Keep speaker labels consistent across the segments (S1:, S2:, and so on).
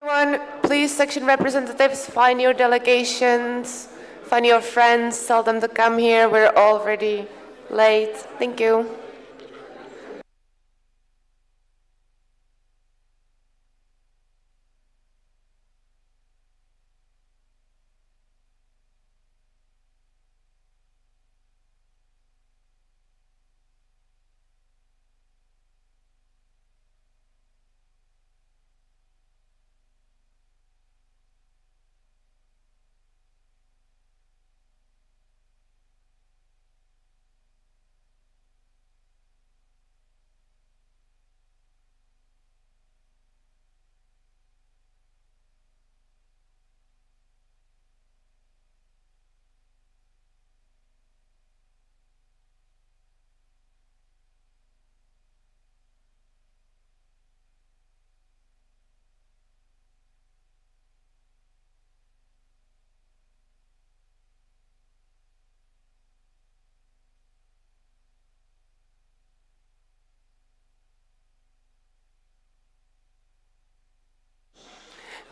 S1: Everyone, please, section representatives, find your delegations, find your friends, tell them to come here. We're already late. Thank you.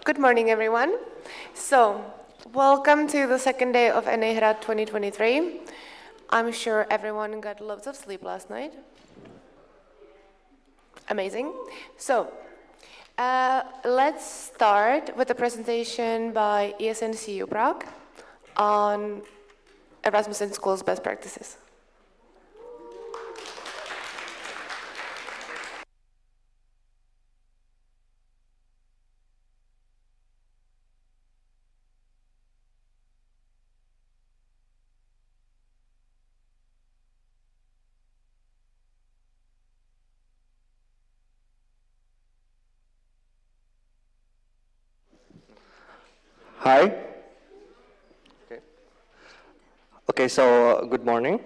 S1: Good morning, everyone. So, welcome to the second day of NA Hrad 2023. I'm sure everyone got loads of sleep last night. Amazing. So, let's start with a presentation by ESN CU Prague on Erasmus in schools best practices.
S2: Hi. Okay, so good morning.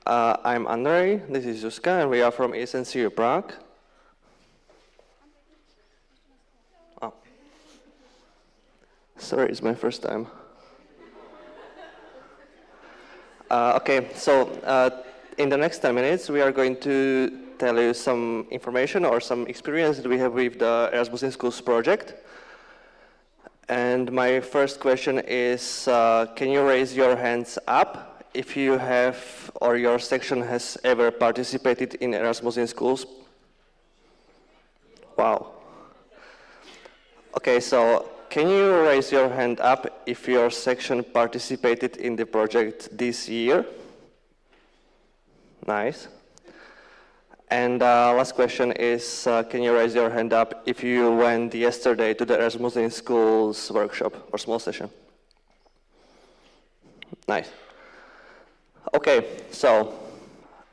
S2: I'm Andrej, this is Zuzka, and we are from ESN CU Prague. Oh. Sorry, it's my first time. Okay, so in the next 10 minutes, we are going to tell you some information or some experience that we have with the Erasmus in Schools project. And my first question is, can you raise your hands up if you have or your section has ever participated in Erasmus in Schools? Wow. Okay, so can you raise your hand up if your section participated in the project this year? Nice. And last question is, can you raise your hand up if you went yesterday to the Erasmus in Schools workshop or small session? Nice. Okay, so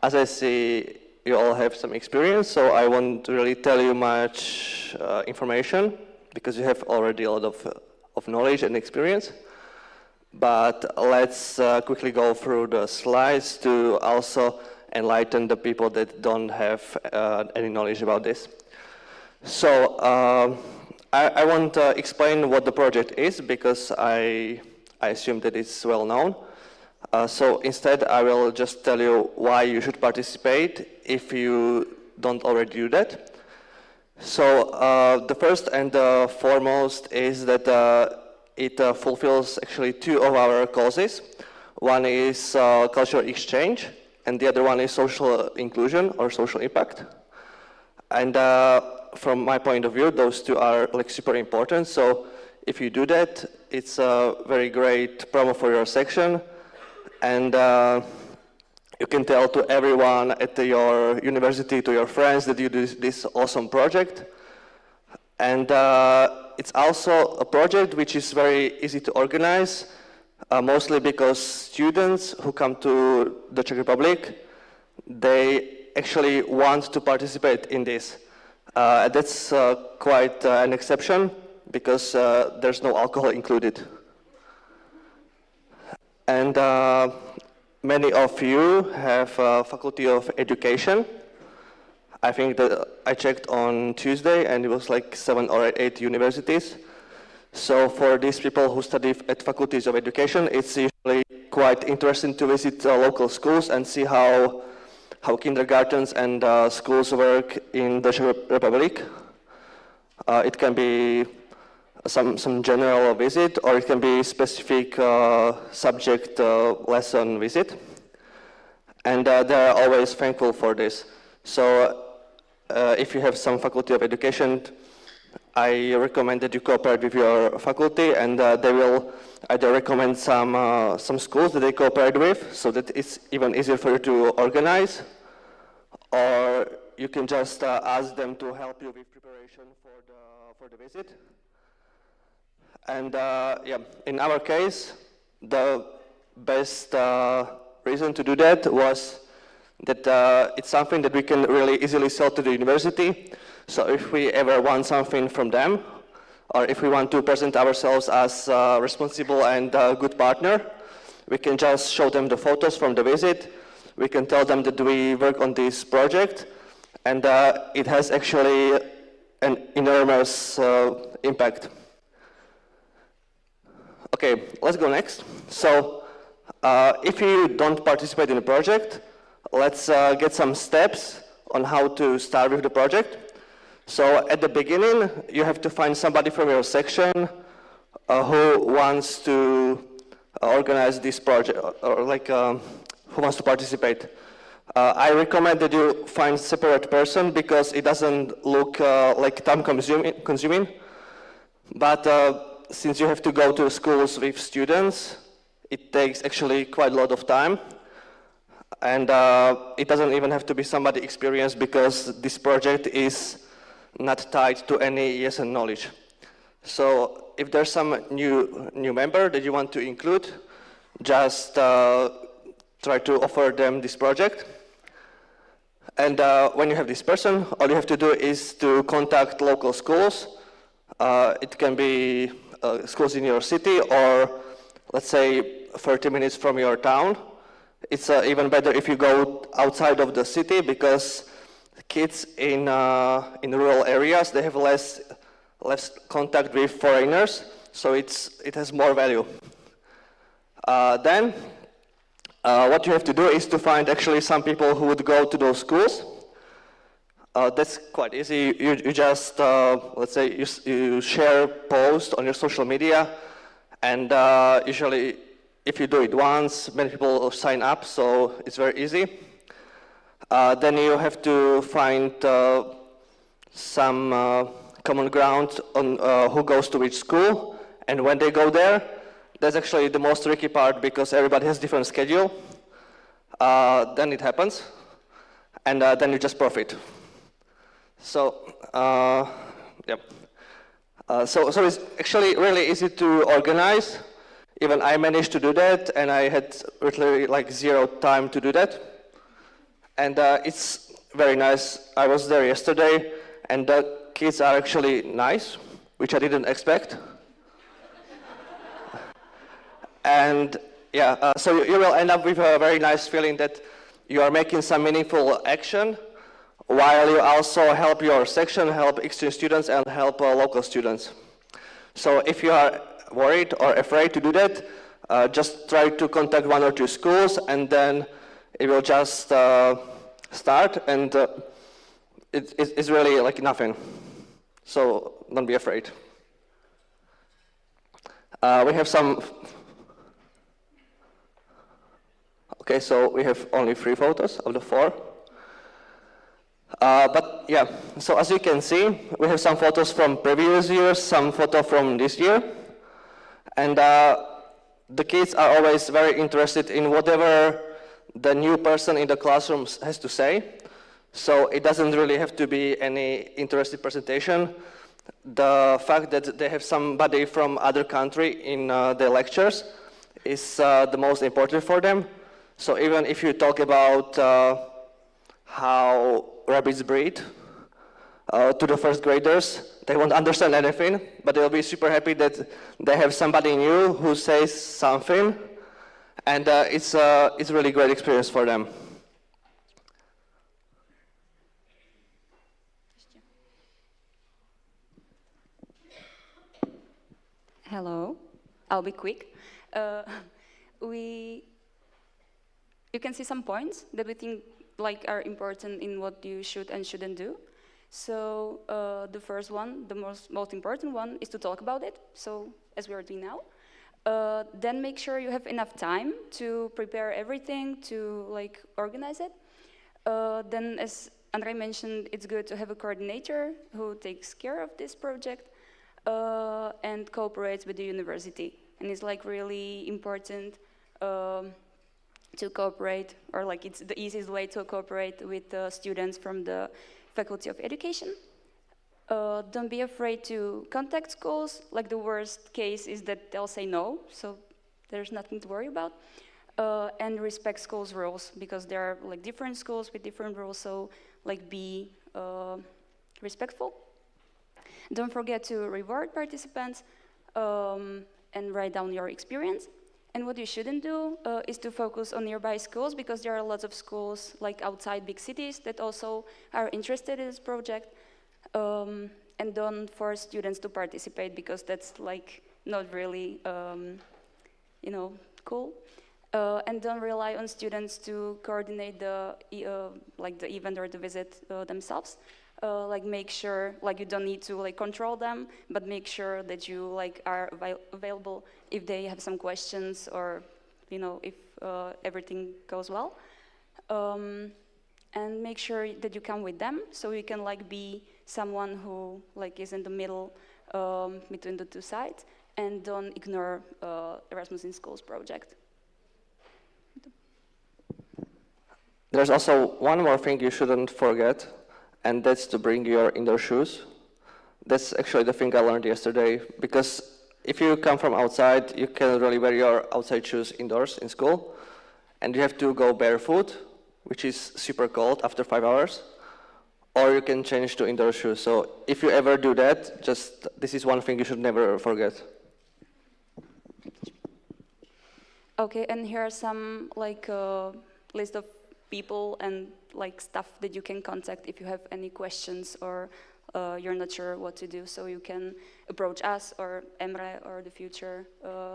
S2: as I see, you all have some experience, so I won't really tell you much information because you have already a lot of knowledge and experience. But let's quickly go through the slides to also enlighten the people that don't have any knowledge about this. So I won't explain what the project is because I assume that it's well known. So instead I will just tell you why you should participate if you don't already do that. So the first and the foremost is that it fulfills actually two of our causes. One is cultural exchange, and the other one is social inclusion or social impact. And from my point of view, those two are like super important. So if you do that, it's a very great promo for your section. And you can tell to everyone at your university, to your friends, that you do this awesome project. And it's also a project which is very easy to organize. Mostly because students who come to the Czech Republic, they actually want to participate in this. That's quite an exception because there's no alcohol included. And many of you have Faculty of Education. I think that I checked on Tuesday and it was like 7 or 8 universities. So for these people who study at faculties of education, it's usually quite interesting to visit local schools and see how kindergartens and schools work in the Czech Republic. It can be some general visit, or it can be specific subject lesson visit. And they're always thankful for this. So if you have some faculty of education, I recommend that you cooperate with your faculty, and they will either recommend some schools that they cooperate with, so that it's even easier for you to organize, or you can just ask them to help you with preparation for the visit. And yeah, in our case, the best reason to do that was that it's something that we can really easily sell to the university. So if we ever want something from them, or if we want to present ourselves as a responsible and good partner, we can just show them the photos from the visit. We can tell them that we work on this project, and it has actually an enormous impact. Okay, let's go next. So if you don't participate in the project, let's get some steps on how to start with the project. So at the beginning, you have to find somebody from your section who wants to organize this project, or like who wants to participate. I recommend that you find a separate person, because it doesn't look like time consuming. But since you have to go to schools with students, it takes actually quite a lot of time. And it doesn't even have to be somebody experienced, because this project is not tied to any ESN knowledge. So if there's some new member that you want to include, just try to offer them this project. And when you have this person, all you have to do is to contact local schools. It can be schools in your city, or let's say 30 minutes from your town. It's even better if you go outside of the city, because kids in rural areas, they have less contact with foreigners, so it has more value. Then what you have to do is to find actually some people who would go to those schools. That's quite easy. You just, let's say, you share posts on your social media, and usually if you do it once, many people sign up, so it's very easy. Then you have to find some common ground on who goes to which school, and when they go there. That's actually the most tricky part, because everybody has different schedule. Then it happens, and then you just profit. So, yeah. So it's actually really easy to organize. Even I managed to do that, and I had literally like 0 time to do that. And it's very nice. I was there yesterday, and the kids are actually nice, which I didn't expect. And yeah, so you will end up with a very nice feeling that you are making some meaningful action, while you also help your section, help exchange students, and help local students. So if you are worried or afraid to do that, just try to contact 1 or 2 schools, and then it will just start, and it's really like nothing. So don't be afraid. We have some. Okay, so we have only 3 photos of the 4. But yeah, so as you can see, we have some photos from previous years, some photo from this year. And the kids are always very interested in whatever the new person in the classrooms has to say. So it doesn't really have to be any interesting presentation. The fact that they have somebody from other country in their lectures is the most important for them. So even if you talk about how rabbits breed to the first graders, they won't understand anything, but they'll be super happy that they have somebody new who says something, and it's a really great experience for them.
S3: Hello, I'll be quick. You can see some points that we think are important in what you should and shouldn't do. So the first one, the most important one, is to talk about it. So as we are doing now. Then make sure you have enough time to prepare everything, to like organize it. Then, as Andrei mentioned, it's good to have a coordinator who takes care of this project and cooperates with the university. And it's like really important to cooperate, or like it's the easiest way to cooperate with students from the Faculty of Education. Don't be afraid to contact schools. Like the worst case is that they'll say no, so there's nothing to worry about. And respect schools' rules, because there are like different schools with different rules, so like be respectful. Don't forget to reward participants and write down your experience. And what you shouldn't do is to focus on nearby schools, because there are lots of schools like outside big cities that also are interested in this project. And don't force students to participate, because that's like not really, you know, cool. And don't rely on students to coordinate the like the event or the visit themselves. Like make sure, like you don't need to like control them, but make sure that you like are available if they have some questions, or you know, if everything goes well. And make sure that you come with them, so you can like be someone who like is in the middle between the two sides, and don't ignore Erasmus in Schools project.
S2: There's also one more thing you shouldn't forget, and that's to bring your indoor shoes. That's actually the thing I learned yesterday, because if you come from outside, you can really wear your outside shoes indoors in school, and you have to go barefoot, which is super cold after 5 hours, or you can change to indoor shoes. So if you ever do that, just this is one thing you should never forget.
S3: Okay, and here are some like list of people and like stuff that you can contact if you have any questions, or you're not sure what to do. So you can approach us or Emre or the future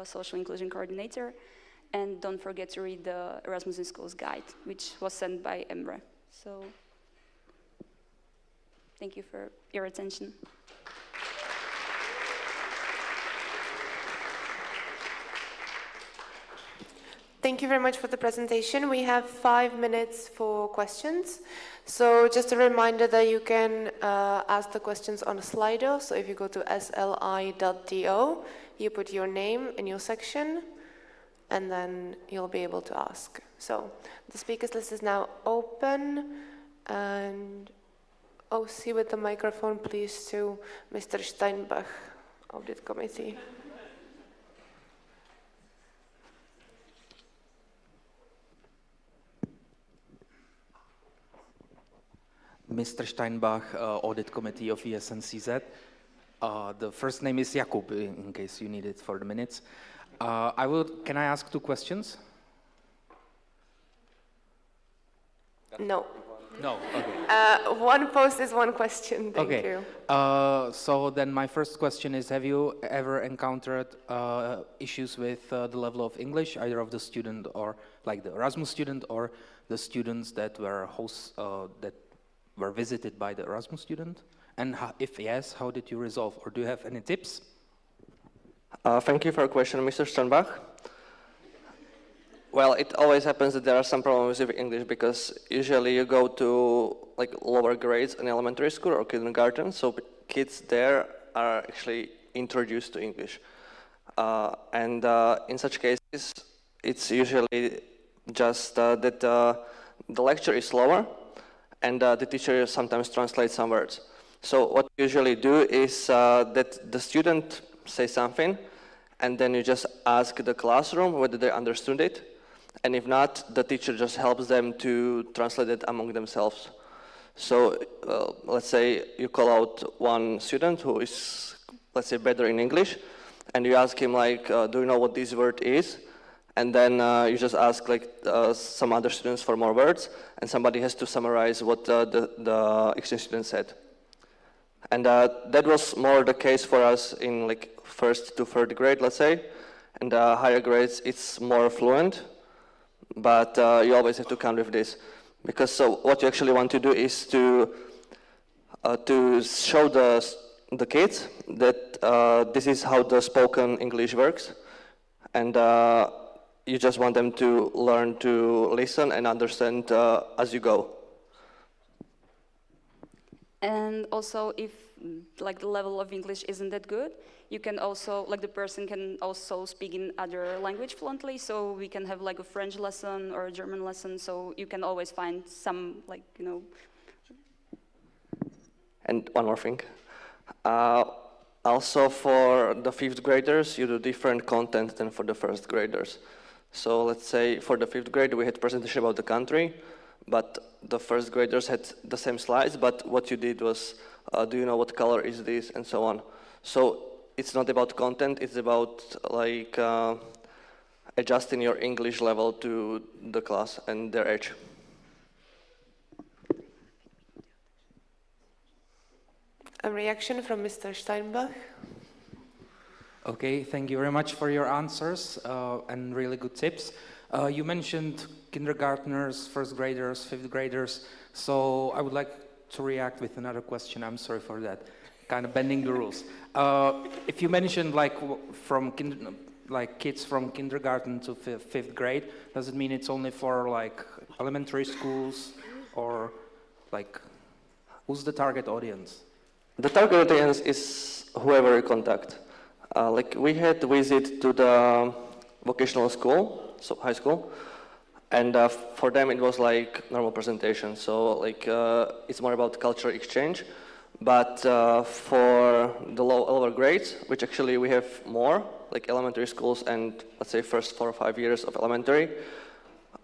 S3: social inclusion coordinator. And don't forget to read the Erasmus in Schools guide, which was sent by Emre. So thank you for your attention.
S1: Thank you very much for the presentation. We have 5 minutes for questions. So just a reminder that you can ask the questions on Slido. So if you go to sli.do, you put your name in your section, and then you'll be able to ask. So the speakers list is now open, and OC with the microphone, please, to Mr. Steinbach, Audit Committee.
S4: Mr. Steinbach, Audit Committee of ESN CZ. The first name is Jakub, in case you need it for the minutes. Can I ask 2 questions?
S1: No.
S4: No, okay.
S1: One post is 1 question, thank you.
S4: So then my first question is, have you ever encountered issues with the level of English, either of the student or like the Erasmus student, or the students that were that were visited by the Erasmus student? And if yes, how did you resolve, or do you have any tips?
S2: Thank you for your question, Mr. Steinbach. Well, it always happens that there are some problems with English, because usually you go to like lower grades in elementary school or kindergarten, so kids there are actually introduced to English. And in such cases, it's usually just that the lecture is slower, and the teacher sometimes translates some words. So what we usually do is that the student says something, and then you just ask the classroom whether they understood it. And if not, the teacher just helps them to translate it among themselves. So let's say you call out one student who is, let's say, better in English, and you ask him like, do you know what this word is? And then you just ask like some other students for more words, and somebody has to summarize what the exchange student said. And that was more the case for us in like 1st to 3rd grade, let's say. And higher grades, it's more fluent, but you always have to count with this. Because so what you actually want to do is to to show the kids that this is how the spoken English works, and you just want them to learn to listen and understand as you go.
S3: And also, if like the level of English isn't that good, you can also, like the person can also speak in other language fluently, so we can have like a French lesson or a German lesson, so you can always find some, like, you know.
S2: And one more thing. Also for the 5th graders, you do different content than for the 1st graders. So let's say for the 5th grade, we had presentation about the country, but the 1st graders had the same slides, but what you did was, do you know what color is this, and so on. So it's not about content, it's about like adjusting your English level to the class and their age.
S1: A reaction from Mr. Steinbach.
S4: Okay, thank you very much for your answers and really good tips. You mentioned kindergartners, 1st graders, 5th graders, so I would like to react with another question. I'm sorry for that, kind of bending the rules. If you mentioned like kids from kindergarten to 5th grade, does it mean it's only for like elementary schools, or like who's the target audience?
S2: The target audience is whoever you contact. Like we had visit to the vocational school, so high school, and for them it was like normal presentation. So like it's more about cultural exchange. But for the lower grades, which actually we have more, like elementary schools and let's say first 4 or 5 years of elementary,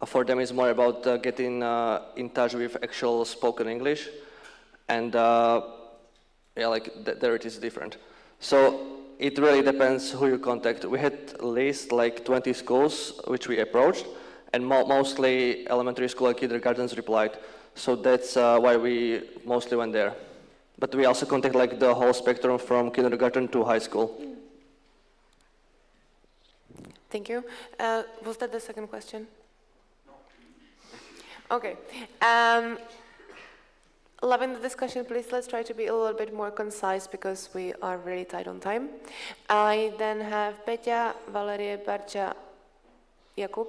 S2: for them it's more about getting in touch with actual spoken English, and yeah, like there it is different. So it really depends who you contact. We had at least like 20 schools which we approached, and mostly elementary school and kindergartens replied. So that's why we mostly went there. But we also contact like the whole spectrum from kindergarten to high school.
S1: Thank you. Was that the second question? No. Okay. Loving the discussion, please let's try to be a little bit more concise because we are really tight on time. I then have Peťa, Valerie, Barča, Jakub,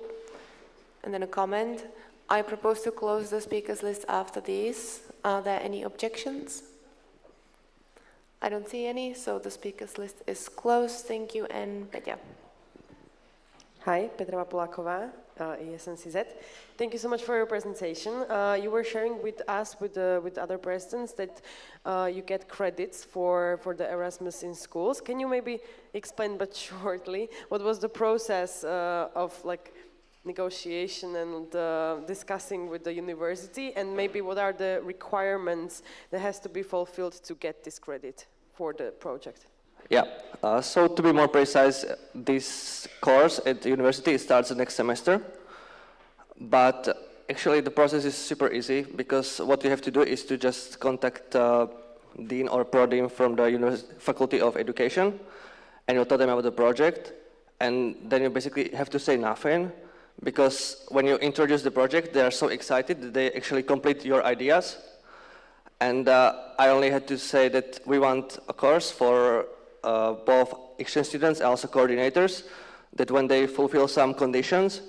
S1: and then a comment. I propose to close the speakers list after these. Are there any objections? I don't see any, so the speakers list is closed. Thank you, and Peťa.
S5: Hi, Petra Poláková, ESN CZ. Thank you so much for your presentation. You were sharing with us, with other presidents, that you get credits for the Erasmus in schools. Can you maybe explain, but shortly, what was the process of like negotiation and discussing with the university, and maybe what are the requirements that has to be fulfilled to get this credit for the project?
S2: Yeah, so to be more precise, this course at the university starts next semester, but actually the process is super easy because what you have to do is to just contact dean or pro-dean from the Faculty of Education, and you tell them about the project, and then you basically have to say nothing, because when you introduce the project, they are so excited that they actually complete your ideas, and I only had to say that we want a course for both exchange students and also coordinators, that when they fulfill some conditions,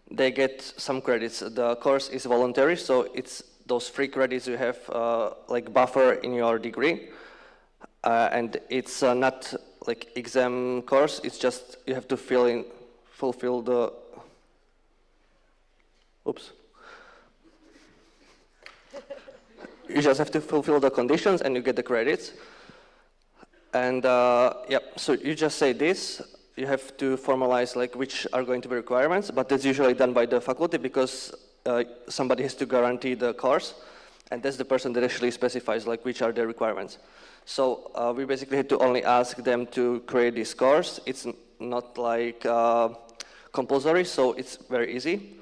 S2: they get some credits. The course is voluntary, so it's those free credits you have like buffer in your degree. And it's not like exam course, it's just you have to fulfill the, oops. You just have to fulfill the conditions and you get the credits. And yeah, so you just say this, you have to formalize like which are going to be requirements, but that's usually done by the faculty because somebody has to guarantee the course, and that's the person that actually specifies like which are the requirements. So we basically had to only ask them to create this course. It's not like compulsory, so it's very easy,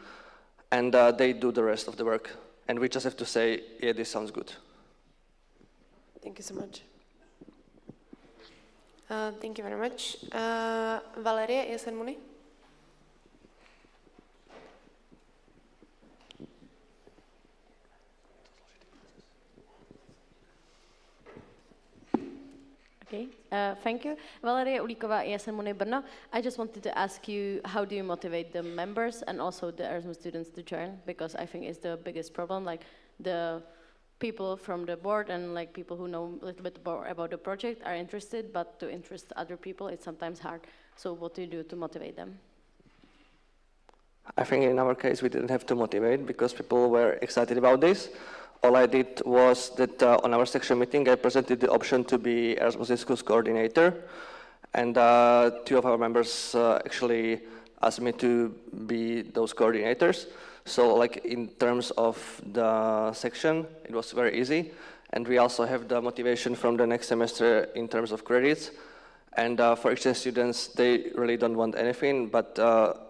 S2: and they do the rest of the work. And we just have to say, yeah, this sounds good.
S5: Thank you so much.
S1: Thank you very much. Valerie, ESN Muni?
S6: Okay, thank you. Valerie Ulíková, ESN Moni Brno. I just wanted to ask you, how do you motivate the members and also the Erasmus students to join? Because I think it's the biggest problem, like the people from the board and like people who know a little bit more about the project are interested, but to interest other people, it's sometimes hard. So what do you do to motivate them?
S2: I think in our case we didn't have to motivate because people were excited about this. All I did was that on our section meeting I presented the option to be Erasmus in Schools coordinator, and 2 of our members actually asked me to be those coordinators. So like in terms of the section, it was very easy, and we also have the motivation from the next semester in terms of credits. And for exchange students, they really don't want anything, but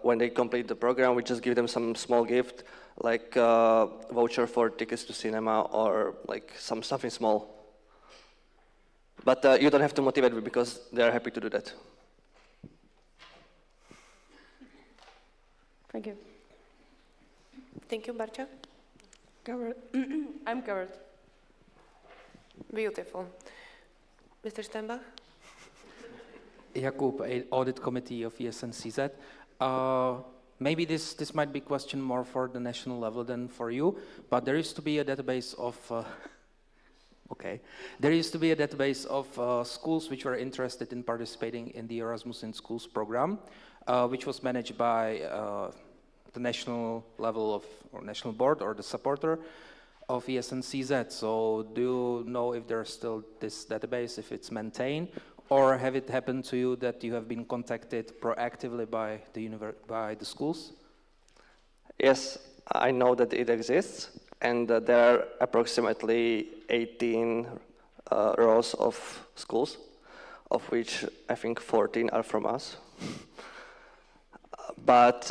S2: when they complete the program, we just give them some small gift, like voucher for tickets to cinema or like something small. But you don't have to motivate me because they are happy to do that.
S6: Thank you.
S1: Thank you, Barča.
S5: Covered. I'm covered.
S1: Beautiful. Mr. Steinbach?
S4: Jakub, Audit Committee of ESN CZ. Maybe this might be a question more for the national level than for you, but there used to be a database of there used to be a database of schools which were interested in participating in the Erasmus in Schools program, which was managed by the national level of, or national board, or the supporter of ESN CZ. So do you know if there's still this database, if it's maintained, or have it happened to you that you have been contacted proactively by the schools?
S2: Yes, I know that it exists, and there are approximately 18 rows of schools, of which I think 14 are from us. But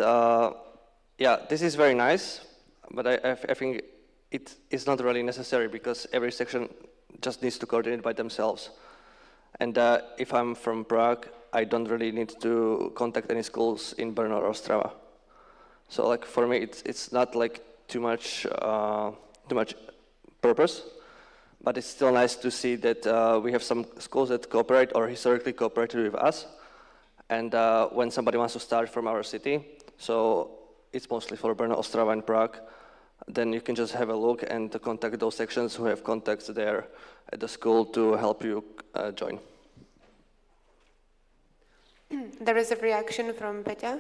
S2: yeah, this is very nice, but I think it is not really necessary because every section just needs to coordinate by themselves. And if I'm from Prague, I don't really need to contact any schools in Brno or Ostrava. So like for me, it's not like too much purpose, but it's still nice to see that we have some schools that cooperate or historically cooperated with us. And when somebody wants to start from our city, so it's mostly for Brno, Ostrava, and Prague, then you can just have a look and contact those sections who have contacts there at the school to help you join.
S1: There is a reaction from Peťa.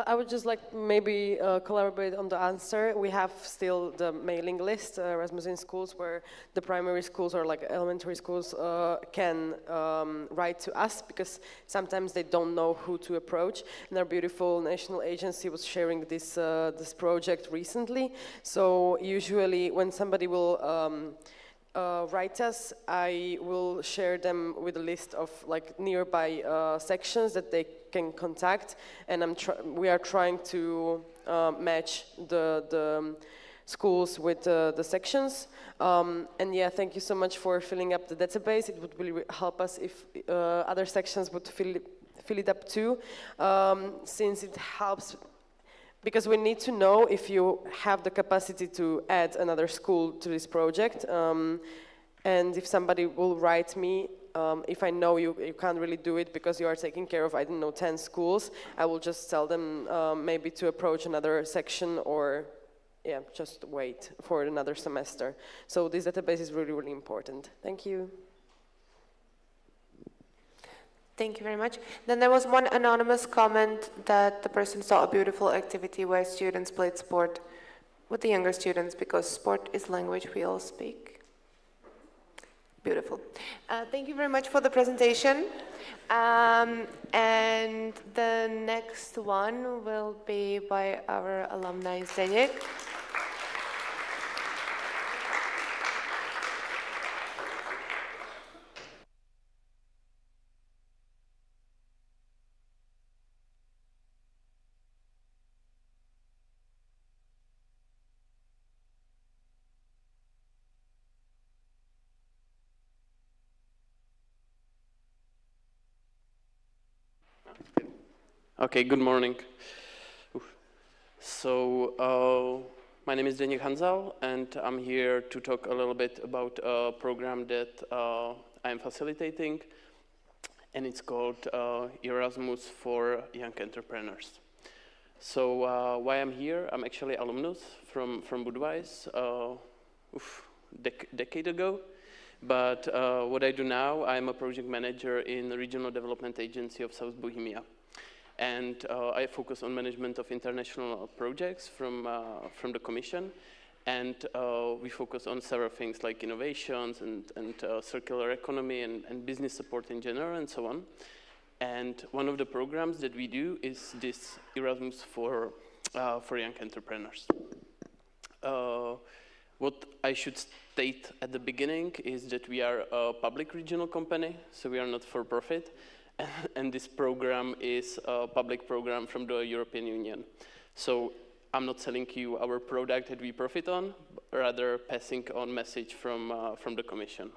S5: I would just like maybe collaborate on the answer. We have still the mailing list, Erasmus in Schools, where the primary schools or like elementary schools can write to us because sometimes they don't know who to approach. And our beautiful national agency was sharing this this project recently. So usually when somebody will write us, I will share them with a list of like nearby sections that they can contact, and we are trying to match the schools with the sections. And yeah, thank you so much for filling up the database. It would really help us if other sections would fill it up too, since it helps. Because we need to know if you have the capacity to add another school to this project. And if somebody will write me, if I know you can't really do it because you are taking care of, I don't know, 10 schools, I will just tell them maybe to approach another section or, yeah, just wait for another semester. So this database is really, really important. Thank you.
S1: Thank you very much. Then there was one anonymous comment that the person saw a beautiful activity where students played sport with the younger students because sport is language we all speak. Beautiful. Thank you very much for the presentation. And the next one will be by our alumni Zdeněk.
S7: Okay, good morning. So My name is Deněk Hanzal, and I'm here to talk a little bit about a program that I'm facilitating, and it's called Erasmus for Young Entrepreneurs. So why I'm here? I'm actually alumnus from Budweis, decade ago. But what I do now, I'm a project manager in the Regional Development Agency of South Bohemia. And I focus on management of international projects from the Commission. And we focus on several things like innovations and circular economy and business support in general and so on. And one of the programs that we do is this Erasmus for young entrepreneurs. What I should state at the beginning is that we are a public regional company, so we are not for profit. And this program is a public program from the European Union. So I'm not selling you our product that we profit on, rather passing on message from the Commission.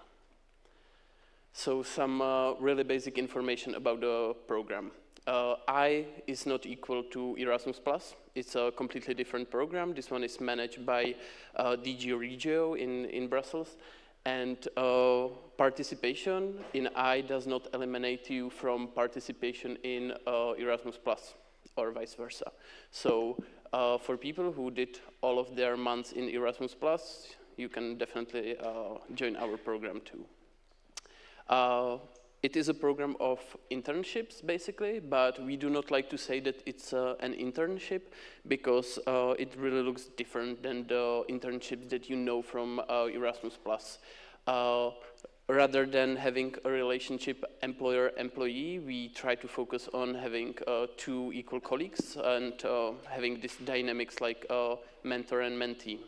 S7: So some really basic information about the program. I is not equal to Erasmus+. It's a completely different program. This one is managed by DG Regio in Brussels. And participation in I does not eliminate you from participation in Erasmus+, or vice versa. So for people who did all of their months in Erasmus+, you can definitely join our program too. It is a program of internships, basically, but we do not like to say that it's an internship because it really looks different than the internships that you know from Erasmus+. Rather than having a relationship employer-employee, we try to focus on having two equal colleagues and having this dynamics like mentor and mentee.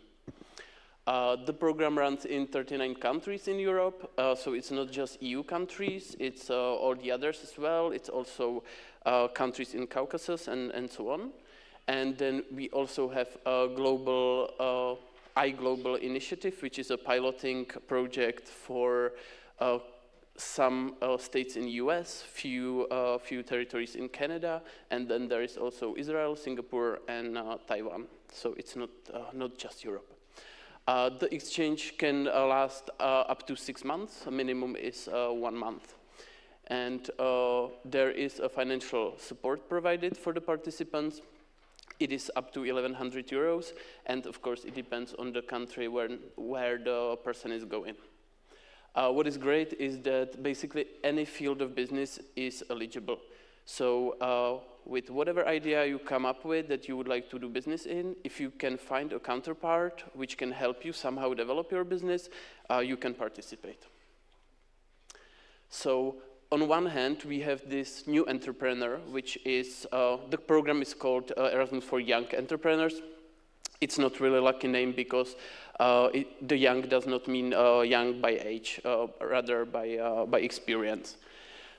S7: The program runs in 39 countries in Europe, so it's not just EU countries, it's all the others as well. It's also countries in Caucasus and so on. And then we also have a global iGlobal initiative, which is a piloting project for some states in US, few territories in Canada, and then there is also Israel, Singapore, and Taiwan. So it's not just Europe. The exchange can last up to 6 months. A minimum is 1 month. And there is a financial support provided for the participants. It is up to 1,100 euros. And of course, it depends on the country where the person is going. What is great is that basically any field of business is eligible. So with whatever idea you come up with that you would like to do business in, if you can find a counterpart which can help you somehow develop your business, you can participate. So on one hand, we have this new entrepreneur, which is, the program is called Erasmus for Young Entrepreneurs. It's not really a lucky name because the young does not mean young by age, rather by experience.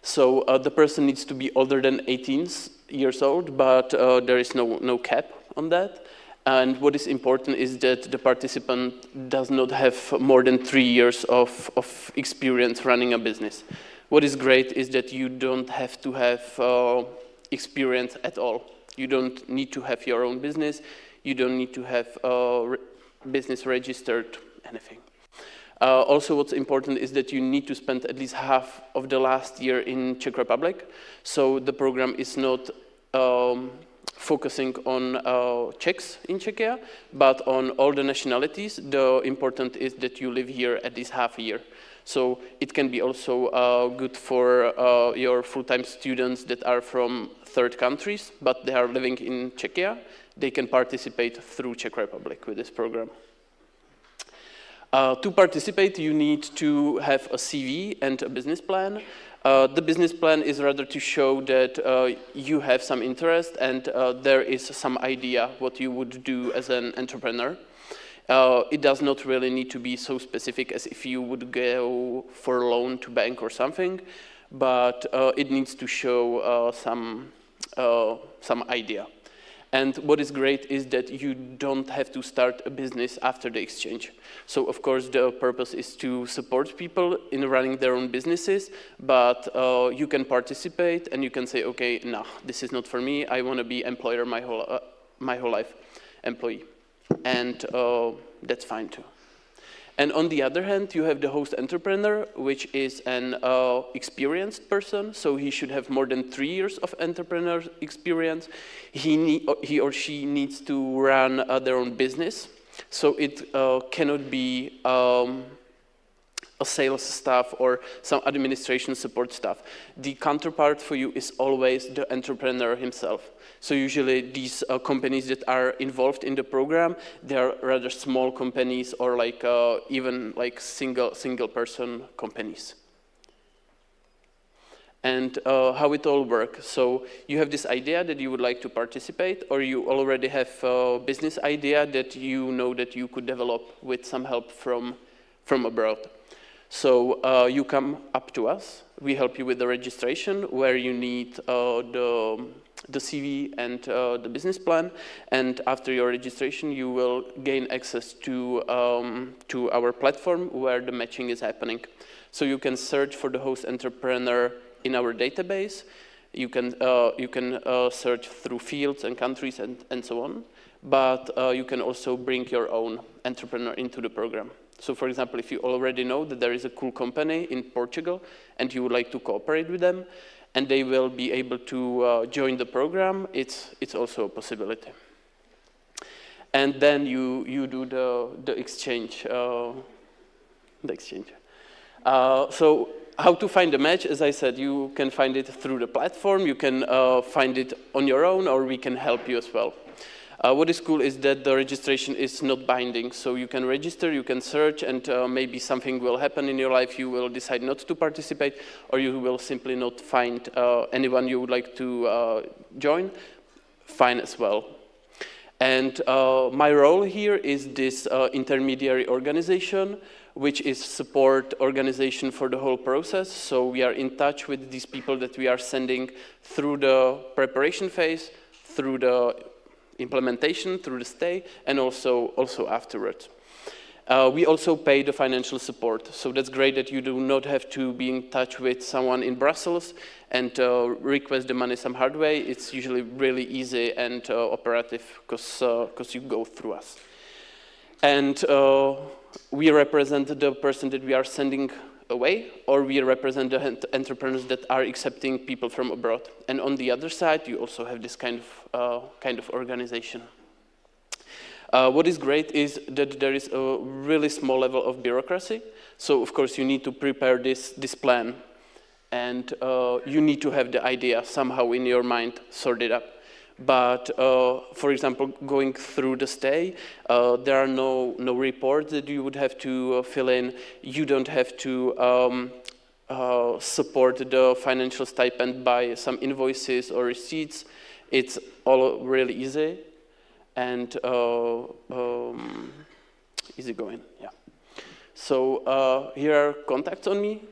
S7: So the person needs to be older than 18 years old, but there is no cap on that. And what is important is that the participant does not have more than 3 years of experience running a business. What is great is that you don't have to have experience at all. You don't need to have your own business. You don't need to have business registered, anything. Also, what's important is that you need to spend at least half of the last year in Czech Republic. So the program is not focusing on Czechs in Czechia, but on all the nationalities. The important is that you live here at least half a year. So it can be also good for your full-time students that are from third countries, but they are living in Czechia. They can participate through Czech Republic with this program. To participate, you need to have a CV and a business plan. The business plan is rather to show that you have some interest and there is some idea what you would do as an entrepreneur. It does not really need to be so specific as if you would go for a loan to bank or something, but it needs to show some idea. And what is great is that you don't have to start a business after the exchange. So of course the purpose is to support people in running their own businesses, but you can participate and you can say, okay, no, this is not for me. I want to be employer my whole life, employee. and that's fine too. And on the other hand, you have the host entrepreneur, which is an experienced person, so he should have more than 3 years of entrepreneur experience. He or she needs to run their own business, so it cannot be a sales staff or some administration support staff. The counterpart for you is always the entrepreneur himself. So usually these companies that are involved in the program, they are rather small companies or like even like single person companies. And how it all works. So you have this idea that you would like to participate, or you already have a business idea that you know that you could develop with some help from abroad. So you come up to us, we help you with the registration, where you need the CV and the business plan, and after your registration you will gain access to our platform where the matching is happening. So you can search for the host entrepreneur in our database, you can search through fields and countries and so on, but you can also bring your own entrepreneur into the program. So for example, if you already know that there is a cool company in Portugal and you would like to cooperate with them, and they will be able to join the program, it's also a possibility. And then you do the exchange. So how to find a match? As I said, you can find it through the platform, you can find it on your own, or we can help you as well. What is cool is that the registration is not binding, so you can register, you can search, and maybe something will happen in your life, you will decide not to participate, or you will simply not find anyone you would like to join, fine as well. And my role here is this intermediary organization, which is support organization for the whole process. So we are in touch with these people that we are sending through the preparation phase, through the implementation, through the stay, and also afterwards. We also pay the financial support, so that's great that you do not have to be in touch with someone in Brussels and request the money some hard way. It's usually really easy and operative because you go through us. And we represent the person that we are sending away, or we represent the entrepreneurs that are accepting people from abroad. And on the other side, you also have this kind of organization. What is great is that there is a really small level of bureaucracy. So of course you need to prepare this plan, and you need to have the idea somehow in your mind sorted up. But for example, going through the stay, there are no reports that you would have to fill in. You don't have to support the financial stipend by some invoices or receipts. It's all really easy and easy going, yeah. So here are contacts on me.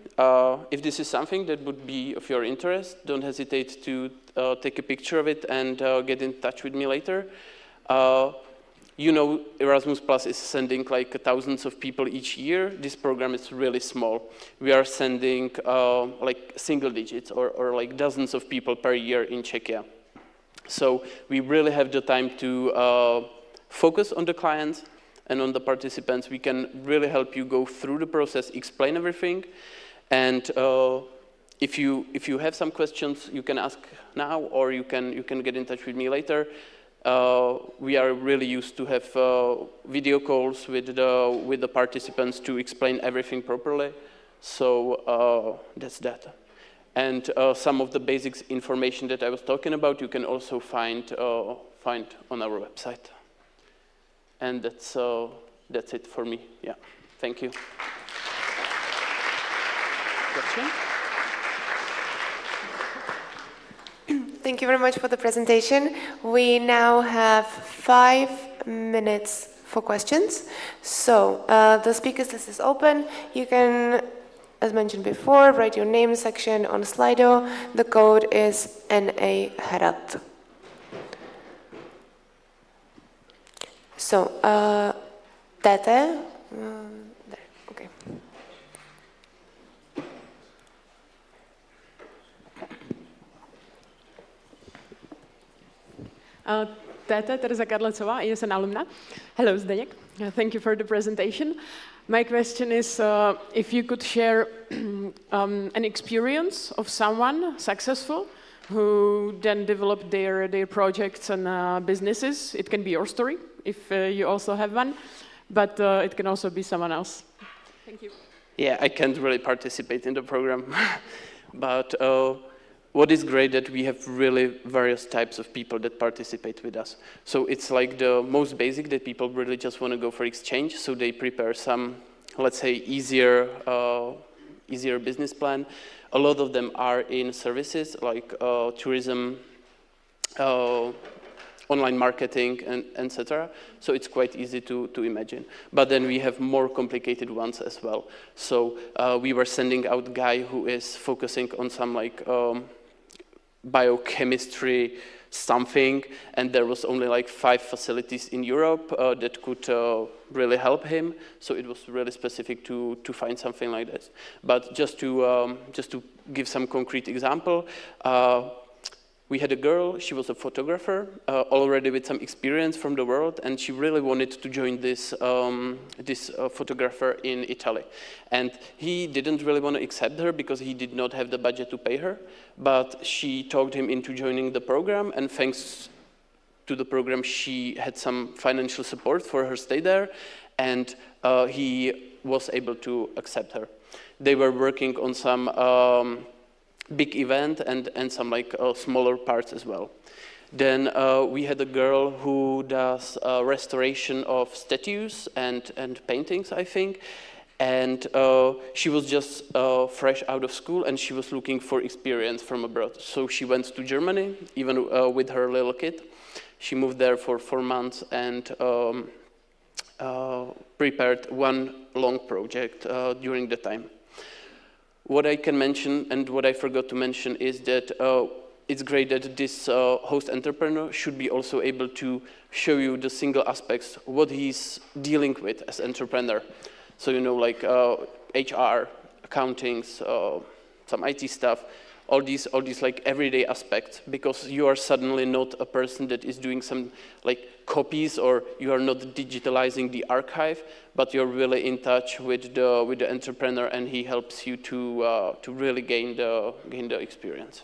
S7: If this is something that would be of your interest, don't hesitate to take a picture of it and get in touch with me later. You know, Erasmus Plus is sending like thousands of people each year. This program is really small. We are sending like single digits or like dozens of people per year in Czechia. So we really have the time to focus on the clients and on the participants. We can really help you go through the process, explain everything. And if you have some questions, you can ask now, or you can get in touch with me later. We are really used to have video calls with the participants to explain everything properly. So that's that. And some of the basics information that I was talking about, you can also find on our website. And that's it for me. Yeah. Thank you. Question?
S1: Thank you very much for the presentation. We now have 5 minutes for questions. So the speakers list is open. You can, as mentioned before, write your name section on Slido. The code is NA Hrad. So, Tete, there, okay.
S8: TT, Tereza Karlecová, ESN alumna. Hello, Zdeněk. Thank you for the presentation. My question is if you could share an experience of someone successful who then developed their projects and businesses. It can be your story, if you also have one, but it can also be someone else. Thank you.
S7: Yeah, I can't really participate in the program, but what is great that we have really various types of people that participate with us. So it's like the most basic that people really just want to go for exchange, so they prepare some, let's say, easier business plan. A lot of them are in services like tourism, online marketing, and etc. So it's quite easy to imagine. But then we have more complicated ones as well. So we were sending out a guy who is focusing on some like biochemistry something, and there was only like 5 facilities in Europe that could really help him. So it was really specific to find something like this. But just to give some concrete example, we had a girl, she was a photographer, already with some experience from the world, and she really wanted to join this photographer in Italy. And he didn't really want to accept her because he did not have the budget to pay her, but she talked him into joining the program, and thanks to the program, she had some financial support for her stay there, and he was able to accept her. They were working on some big event and some like smaller parts as well. Then we had a girl who does restoration of statues and paintings, I think. And she was just fresh out of school, and she was looking for experience from abroad. So she went to Germany, even with her little kid. She moved there for 4 months and prepared one long project during the time. What I can mention, and what I forgot to mention, is that it's great that this host entrepreneur should be also able to show you the single aspects, what he's dealing with as entrepreneur. So, you know, like HR, accountings, some IT stuff, all these like everyday aspects, because you are suddenly not a person that is doing some like copies, or you are not digitalizing the archive, but you're really in touch with the entrepreneur, and he helps you to really gain the experience.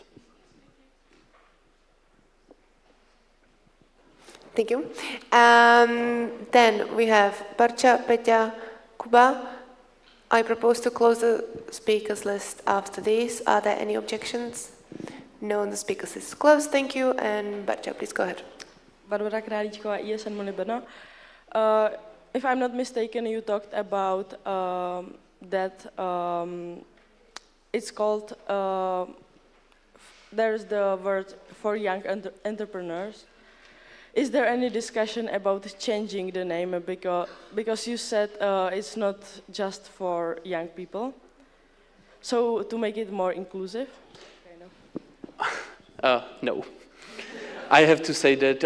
S1: Thank you. Then we have Barča, Peťa, Kuba. I propose to close the speakers list after this. Are there any objections? No, the speakers list is closed. Thank you. And Barča, please go ahead.
S9: Barbara Králíčková, ESN Brno. If I'm not mistaken, you talked about that it's called, there's the word for young entrepreneurs. Is there any discussion about changing the name? Because you said it's not just for young people. So to make it more inclusive?
S7: No. I have to say that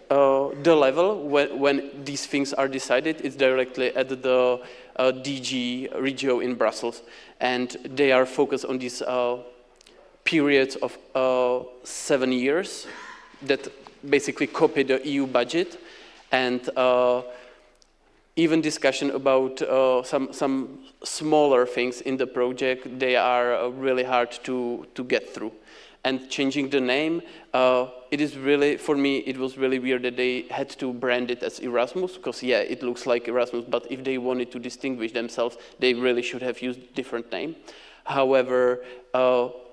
S7: the level when these things are decided, it's directly at the DG Regio in Brussels, and they are focused on these periods of 7 years that basically copy the EU budget, and even discussion about some smaller things in the project, they are really hard to get through. And changing the name, it is really, for me, it was really weird that they had to brand it as Erasmus, because yeah, it looks like Erasmus, but if they wanted to distinguish themselves, they really should have used a different name. However,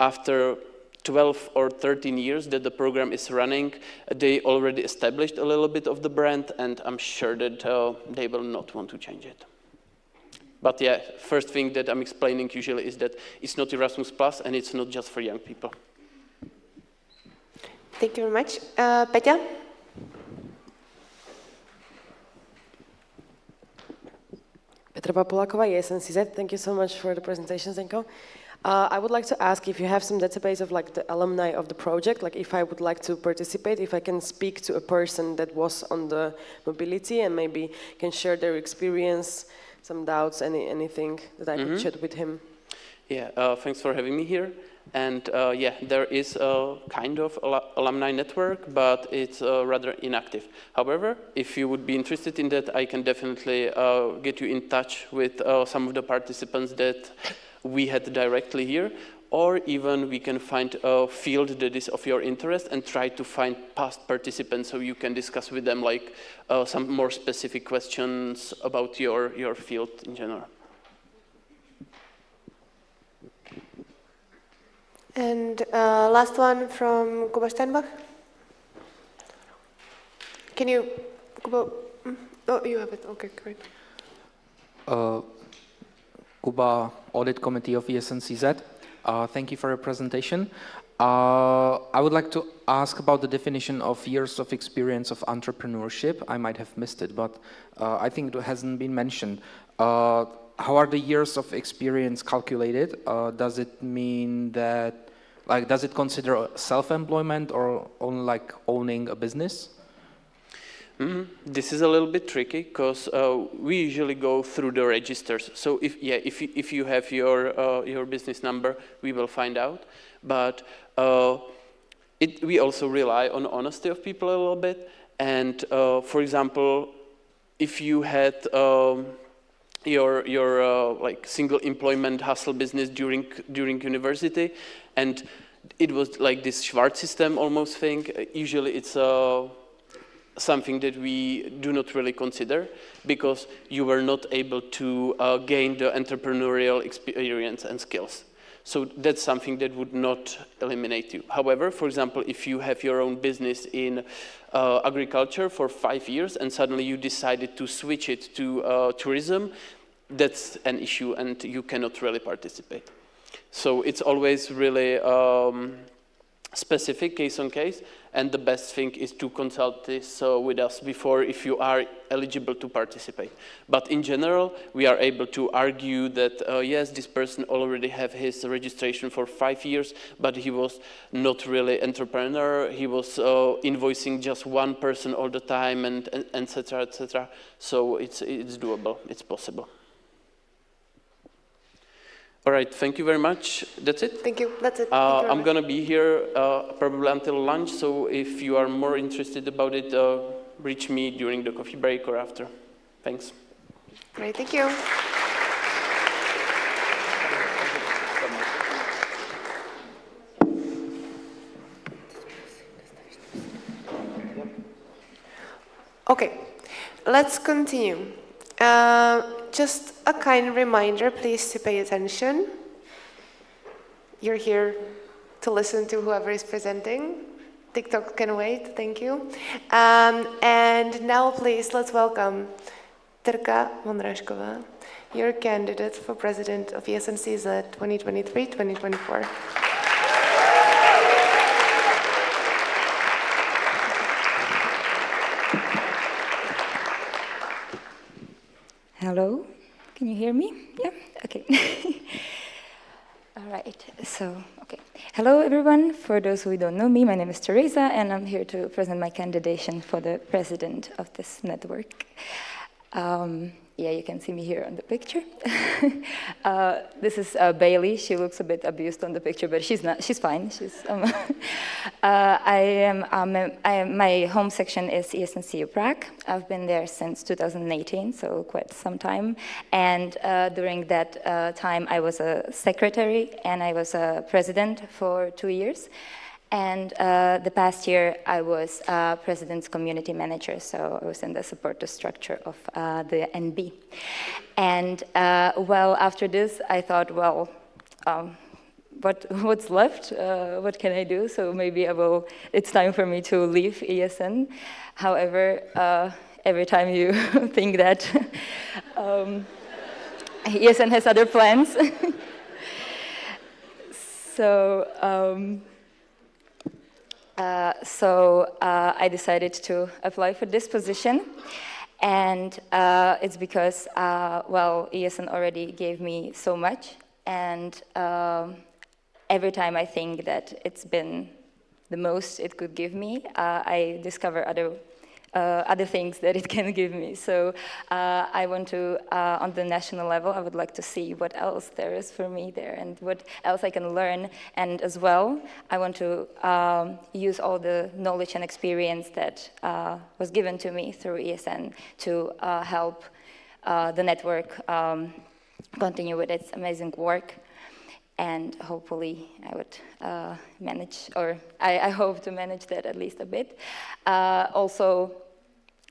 S7: after 12 or 13 years that the program is running, they already established a little bit of the brand, and I'm sure that they will not want to change it. But yeah, first thing that I'm explaining usually is that it's not Erasmus Plus, and it's not just for young people.
S1: Thank you very much. Peťa?
S5: Petra Papuláková, ESN CZ. Thank you so much for the presentation, Zdenko. I would like to ask if you have some database of like the alumni of the project, like if I would like to participate, if I can speak to a person that was on the mobility and maybe can share their experience, some doubts, anything that I could chat with him.
S7: Yeah, thanks for having me here. And yeah, there is a kind of alumni network, but it's rather inactive. However, if you would be interested in that, I can definitely get you in touch with some of the participants that we had directly here, or even we can find a field that is of your interest and try to find past participants so you can discuss with them like some more specific questions about your field in general.
S1: And last one from Kuba Steinbach. Can you, Kuba, oh, you have it, okay, great.
S4: Kuba, Audit Committee of ESN CZ. Thank you for your presentation. I would like to ask about the definition of years of experience of entrepreneurship. I might have missed it, but I think it hasn't been mentioned. How are the years of experience calculated? Does it mean that, like, does it consider self-employment or only like owning a business?
S7: This is a little bit tricky because we usually go through the registers. So if you have your business number, we will find out. But we also rely on honesty of people a little bit. And for example, if you had your like single employment hustle business during university, and it was like this Schwarz system almost thing, usually it's something that we do not really consider because you were not able to gain the entrepreneurial experience and skills. So that's something that would not eliminate you. However, for example, if you have your own business in agriculture for 5 years and suddenly you decided to switch it to tourism, that's an issue and you cannot really participate. So it's always really specific, case on case, and the best thing is to consult this with us before if you are eligible to participate. But in general, we are able to argue that yes, this person already have his registration for 5 years, but he was not really entrepreneur. He was invoicing just one person all the time, and etc. etc. So it's doable. It's possible. All right, thank you very much. That's it?
S1: Thank you, that's it. Thank you
S7: I'm going to be here probably until lunch, so if you are more interested about it, reach me during the coffee break or after. Thanks.
S1: Great, thank you. Okay, let's continue. Just a kind reminder, please, to pay attention. You're here to listen to whoever is presenting. TikTok can wait, thank you. And now, please, let's welcome Tereza Vondrášková, your candidate for President of ESN CZ 2023-2024.
S10: Hello, can you hear me? Yeah, okay. All right, so, okay. Hello everyone, for those who don't know me, my name is Tereza and I'm here to present my candidacy for the president of this network. Yeah, you can see me here on the picture. This is Bailey. She looks a bit abused on the picture, but she's not. She's fine. She's. My home section is ESN CU Prague. I've been there since 2018, so quite some time. And during that time, I was a secretary and I was a president for 2 years. And the past year, I was President's community manager, so I was in the supporter structure of the NB. And well, after this, I thought, well, what's left? What can I do? So maybe it's time for me to leave ESN. However, every time you think that ESN has other plans. So I decided to apply for this position, and it's because, well, ESN already gave me so much, and every time I think that it's been the most it could give me, I discover other other things that it can give me. So I want to, on the national level, I would like to see what else there is for me there and what else I can learn. And as well, I want to use all the knowledge and experience that was given to me through ESN to help the network continue with its amazing work. And hopefully I would manage, or I hope to manage that at least a bit. Also,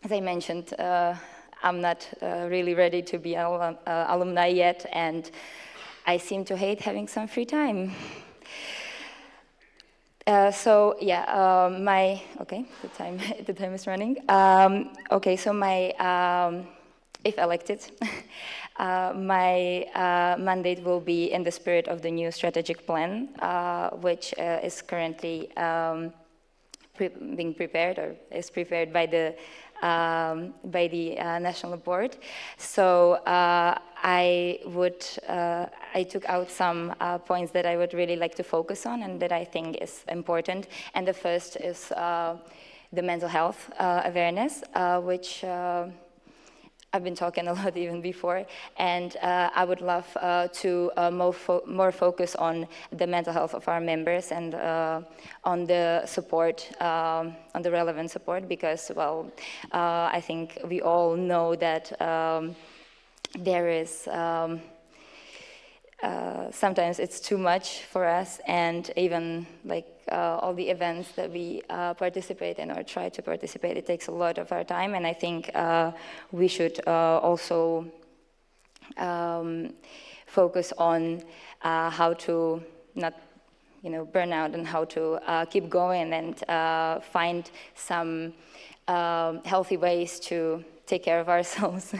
S10: as I mentioned, I'm not really ready to be an alumni yet, and I seem to hate having some free time. So yeah, the time is running. Okay, so my, if elected, my mandate will be in the spirit of the new strategic plan, which is currently being prepared, or is prepared by the national board. So I took out some points that I would really like to focus on and that I think is important. And the first is the mental health awareness, which I've been talking a lot even before, and I would love to more focus on the mental health of our members and on the support, on the relevant support, because, well, I think we all know that there is, sometimes it's too much for us, and even like all the events that we participate in or try to participate, it takes a lot of our time, and I think we should also focus on how to not, burn out, and how to keep going and find some healthy ways to take care of ourselves.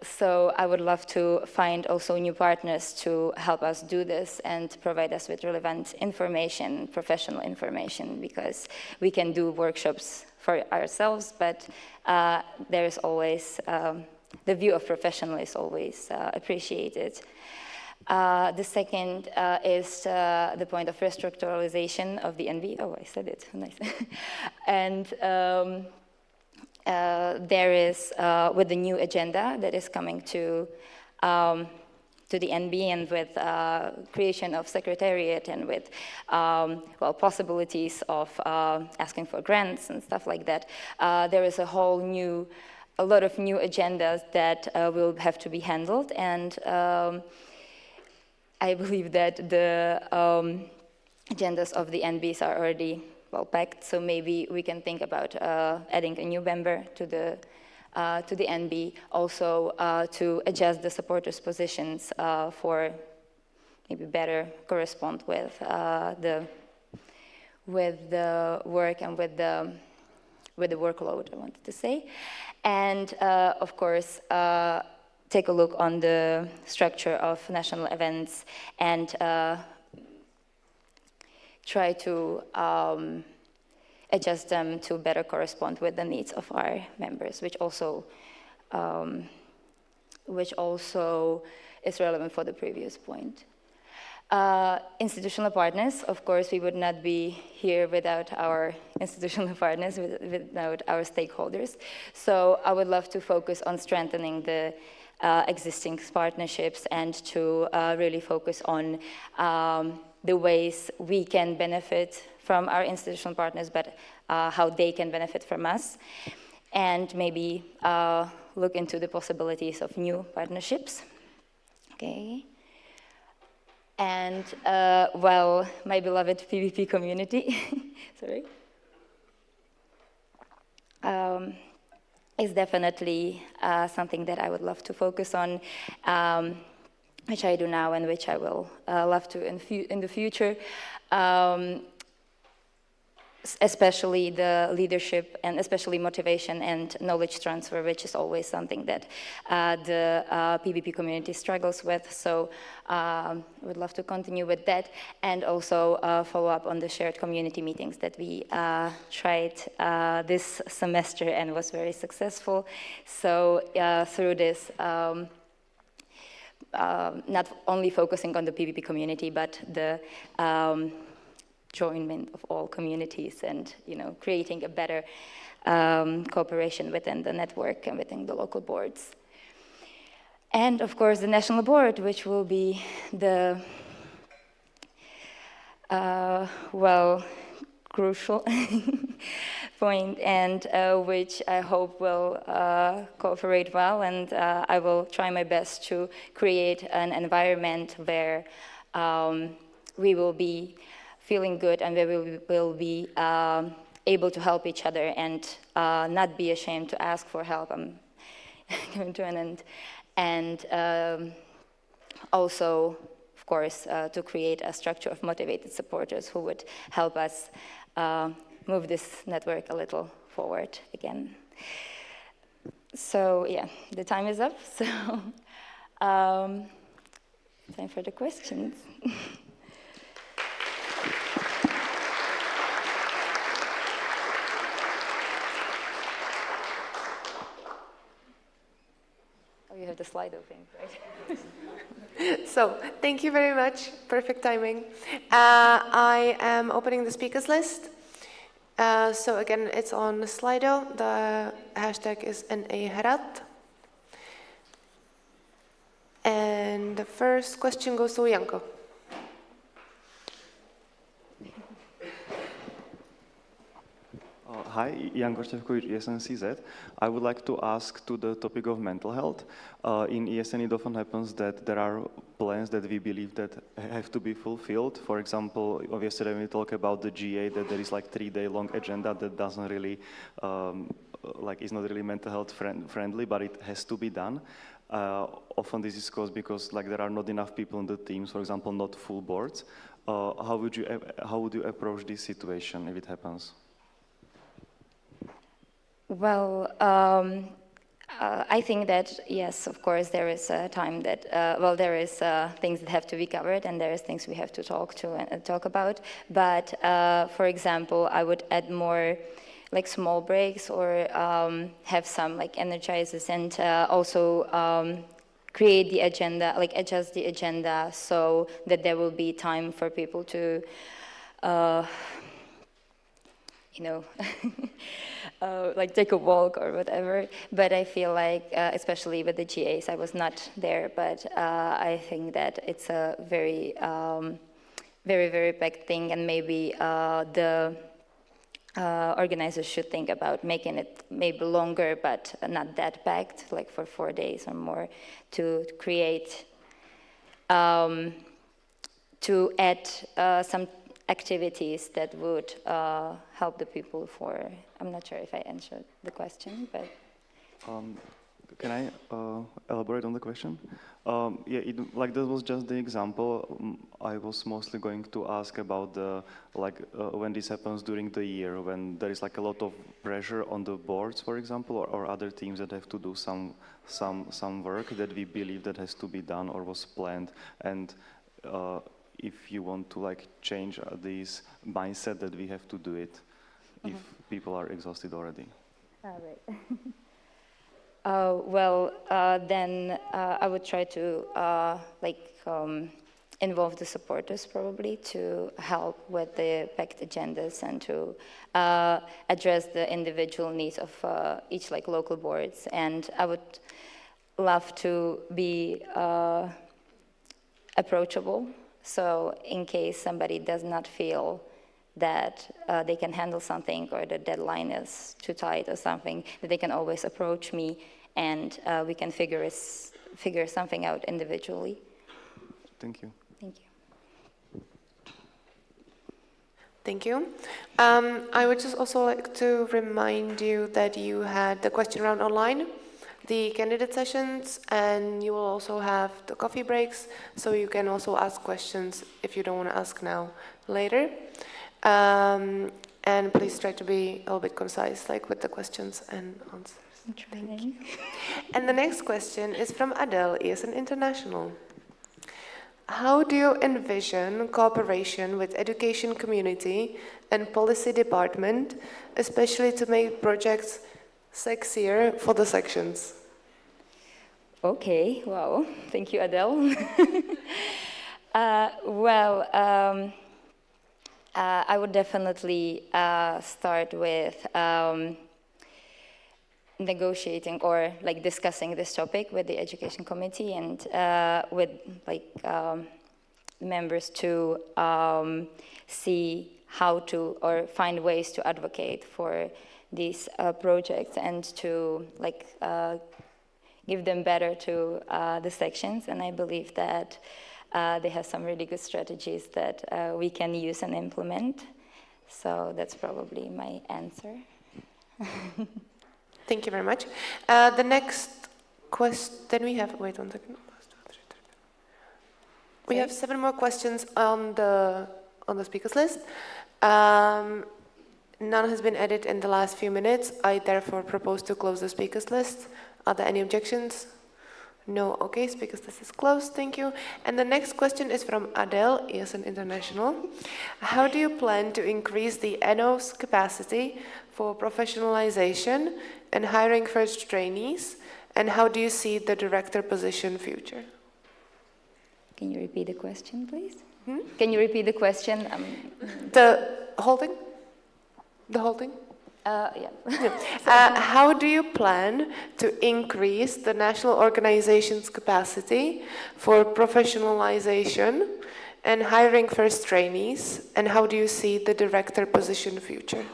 S10: So I would love to find also new partners to help us do this and provide us with relevant information, professional information, because we can do workshops for ourselves, but there is always, the view of professional is always appreciated. The second is the point of restructuralization of the NV. Oh, I said it, nice. And there is, with the new agenda that is coming to the NB, and with creation of secretariat, and with well, possibilities of asking for grants and stuff like that, there is a lot of new agendas that will have to be handled, and I believe that the agendas of the NBs are already well packed, so maybe we can think about adding a new member to the NB, also to adjust the supporters' positions for maybe better correspond with the work and with the workload, I wanted to say, and of course take a look on the structure of national events and try to adjust them to better correspond with the needs of our members, which also is relevant for the previous point. Institutional partners, of course, we would not be here without our institutional partners, without our stakeholders. So I would love to focus on strengthening the existing partnerships and to really focus on the ways we can benefit from our institutional partners, but how they can benefit from us, and maybe look into the possibilities of new partnerships. Okay. And well, my beloved PvP community, sorry, is definitely something that I would love to focus on, which I do now and which I will love to in the future. Especially the leadership and especially motivation and knowledge transfer, which is always something that the PvP community struggles with. So I would love to continue with that, and also follow up on the shared community meetings that we tried this semester and was very successful. So through this, not only focusing on the PvP community, but the joinment of all communities, and creating a better cooperation within the network and within the local boards. And of course the national board, which will be the, crucial point, and which I hope will cooperate well, and I will try my best to create an environment where we will be feeling good and where we will be able to help each other and not be ashamed to ask for help. I'm coming to an end. And also, of course, to create a structure of motivated supporters who would help us move this network a little forward again. So yeah, the time is up, so time for the questions. Oh, you have the Slido thing, right?
S1: So, thank you very much. Perfect timing. I am opening the speakers list. So again, it's on Slido. The hashtag is NA Hrad. And the first question goes to Janko.
S11: Hi, Jan Koštevkovič, ESN CZ. I would like to ask to the topic of mental health. In ESN, it often happens that there are plans that we believe that have to be fulfilled. For example, yesterday when we talk about the GA, that there is like 3-day long agenda that doesn't really, is not really mental health friendly, but it has to be done. Often this is caused because there are not enough people in the teams, for example, not full boards. How would you approach this situation if it happens?
S10: Well, I think that, yes, of course, there is a time that, there is things that have to be covered, and there is things we have to talk about. But, for example, I would add more small breaks, or have some energizers, and also create the agenda, adjust the agenda so that there will be time for people to, take a walk or whatever. But I feel especially with the GAs, I was not there, but I think that it's a very, very, very packed thing, and maybe the organizers should think about making it maybe longer, but not that packed, for 4 days or more, to create, to add some activities that would help the people for, I'm not sure if I answered the question, but...
S11: Can I elaborate on the question? That was just the example. I was mostly going to ask about the, when this happens during the year, when there is a lot of pressure on the boards, for example, or other teams that have to do some work that we believe that has to be done or was planned. And if you want to change this mindset that we have to do it, if people are exhausted already.
S10: All right. Then I would try to involve the supporters probably to help with the packed agendas and to address the individual needs of each local boards. And I would love to be approachable. So in case somebody does not feel that they can handle something, or the deadline is too tight or something, that they can always approach me, and we can figure something out individually.
S11: Thank you.
S10: Thank you.
S1: Thank you. I would just also like to remind you that you had the question round online, the candidate sessions, and you will also have the coffee breaks, so you can also ask questions if you don't want to ask now, later. And please try to be a little bit concise, with the questions and answers. Thank you. And the next question is from Adele, ESN International. How do you envision cooperation with education community and policy department, especially to make projects sexier for the sections?
S10: Okay, wow, thank you, Adele. I would definitely start with negotiating or like discussing this topic with the education committee and with like members to see how to or find ways to advocate for these projects and to like give them better to the sections. And I believe that they have some really good strategies that we can use and implement. So that's probably my answer.
S1: Thank you very much. The next question, then we have, wait 1 second. We have 7 more questions on the speakers list. None has been added in the last few minutes. I therefore propose to close the speakers list. Are there any objections? No, okay, speakers list is closed, thank you. And the next question is from Adele, ESN International. How do you plan to increase the NO's capacity for professionalization and hiring first trainees? And how do you see the director position future?
S10: Can you repeat the question, please? Can you repeat the question?
S1: The whole thing? The whole thing?
S10: Yeah.
S1: How do you plan to increase the national organization's capacity for professionalization and hiring first trainees? And how do you see the director position future?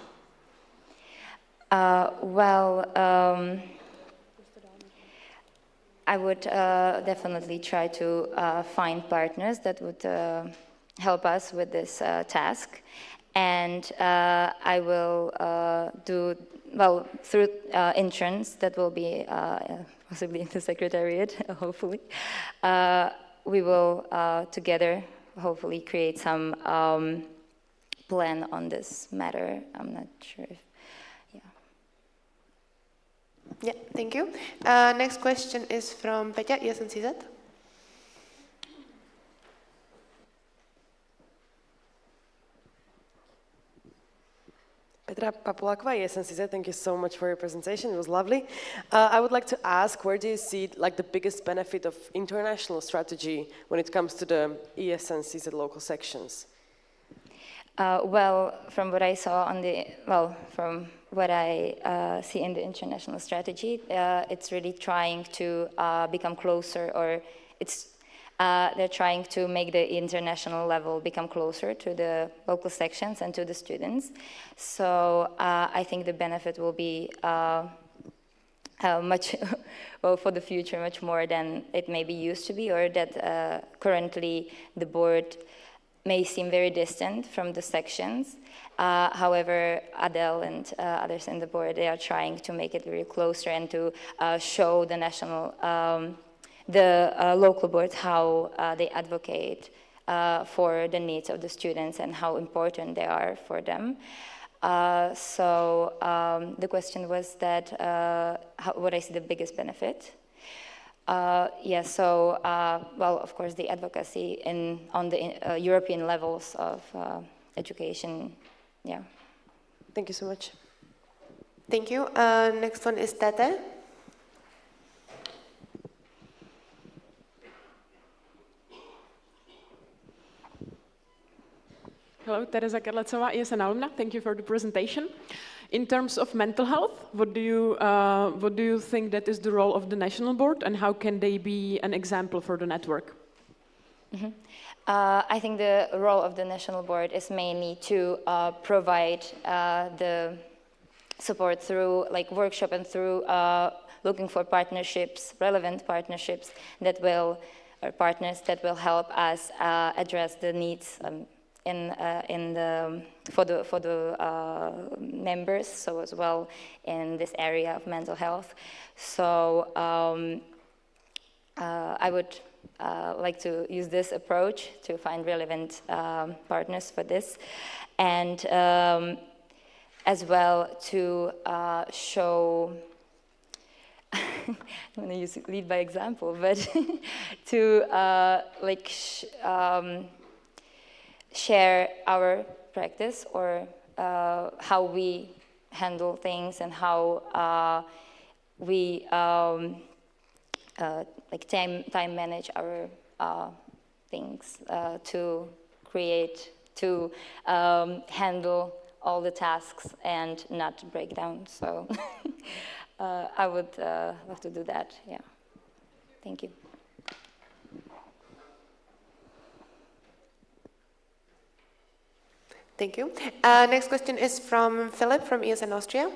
S10: I would definitely try to find partners that would help us with this task. And I will do, well, through interns that will be possibly in the secretariat, hopefully. We will together, hopefully, create some plan on this matter. I'm not sure if,
S1: Yeah, thank you. Next question is from Peťa, ESN CZ.
S5: Petra Papuláková, ESN CZ, thank you so much for your presentation. It was lovely. I would like to ask, where do you see like the biggest benefit of international strategy when it comes to the ESN CZ local sections?
S10: Well, from what I saw on the, from what I see in the international strategy, it's really trying to become closer, or they're trying to make the international level become closer to the local sections and to the students. So I think the benefit will be much, well, for the future, much more than it maybe used to be, or that currently the board may seem very distant from the sections. However, Adele and others in the board, they are trying to make it very closer and to show the national, local boards how they advocate for the needs of the students and how important they are for them. So the question was that what I see the biggest benefit. Well, of course, the advocacy on the European levels of education, yeah.
S5: Thank you so much.
S1: Thank you. Next one is Tete.
S8: Hello, Tereza Karlecová, ESN alumna. Thank you for the presentation. In terms of mental health, what do you think that is the role of the national board, and how can they be an example for the network?
S10: Mm-hmm. I think the role of the national board is mainly to provide the support through like workshop and through looking for partnerships, relevant partnerships that will, or partners that will help us address the needs for the members, so as well in this area of mental health. So I would like to use this approach to find relevant partners for this, and as well to show, I'm going to use lead by example, but to share our practice, or how we handle things and how we time manage our things to handle all the tasks and not break down. So I would love to do that, yeah. Thank you.
S1: Thank you. Next question is from Filip from ESN Austria.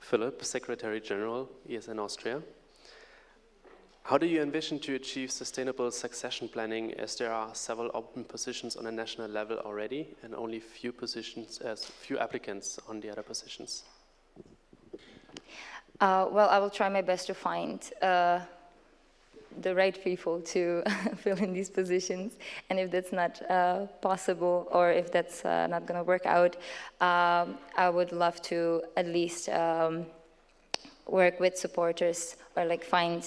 S12: Philip, Secretary General, ESN Austria. How do you envision to achieve sustainable succession planning, as there are several open positions on a national level already and only few applicants on the other positions?
S10: Well, I will try my best to find the right people to fill in these positions, and if that's not possible, or if that's not going to work out, I would love to at least work with supporters, or like find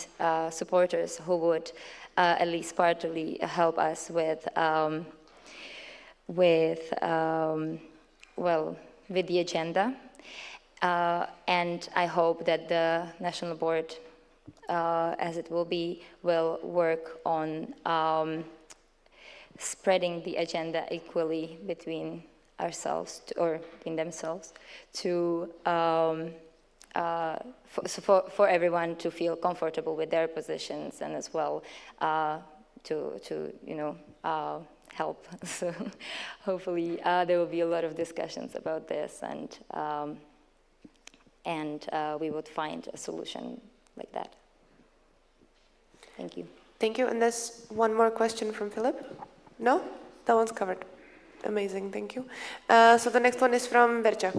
S10: supporters who would at least partly help us with the agenda, and I hope that the national board, as it will be, will work on spreading the agenda equally between ourselves, or between themselves, to for everyone to feel comfortable with their positions, and as well to help. So hopefully there will be a lot of discussions about this, and we would find a solution like that. Thank you.
S1: Thank you. And there's one more question from Filip. No? That one's covered. Amazing. Thank you. So the next one is from Verča.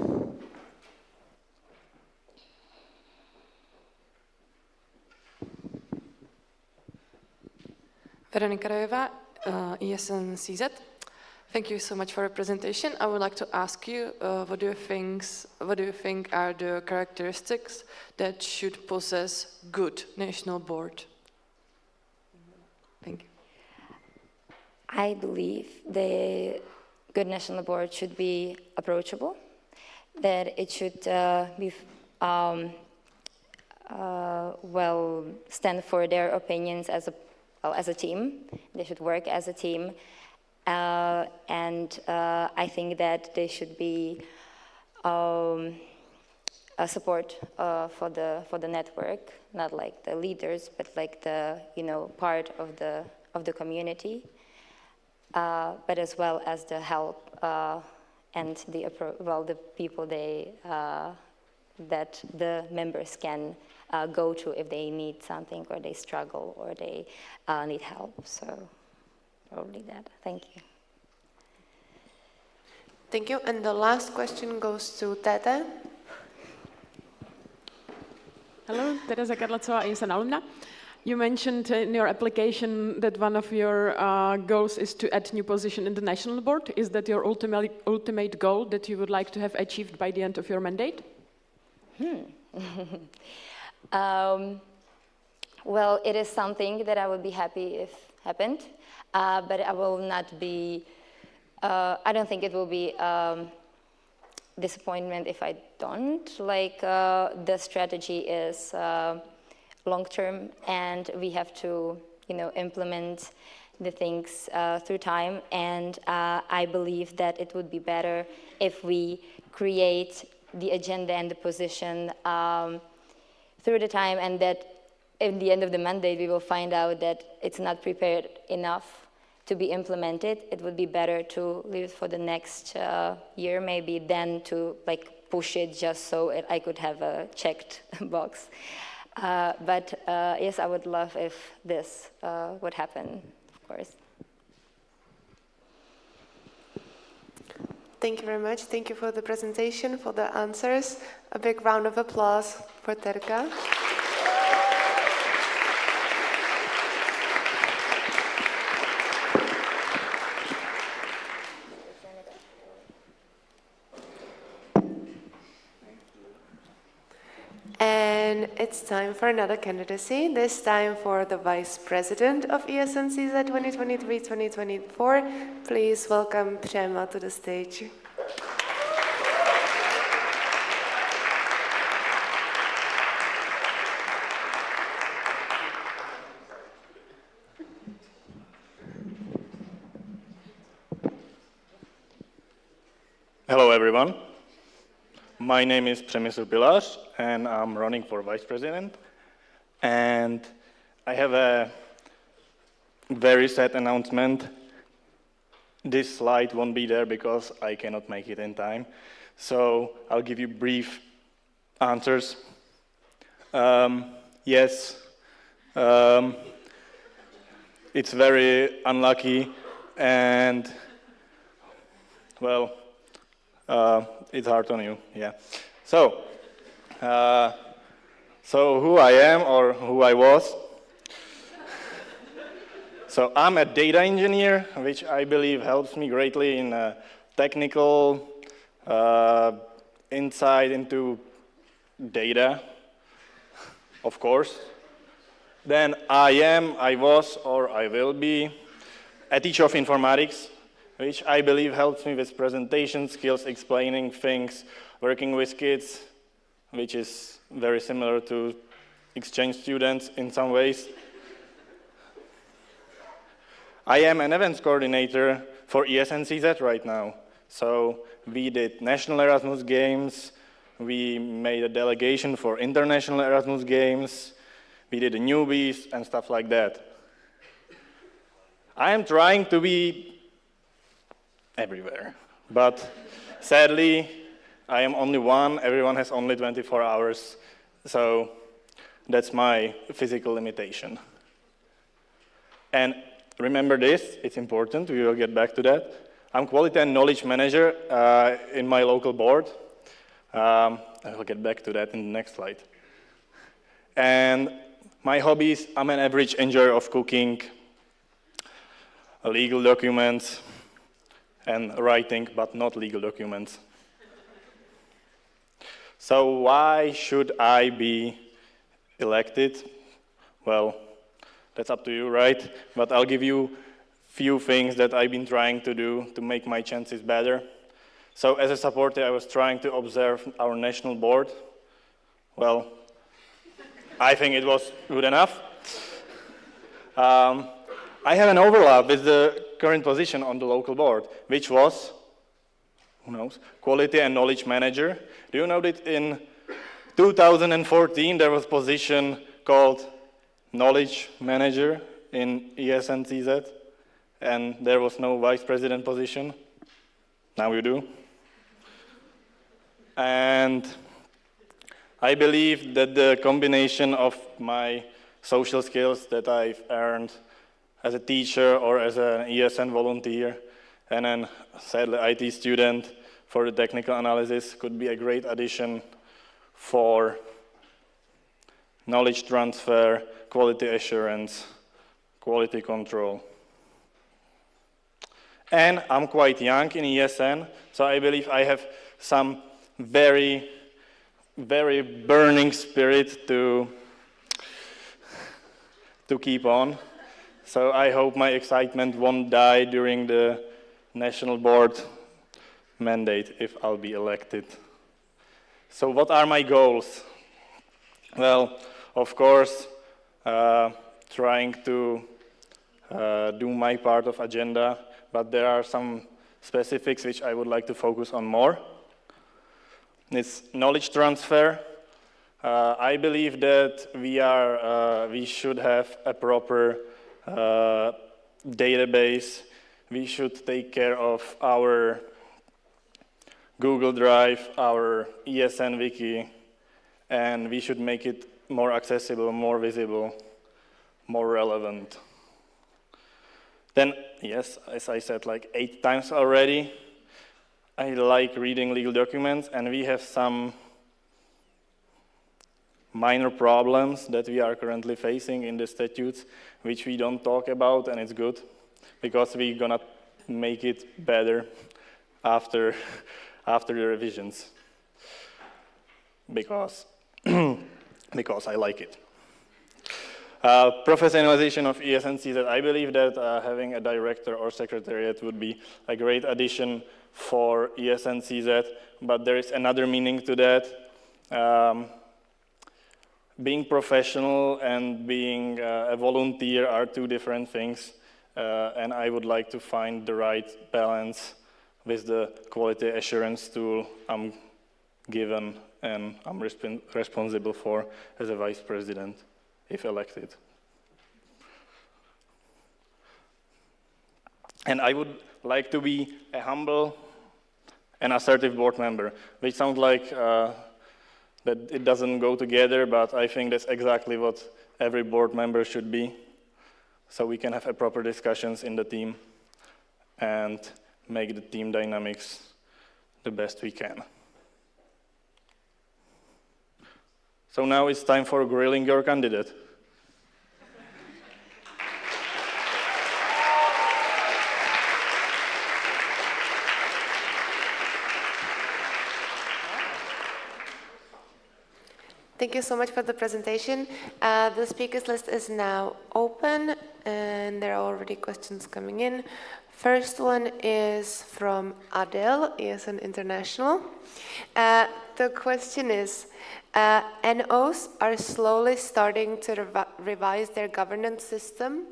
S13: Veronika Rojeva, ESN CZ. Thank you so much for your presentation. I would like to ask you, what do you think are the characteristics that should possess good national board? Thank you.
S10: I believe the good national board should be approachable, that it should be stand for their opinions as a team. They should work as a team, and I think that they should be a support for the network, not like the leaders, but like the part of the community, but as well as the help and the people that the members can go to if they need something, or they struggle, or they need help. So probably that. Thank you.
S1: Thank you. And the last question goes to Tete.
S8: Hello, Tereza Karlacová, ESN alumna. You mentioned in your application that one of your goals is to add new position in the national board. Is that your ultimate goal that you would like to have achieved by the end of your mandate?
S10: Well, it is something that I would be happy if happened, but I will not be, I don't think it will be disappointment if I don't. Like, the strategy is long-term, and we have to, implement the things through time, and I believe that it would be better if we create the agenda and the position through the time, and that at the end of the mandate we will find out that it's not prepared enough to be implemented. It would be better to leave it for the next year maybe than to push it just so I could have a checked box. But yes, I would love if this would happen, of course.
S1: Thank you very much. Thank you for the presentation, for the answers. A big round of applause for Terka. And it's time for another candidacy, this time for the Vice President of ESN CZ 2023-2024. Please welcome Přemysl to the stage.
S14: everyone. My name is Přemysl Pilař, and I'm running for Vice President. And I have a very sad announcement. This slide won't be there because I cannot make it in time. So I'll give you brief answers. Yes, it's very unlucky, and well, it's hard on you, yeah. So who I am or who I was. So I'm a data engineer, which I believe helps me greatly in technical insight into data, of course. Then I was, or I will be a teacher of informatics, which I believe helps me with presentation skills, explaining things, working with kids, which is very similar to exchange students in some ways. I am an events coordinator for ESN CZ right now. So we did national Erasmus games, we made a delegation for international Erasmus games, we did the newbies and stuff like that. I am trying to be everywhere, but sadly, I am only one, everyone has only 24 hours, so that's my physical limitation. And remember this, it's important, we will get back to that. I'm quality and knowledge manager in my local board. I will get back to that in the next slide. And my hobbies, I'm an average enjoyer of cooking, legal documents, and writing, but not legal documents. So why should I be elected? Well, that's up to you, right? But I'll give you a few things that I've been trying to do to make my chances better. So as a supporter, I was trying to observe our national board. Well, I think it was good enough. I have an overlap with the current position on the local board, which was, who knows, quality and knowledge manager. Do you know that in 2014 there was a position called knowledge manager in ESN CZ, and there was no vice president position? Now you do. And I believe that the combination of my social skills that I've earned as a teacher or as an ESN volunteer and then sadly IT student for the technical analysis could be a great addition for knowledge transfer, quality assurance, quality control. And I'm quite young in ESN, so I believe I have some very burning spirit to keep on. So I hope my excitement won't die during the national board mandate if I'll be elected. So what are my goals? Well, of course, trying to do my part of agenda, but there are some specifics which I would like to focus on more. It's knowledge transfer. I believe that we should have a proper database. We should take care of our Google Drive, our ESN Wiki, and we should make it more accessible, more visible, more relevant. Then, yes, as I said like 8 times already, I like reading legal documents, and we have some minor problems that we are currently facing in the statutes, which we don't talk about, and it's good, because we're gonna make it better after the revisions, because I like it. Professionalization of ESN CZ. I believe that having a director or secretariat would be a great addition for ESN CZ, but there is another meaning to that. Being professional and being a volunteer are 2 different things, and I would like to find the right balance with the quality assurance tool I'm given and I'm responsible for as a vice president, if elected. And I would like to be a humble and assertive board member, which sounds like that it doesn't go together, but I think that's exactly what every board member should be, so we can have a proper discussions in the team and make the team dynamics the best we can. So now it's time for grilling your candidate.
S1: Thank you so much for the presentation. The speakers list is now open, and there are already questions coming in. First one is from Adele, ESN International. The question is, NOs are slowly starting to revise their governance system.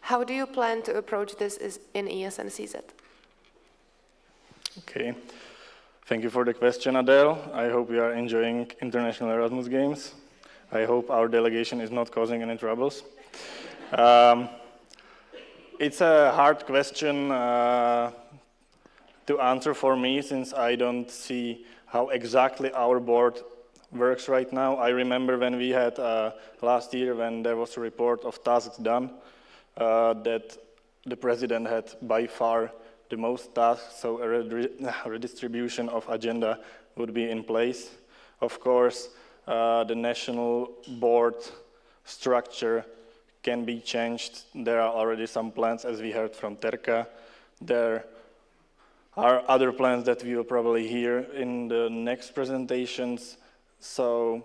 S1: How do you plan to approach this in ESN CZ?
S14: Okay. Thank you for the question, Adele. I hope you are enjoying International Erasmus Games. I hope our delegation is not causing any troubles. It's a hard question to answer for me, since I don't see how exactly our board works right now. I remember when we had last year, when there was a report of tasks done, that the president had by far the most tasks, so a redistribution of agenda would be in place. Of course, the national board structure can be changed. There are already some plans, as we heard from Terka. There are other plans that we will probably hear in the next presentations. So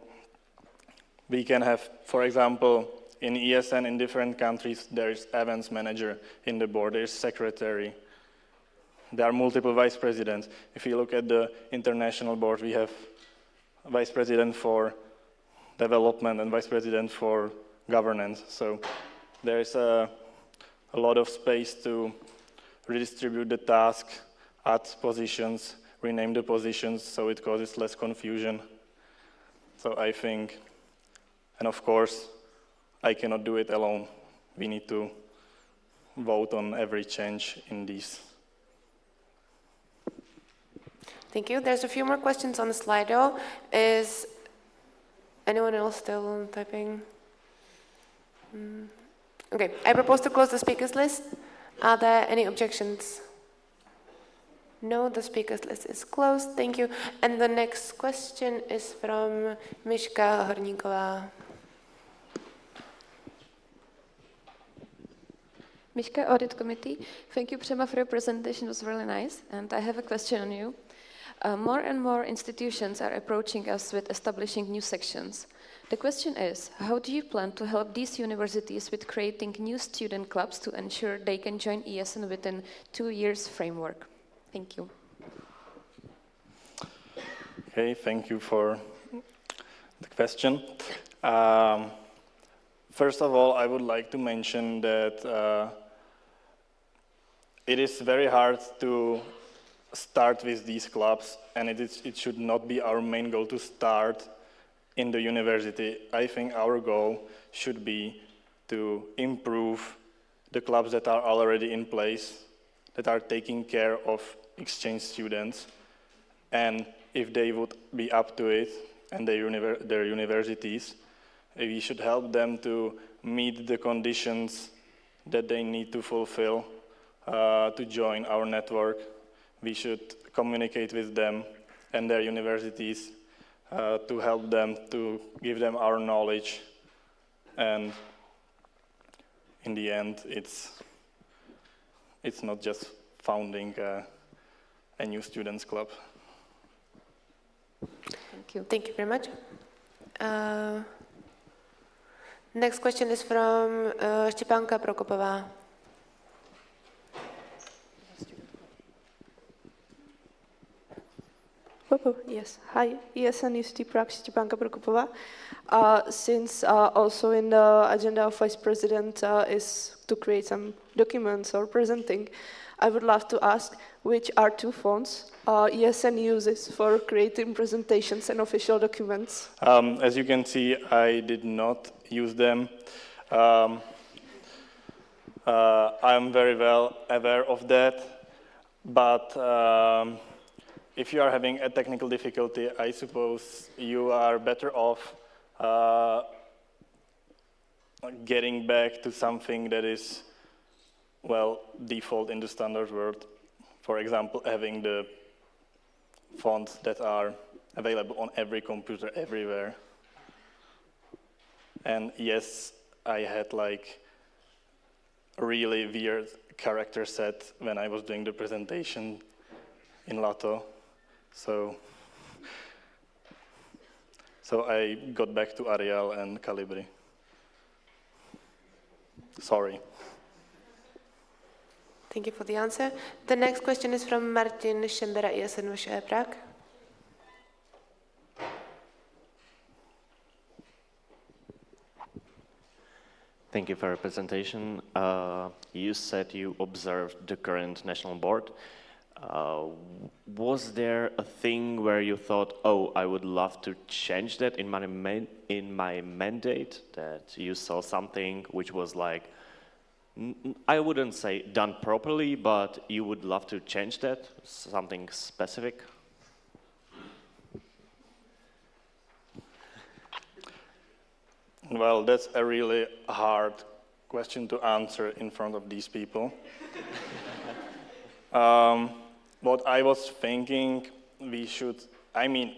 S14: we can have, for example, in ESN in different countries, there is events manager in the board, there is secretary. There are multiple vice presidents. If you look at the international board, we have vice president for development and vice president for governance. So there is a lot of space to redistribute the task, add positions, rename the positions, so it causes less confusion. So I think, and of course, I cannot do it alone. We need to vote on every change in these.
S1: Thank you. There's a few more questions on the Slido. Is anyone else still typing? Okay, I propose to close the speakers list. Are there any objections? No, the speakers list is closed. Thank you. And the next question is from Miška Horníková.
S15: Miška, Audit Committee. Thank you, Přema, for your presentation. It was really nice. And I have a question on you. More and more institutions are approaching us with establishing new sections. The question is, how do you plan to help these universities with creating new student clubs to ensure they can join ESN within 2 years framework? Thank you.
S14: Okay, thank you for the question. First of all, I would like to mention that it is very hard to start with these clubs, and it should not be our main goal to start in the university. I think our goal should be to improve the clubs that are already in place, that are taking care of exchange students, and if they would be up to it, and their universities, we should help them to meet the conditions that they need to fulfill to join our network. We should communicate with them and their universities to help them, to give them our knowledge, and in the end, it's not just founding a new students club.
S1: Thank you. Thank you very much. Next question is from Štěpánka Prokopová.
S16: Yes. Hi, ESN CU Prague, Štěpánka Prokopová. Since also in the agenda of Vice President is to create some documents or presenting, I would love to ask which are two fonts ESN uses for creating presentations and official documents.
S14: As you can see, I did not use them. I'm very well aware of that, but if you are having a technical difficulty, I suppose you are better off getting back to something that is, well, default in the standard world. For example, having the fonts that are available on every computer everywhere. And yes, I had like a really weird character set when I was doing the presentation in Lato. So I got back to Arial and Calibri. Sorry.
S1: Thank you for the answer. The next question is from Martin Schembera, ESN VSE Prague.
S17: Thank you for your presentation. You said you observed the current national board. Was there a thing where you thought, oh, I would love to change that in my mandate, that you saw something which was like, I wouldn't say done properly, but you would love to change that, something specific?
S14: Well, that's a really hard question to answer in front of these people. What I was thinking, we should, I mean,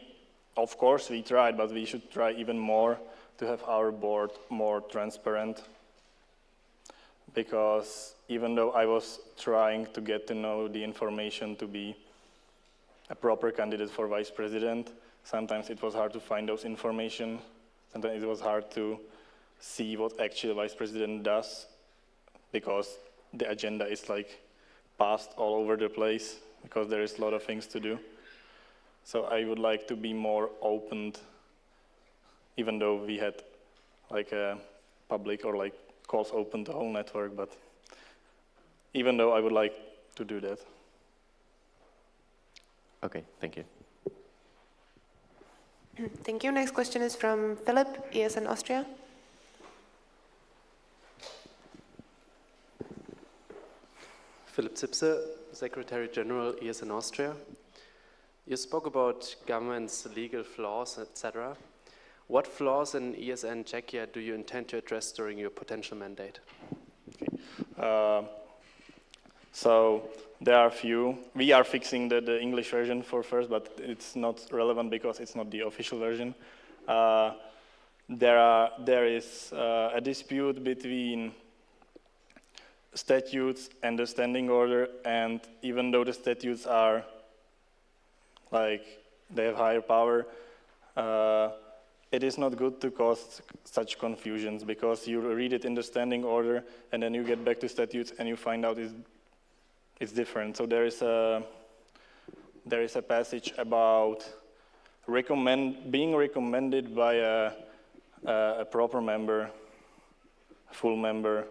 S14: of course we tried, but we should try even more to have our board more transparent. Because even though I was trying to get to know the information to be a proper candidate for vice president, sometimes it was hard to find those information. Sometimes it was hard to see what actually the vice president does, because the agenda is like passed all over the place, because there is a lot of things to do. So I would like to be more open, even though we had like a public or like calls open the whole network, but even though I would like to do that.
S17: Okay, thank you.
S1: Thank you. Next question is from Filip, ESN Austria.
S12: Philip Zipse, Secretary General, ESN Austria. You spoke about government's legal flaws, etc. What flaws in ESN Czechia do you intend to address during your potential mandate?
S14: Okay. So there are a few. We are fixing the English version for first, but it's not relevant because it's not the official version. There is a dispute between statutes and the standing order, and even though the statutes are like they have higher power, it is not good to cause such confusions, because you read it in the standing order and then you get back to statutes and you find out it's different. So there is a passage about being recommended by a proper member, full member,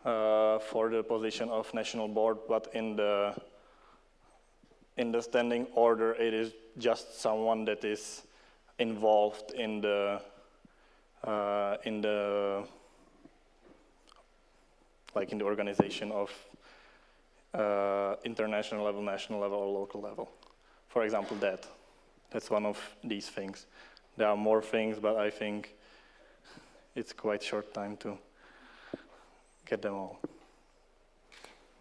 S14: for the position of national board, but in the standing order it is just someone that is involved in the organization of international level, national level, or local level. For example, that's one of these things. There are more things, but I think it's quite short time to get them all.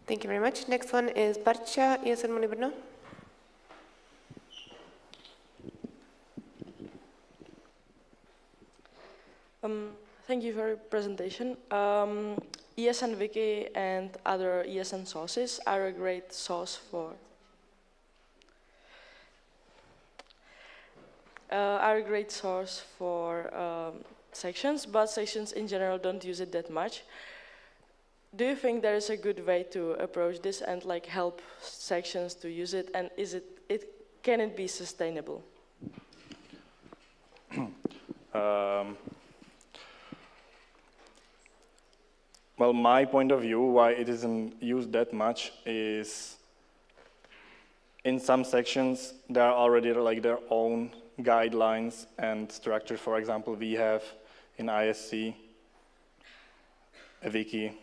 S1: Thank you very much. Next one is Barča, ESN Brno.
S9: Thank you for your presentation. ESN Wiki and other ESN sources are a great source for sections, but sections in general don't use it that much. Do you think there is a good way to approach this and like help sections to use it, and can it be sustainable?
S14: well, my point of view, why it isn't used that much is in some sections there are already like their own guidelines and structures. For example, we have in ISC a wiki,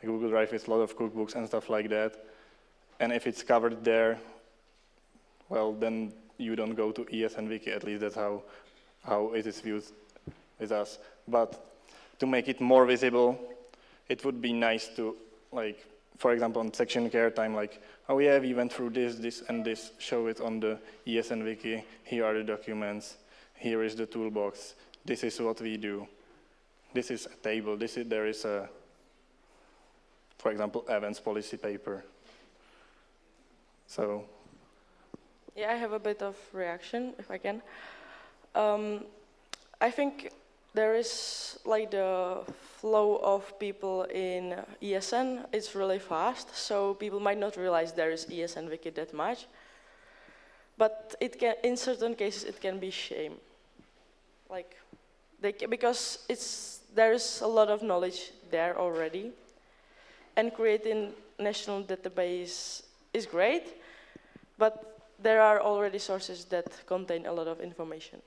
S14: a Google Drive with a lot of cookbooks and stuff like that. And if it's covered there, well, then you don't go to ESN Wiki. At least that's how it is viewed with us. But to make it more visible, it would be nice to, like, for example, on section care time, like, oh yeah, we went through this, this, and this, show it on the ESN Wiki, here are the documents, here is the toolbox, this is what we do, this is a table, there is a, for example, events policy paper. So.
S9: Yeah, I have a bit of reaction, if I can. I think there is like the flow of people in ESN, it's really fast, so people might not realize there is ESN Wiki that much. But it can, in certain cases, it can be shame. Like, because there is a lot of knowledge there already, and creating national database is great, but there are already sources that contain a lot of information.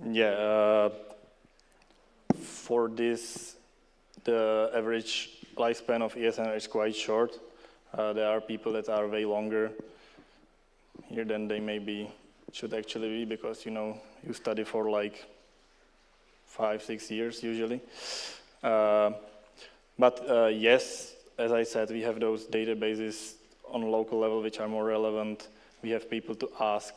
S14: Yeah, for this, the average lifespan of ESN is quite short. There are people that are way longer here than they maybe should actually be, because, you know, you study for like 5-6 years usually. But yes, as I said, we have those databases on local level which are more relevant. We have people to ask,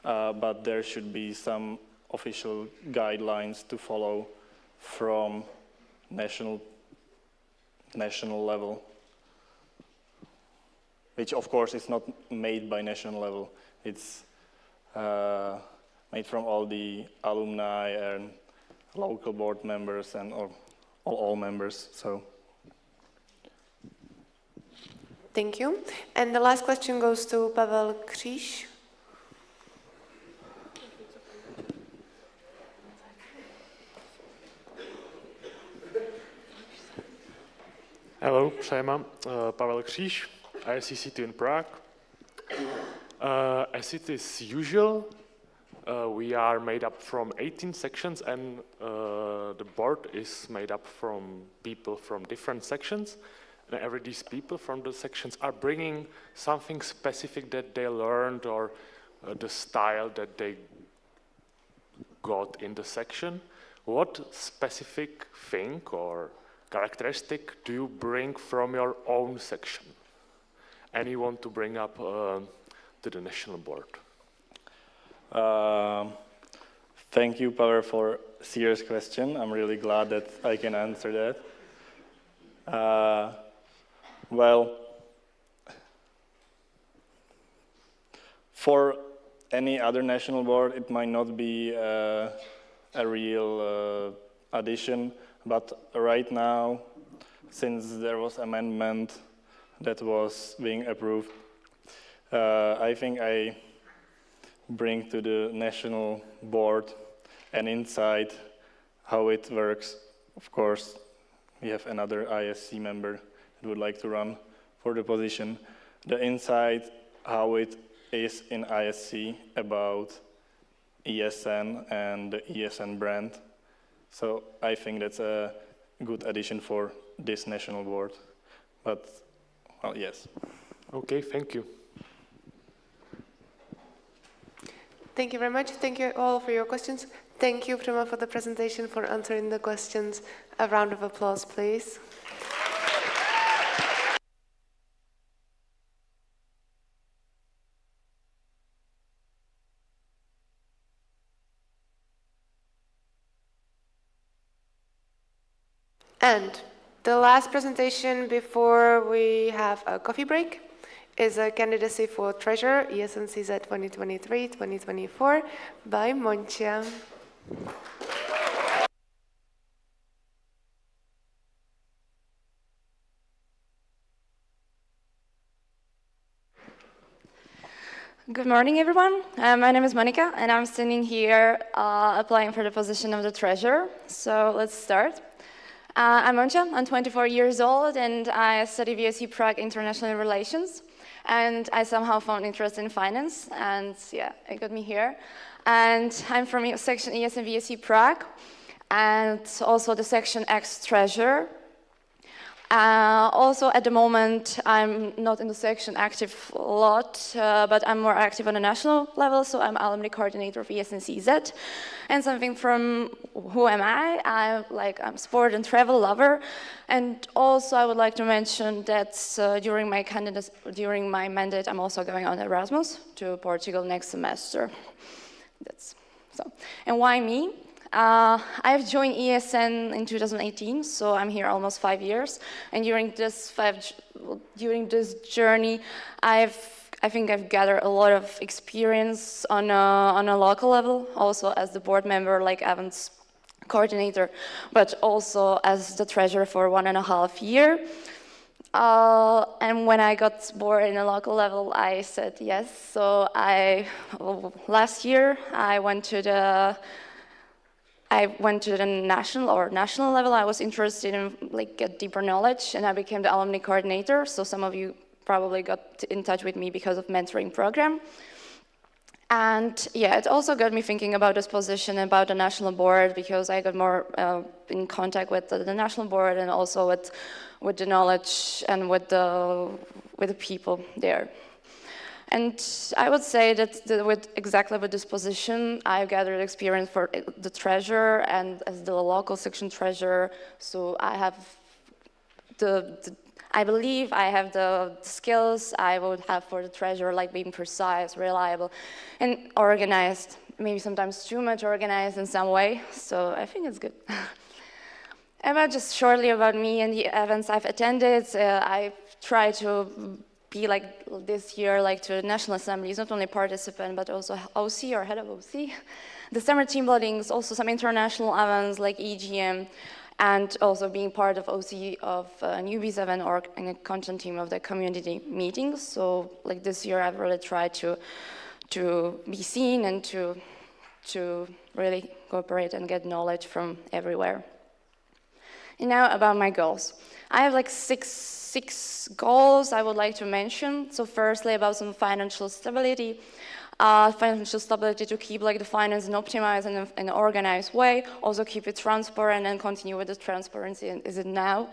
S14: but there should be some official guidelines to follow from national level, which of course is not made by national level. It's made from all the alumni and local board members and all members. So.
S1: Thank you. And the last question goes to Pavel Kříž.
S18: Hello, Přema. Pavel Kříž, ISC CU in Prague. As it is usual, we are made up from 18 sections, and the board is made up from people from different sections. And every these people from the sections are bringing something specific that they learned, or the style that they got in the section. What specific thing or characteristic do you bring from your own section? And you want to bring up to the national board?
S14: Thank you, Pavel, for a serious question. I'm really glad that I can answer that. Well, for any other national board, it might not be a real addition, but right now, since there was amendment that was being approved, I think I bring to the national board an insight how it works. Of course, we have another ISC member that would like to run for the position. The insight how it is in ISC about ESN and the ESN brand. So I think that's a good addition for this national board. But, well, yes.
S18: Okay, thank you.
S1: Thank you very much. Thank you all for your questions. Thank you, Přema, for the presentation, for answering the questions. A round of applause, please. And the last presentation before we have a coffee break is a candidacy for treasurer, ESN CZ 2023-2024 by Monika.
S19: Good morning, everyone. My name is Monika, and I'm standing here applying for the position of the treasurer. So let's start. I'm Monika, I'm 24 years old, and I study VSE Prague International Relations. And I somehow found interest in finance, and yeah, it got me here. And I'm from section ESN VSE Prague, and also the section X treasurer. Also, at the moment, I'm not in the section active a lot, but I'm more active on a national level, so I'm alumni coordinator of ESN CZ. And something from who am I? I'm sport and travel lover. And also, I would like to mention that during my mandate, I'm also going on Erasmus to Portugal next semester. That's so. And why me? I've joined ESN in 2018, so I'm here almost 5 years. And during this journey, I think I've gathered a lot of experience on a local level, also as the board member, like events coordinator, but also as the treasurer for 1.5 years. And when I got bored in a local level, I said yes. So last year I went to the national level. I was interested in get deeper knowledge, and I became the alumni coordinator. So some of you probably got in touch with me because of mentoring program. And yeah, it also got me thinking about this position, about the national board, because I got more in contact with the national board and also with the knowledge and with the people there. And I would say that with this position, I've gathered experience for the treasurer and as the local section treasurer. So I have I believe I have the skills I would have for the treasurer, like being precise, reliable, and organized. Maybe sometimes too much organized in some way. So I think it's good. Just shortly about me and the events I've attended, I try to be this year, to the National Assemblies, not only participant, but also OC or head of OC. The summer team buildings, also some international events like EGM, and also being part of OC of Newbies event or in a content team of the community meetings. So this year, I've really tried to be seen and to really cooperate and get knowledge from everywhere. And now about my goals. I have six goals I would like to mention. So firstly, about some financial stability. To keep the finance and optimize in an organized way. Also keep it transparent and continue with the transparency is it now.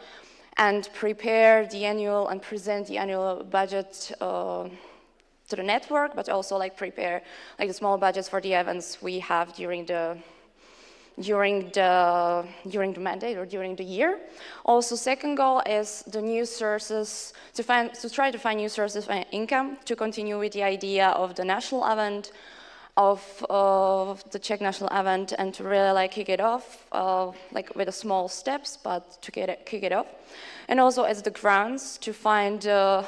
S19: And prepare the annual and present the annual budget to the network, but also prepare the small budgets for the events we have during the mandate or during the year. Also, second goal is the new sources to try to find new sources of income to continue with the idea of the national event, of the Czech national event, and to really kick it off with the small steps, but to kick it off, and also as the grants to find the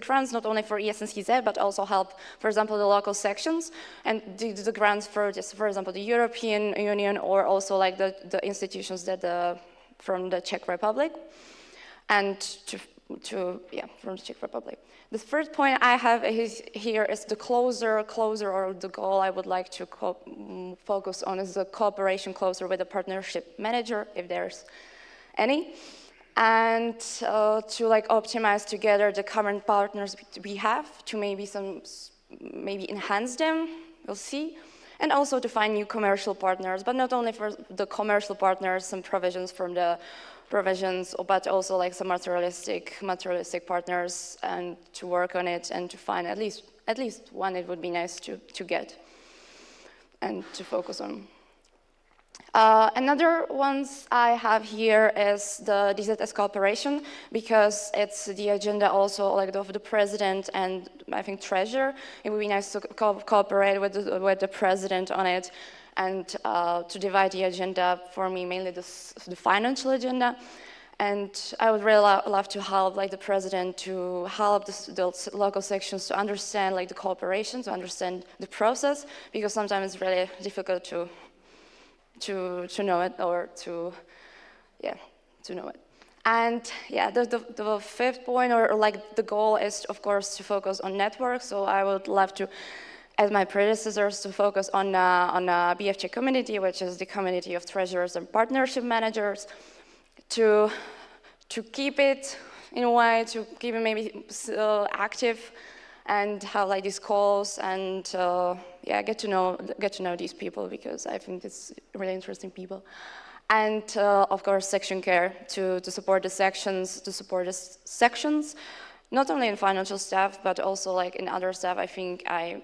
S19: grants not only for ESN CZ, but also help, for example, the local sections, and the grants for example, the European Union, or also the institutions that from the Czech Republic, and from the Czech Republic. The first point I have here is the closer, or the goal I would like to focus on is the cooperation closer with the partnership manager, if there's any. And to optimize together the current partners we have, to maybe enhance them, we'll see, and also to find new commercial partners, but not only for the commercial partners, some provisions from the provisions, but also some materialistic partners, and to work on it and to find at least one it would be nice to get and to focus on. Another ones I have here is the DZS cooperation, because it's the agenda also of the president and I think treasurer. It would be nice to cooperate with the president on it, and to divide the agenda, for me mainly the financial agenda. And I would really love to help the president to help the local sections to understand the cooperation, to understand the process, because sometimes it's really difficult to know it, or to know it. And yeah, the fifth point, or like the goal, is of course to focus on networks. So I would love to, as my predecessors, to focus on BFC community, which is the community of treasurers and partnership managers, to keep it in a way, to keep it maybe active, and have like these calls, and yeah, get to know these people, because I think it's really interesting people. And of course, section care, to support the sections, not only in financial staff, but also like in other staff. I think I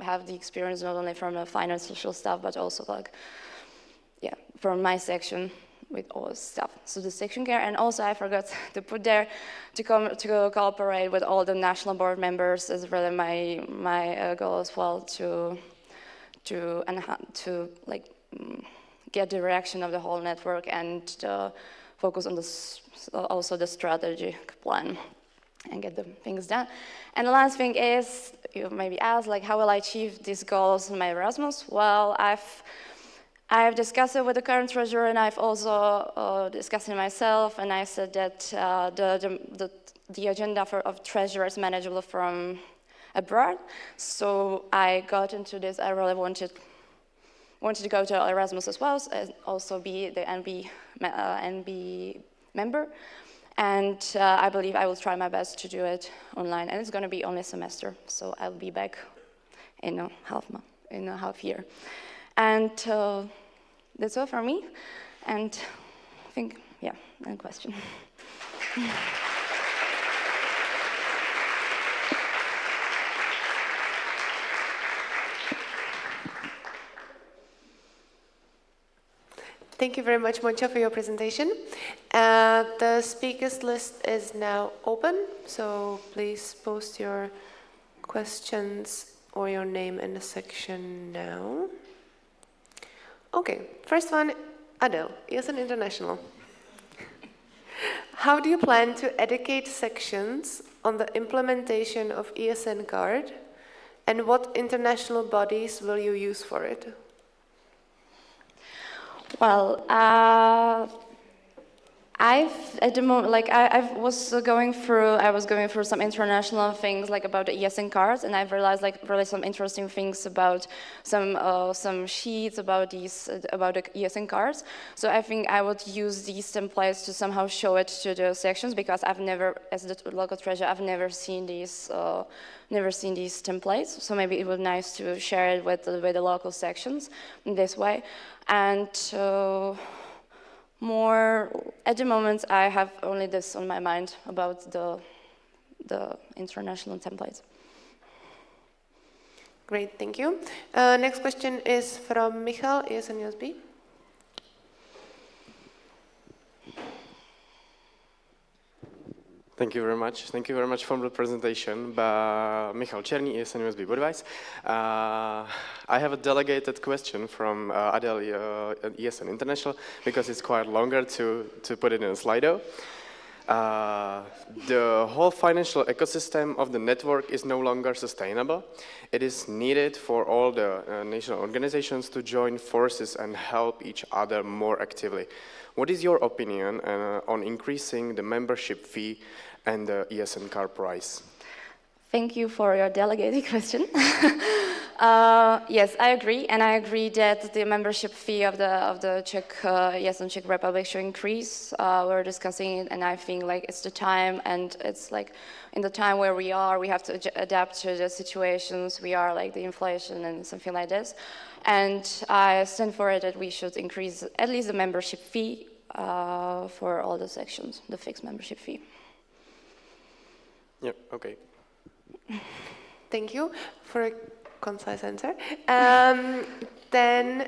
S19: have the experience not only from the financial staff, but also like, yeah, from my section with all stuff. So the section care, and also I forgot to put there to cooperate with all the national board members is really my goal as well, to like get the reaction of the whole network, and focus on also the strategic plan and get the things done. And the last thing is, you maybe ask, like, how will I achieve these goals in my Erasmus? Well, I've discussed it with the current treasurer, and I've also discussed it myself, and I said that the agenda of treasurer is manageable from abroad. So I got into this. I really wanted to go to Erasmus as well, and also be the NB member. And I believe I will try my best to do it online. And it's going to be only a semester, so I'll be back in a half year. And that's all for me. And I think, yeah, no question.
S1: Thank you very much, Monika, for your presentation. The speakers list is now open, so please post your questions or your name in the section now. Okay, first one, Adele, ESN International. How do you plan to educate sections on the implementation of ESN card, and what international bodies will you use for it?
S19: Well, I was going through some international things like about the ESN cards, and I've realized like really some interesting things about some sheets about the ESN cards. So I think I would use these templates to somehow show it to the sections, because I've never, as the local treasurer, I've never seen these templates. So maybe it would be nice to share it with the local sections in this way. And more at the moment, I have only this on my mind about the international templates.
S1: Great, thank you. Next question is from Michal, ESN USB.
S20: Thank you very much. Thank you very much for the presentation. Michal Černý, ESN USB Budweis. I have a delegated question from Adele, ESN International, because it's quite longer to put it in a Slido. The whole financial ecosystem of the network is no longer sustainable. It is needed for all the national organizations to join forces and help each other more actively. What is your opinion on increasing the membership fee and the ESN card price?
S19: Thank you for your delegated question. Yes, I agree, and I agree that the membership fee of the ESN Czech Republic should increase. We're discussing it, and I think like it's the time, and it's like in the time where we are, we have to adapt to the situations we are, like the inflation and something like this. And I stand for it that we should increase at least the membership fee for all the sections, the fixed membership fee.
S20: Yep. Okay.
S1: Thank you for a concise answer. Then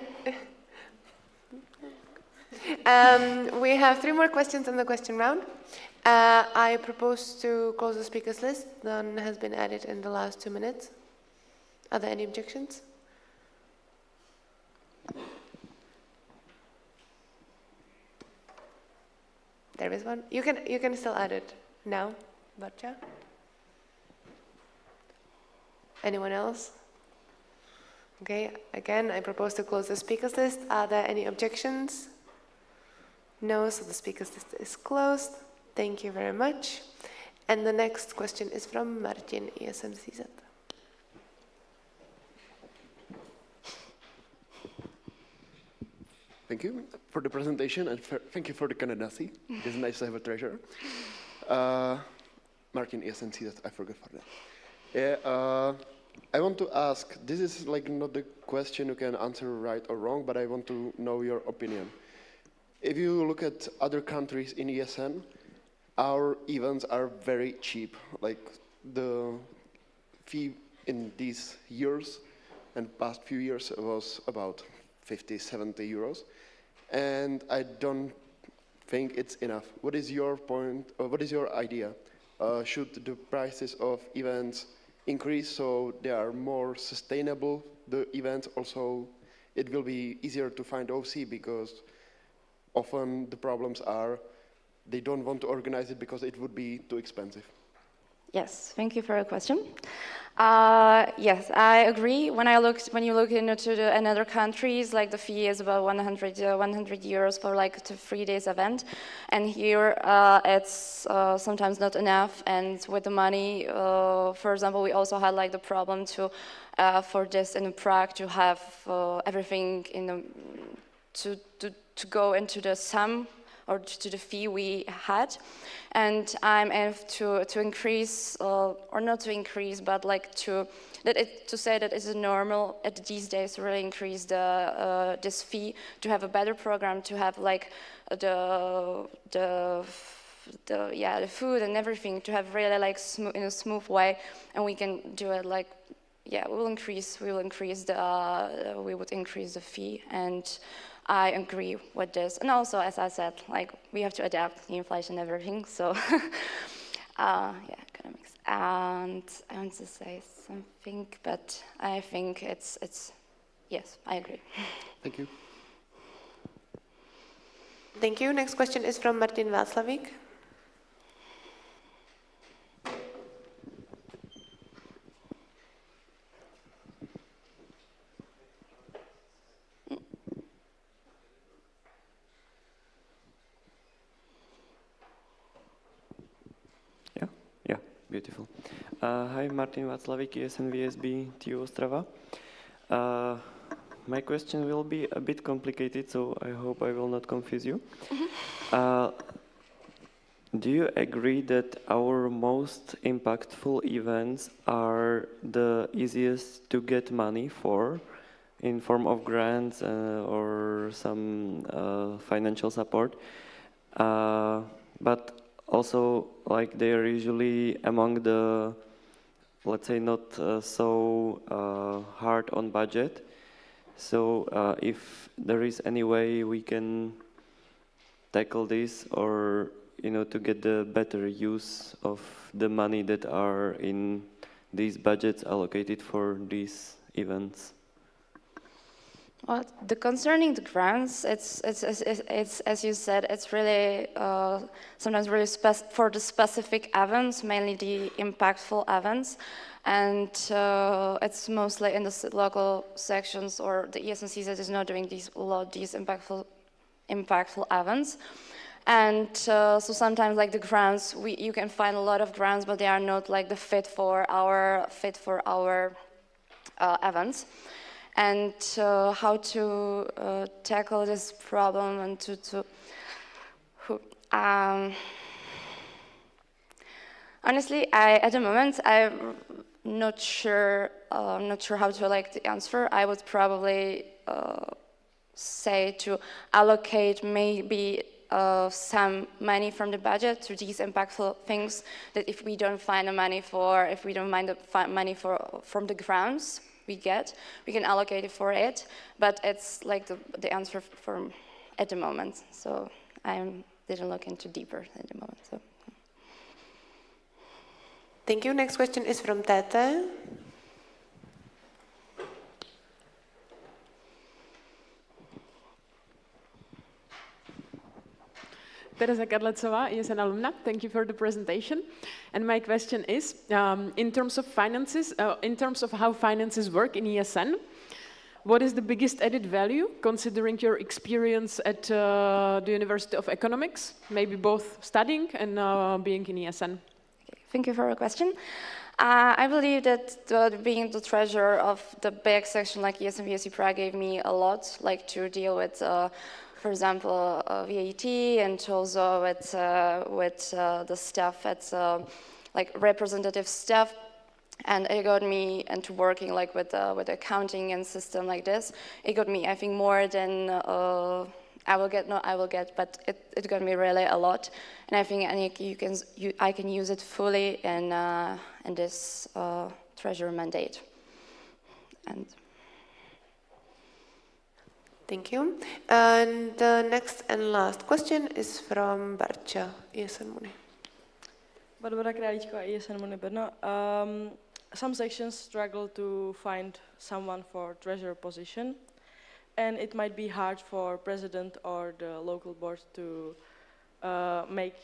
S1: we have 3 more questions in the question round. I propose to close the speakers list. None has been added in the last 2 minutes. Are there any objections? There is one. You can still add it now, Barcha. Anyone else? Okay, again, I propose to close the speakers list. Are there any objections? No, so the speakers list is closed. Thank you very much. And the next question is from Martin, ESN CZ.
S21: Thank you for the presentation and thank you for the candidacy. It's nice to have a treasure. Martin, ESN CZ, I forgot for that. Yeah, I want to ask, this is like not the question you can answer right or wrong, but I want to know your opinion. If you look at other countries in ESN, our events are very cheap. Like the fee in these years and past few years was about 50, 70 euros. And I don't think it's enough. What is your point, or what is your idea? Should the prices of events increase so they are more sustainable, the events? Also, it will be easier to find OC because often the problems are they don't want to organize it because it would be too expensive.
S19: Yes, thank you for your question. Yes, I agree. When you look into another countries, like the fee is about 100 euros for like a 3 days event, and here it's sometimes not enough. And with the money, for example, we also had like the problem to for this in Prague to have everything in the to go into the sum or to the fee we had, and I'm aiming to increase or not to increase, but like to say that it's normal at these days to really increase the this fee, to have a better program, to have like the food and everything, to have really like in a smooth way, and we can do it like we would increase the fee. And I agree with this. And also, as I said, like we have to adapt the inflation and everything. So, economics. And I want to say something, but I think it's yes, I agree.
S21: Thank you.
S1: Thank you. Next question is from Martin Václavík.
S17: Beautiful. Hi, Martin Václavík, ESN VSB TU Ostrava. My question will be a bit complicated, so I hope I will not confuse you. Do you agree that our most impactful events are the easiest to get money for in form of grants or some financial support? But also, like they are usually among the, let's say, not so hard on budget. So if there is any way we can tackle this, or to get the better use of the money that are in these budgets allocated for these events.
S19: Well, concerning the grants, it's as you said, it's really sometimes really for the specific events, mainly the impactful events, and it's mostly in the local sections, or the ESN CZ is not doing these impactful events. And so sometimes like the grants, you can find a lot of grants, but they are not like the fit for our events. And how to tackle this problem and honestly, at the moment I'm not sure how to like the answer. I would probably say to allocate maybe some money from the budget to these impactful things, that if we don't find the money from the grants we can allocate it for it, but it's like the answer at the moment. So I didn't look into deeper at the moment. So.
S1: Thank you. Next question is from Tete.
S8: Tereza Kadlecová, ESN alumna. Thank you for the presentation. And my question is, in terms of finances, in terms of how finances work in ESN, what is the biggest added value, considering your experience at the University of Economics, maybe both studying and being in ESN?
S19: Thank you for your question. I believe that being the treasurer of the big section like ESN VSE Prague gave me a lot, like to deal with, for example, VAT, and also with the staff at like representative staff, and it got me into working like with accounting and system like this. It got me, I think, more than I will get, but it got me really a lot, and I think I can use it fully in this treasurer mandate. And
S1: thank you. And the next and last question is from Barča, ESN Muni.
S9: Barbara Králíčková, ESN Muni Brno. Some sections struggle to find someone for treasurer position, and it might be hard for president or the local board to make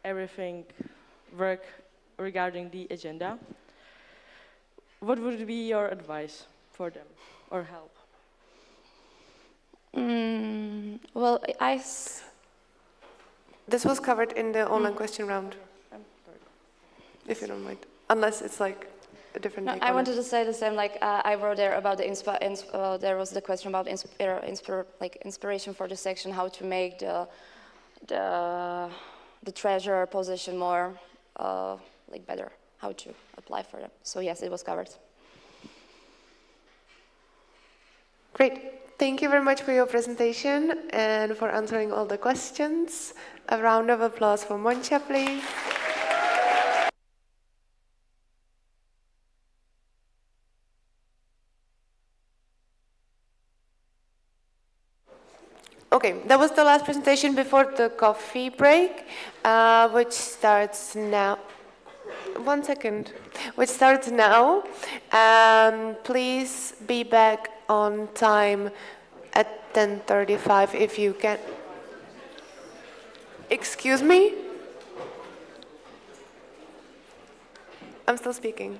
S9: everything work regarding the agenda. What would be your advice for them or help?
S19: Well,
S1: This was covered in the online question round, if you don't mind, unless it's like a different
S19: No,
S1: take
S19: I
S1: on
S19: wanted
S1: it.
S19: to say the same. Like I wrote there about the there was the question about inspiration for the section, how to make the treasurer position more like better, how to apply for it. So yes, it was covered.
S1: Great. Thank you very much for your presentation and for answering all the questions. A round of applause for Monika, please. Okay, that was the last presentation before the coffee break, which starts now. 1 second. Which starts now. Please be back on time at 10:35 if you can. Excuse me? I'm still speaking.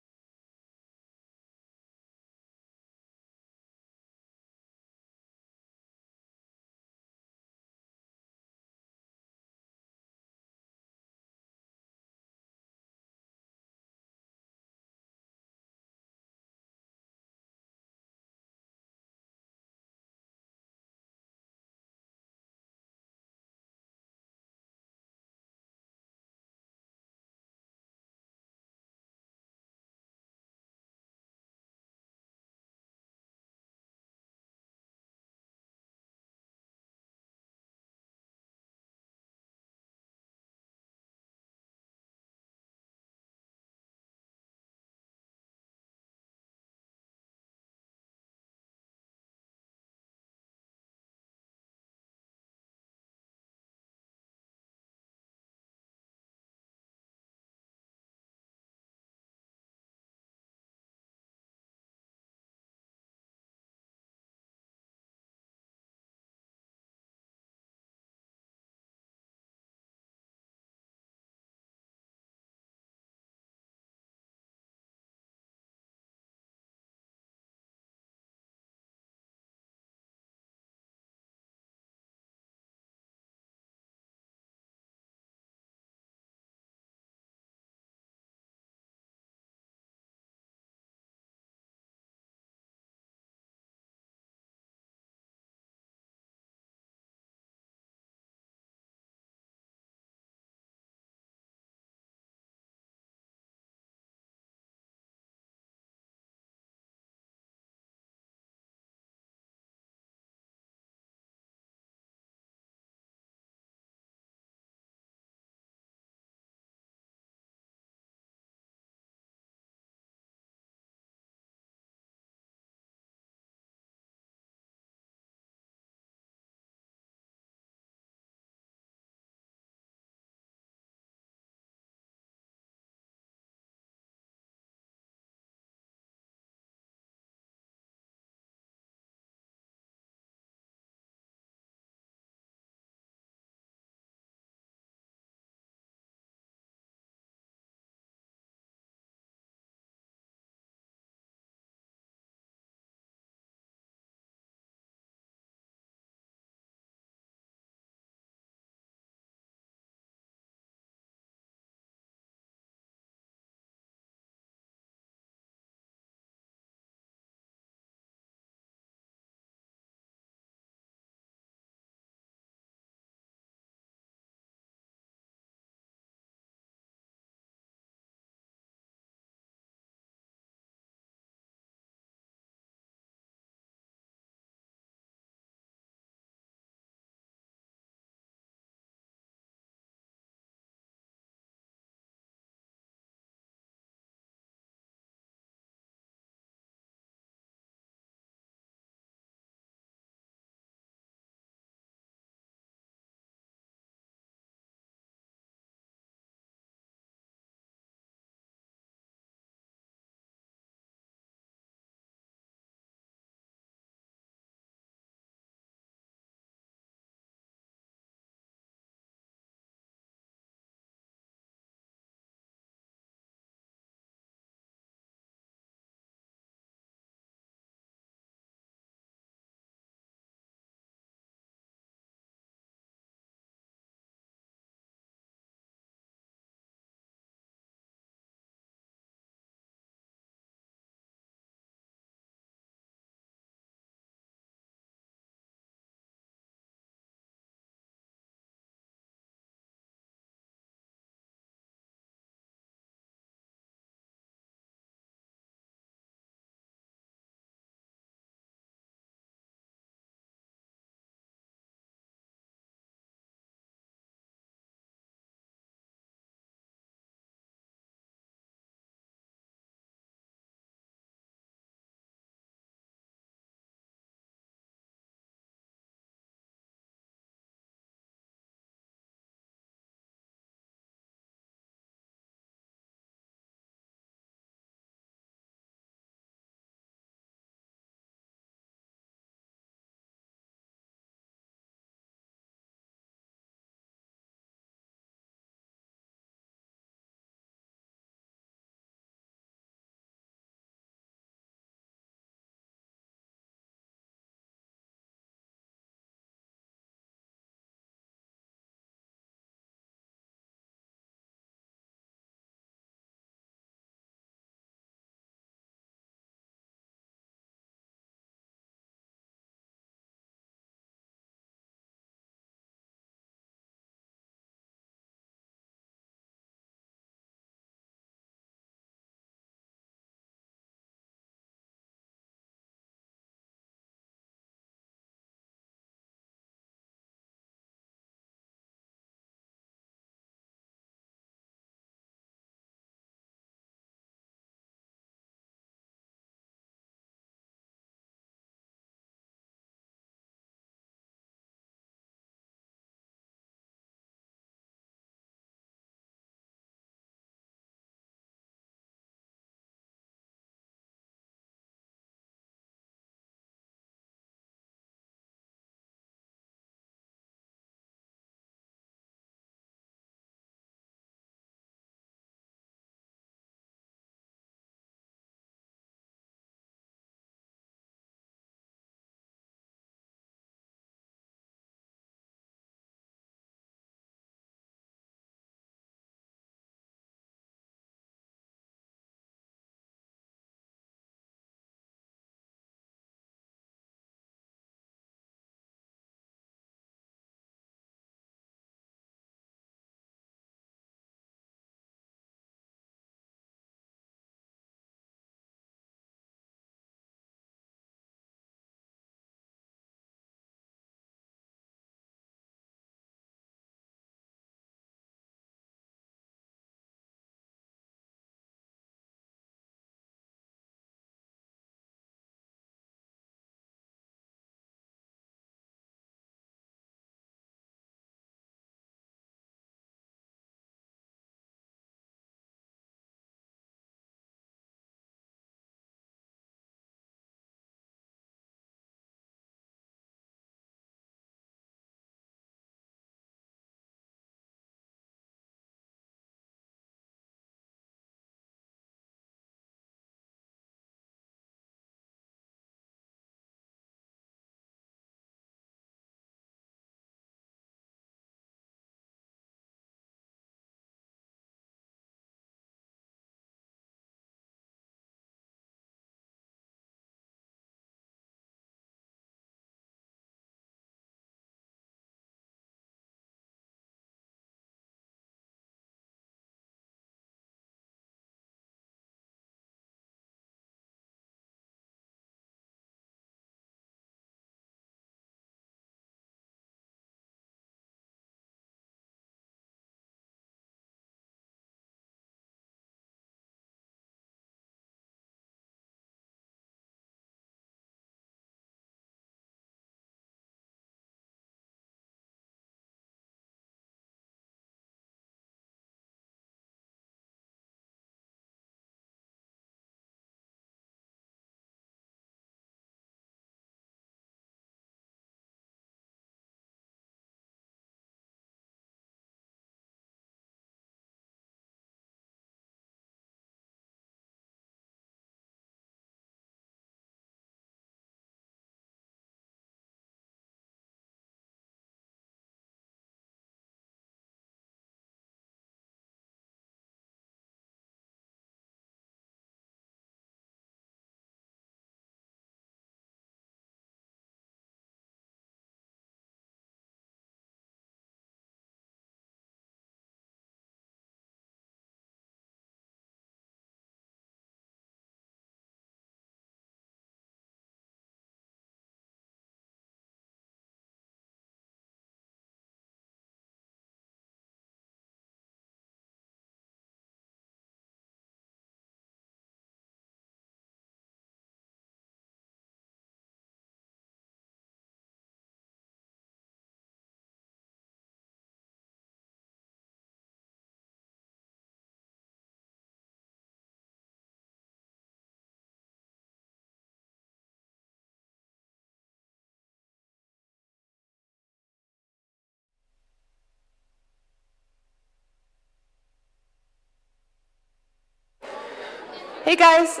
S1: Hey guys,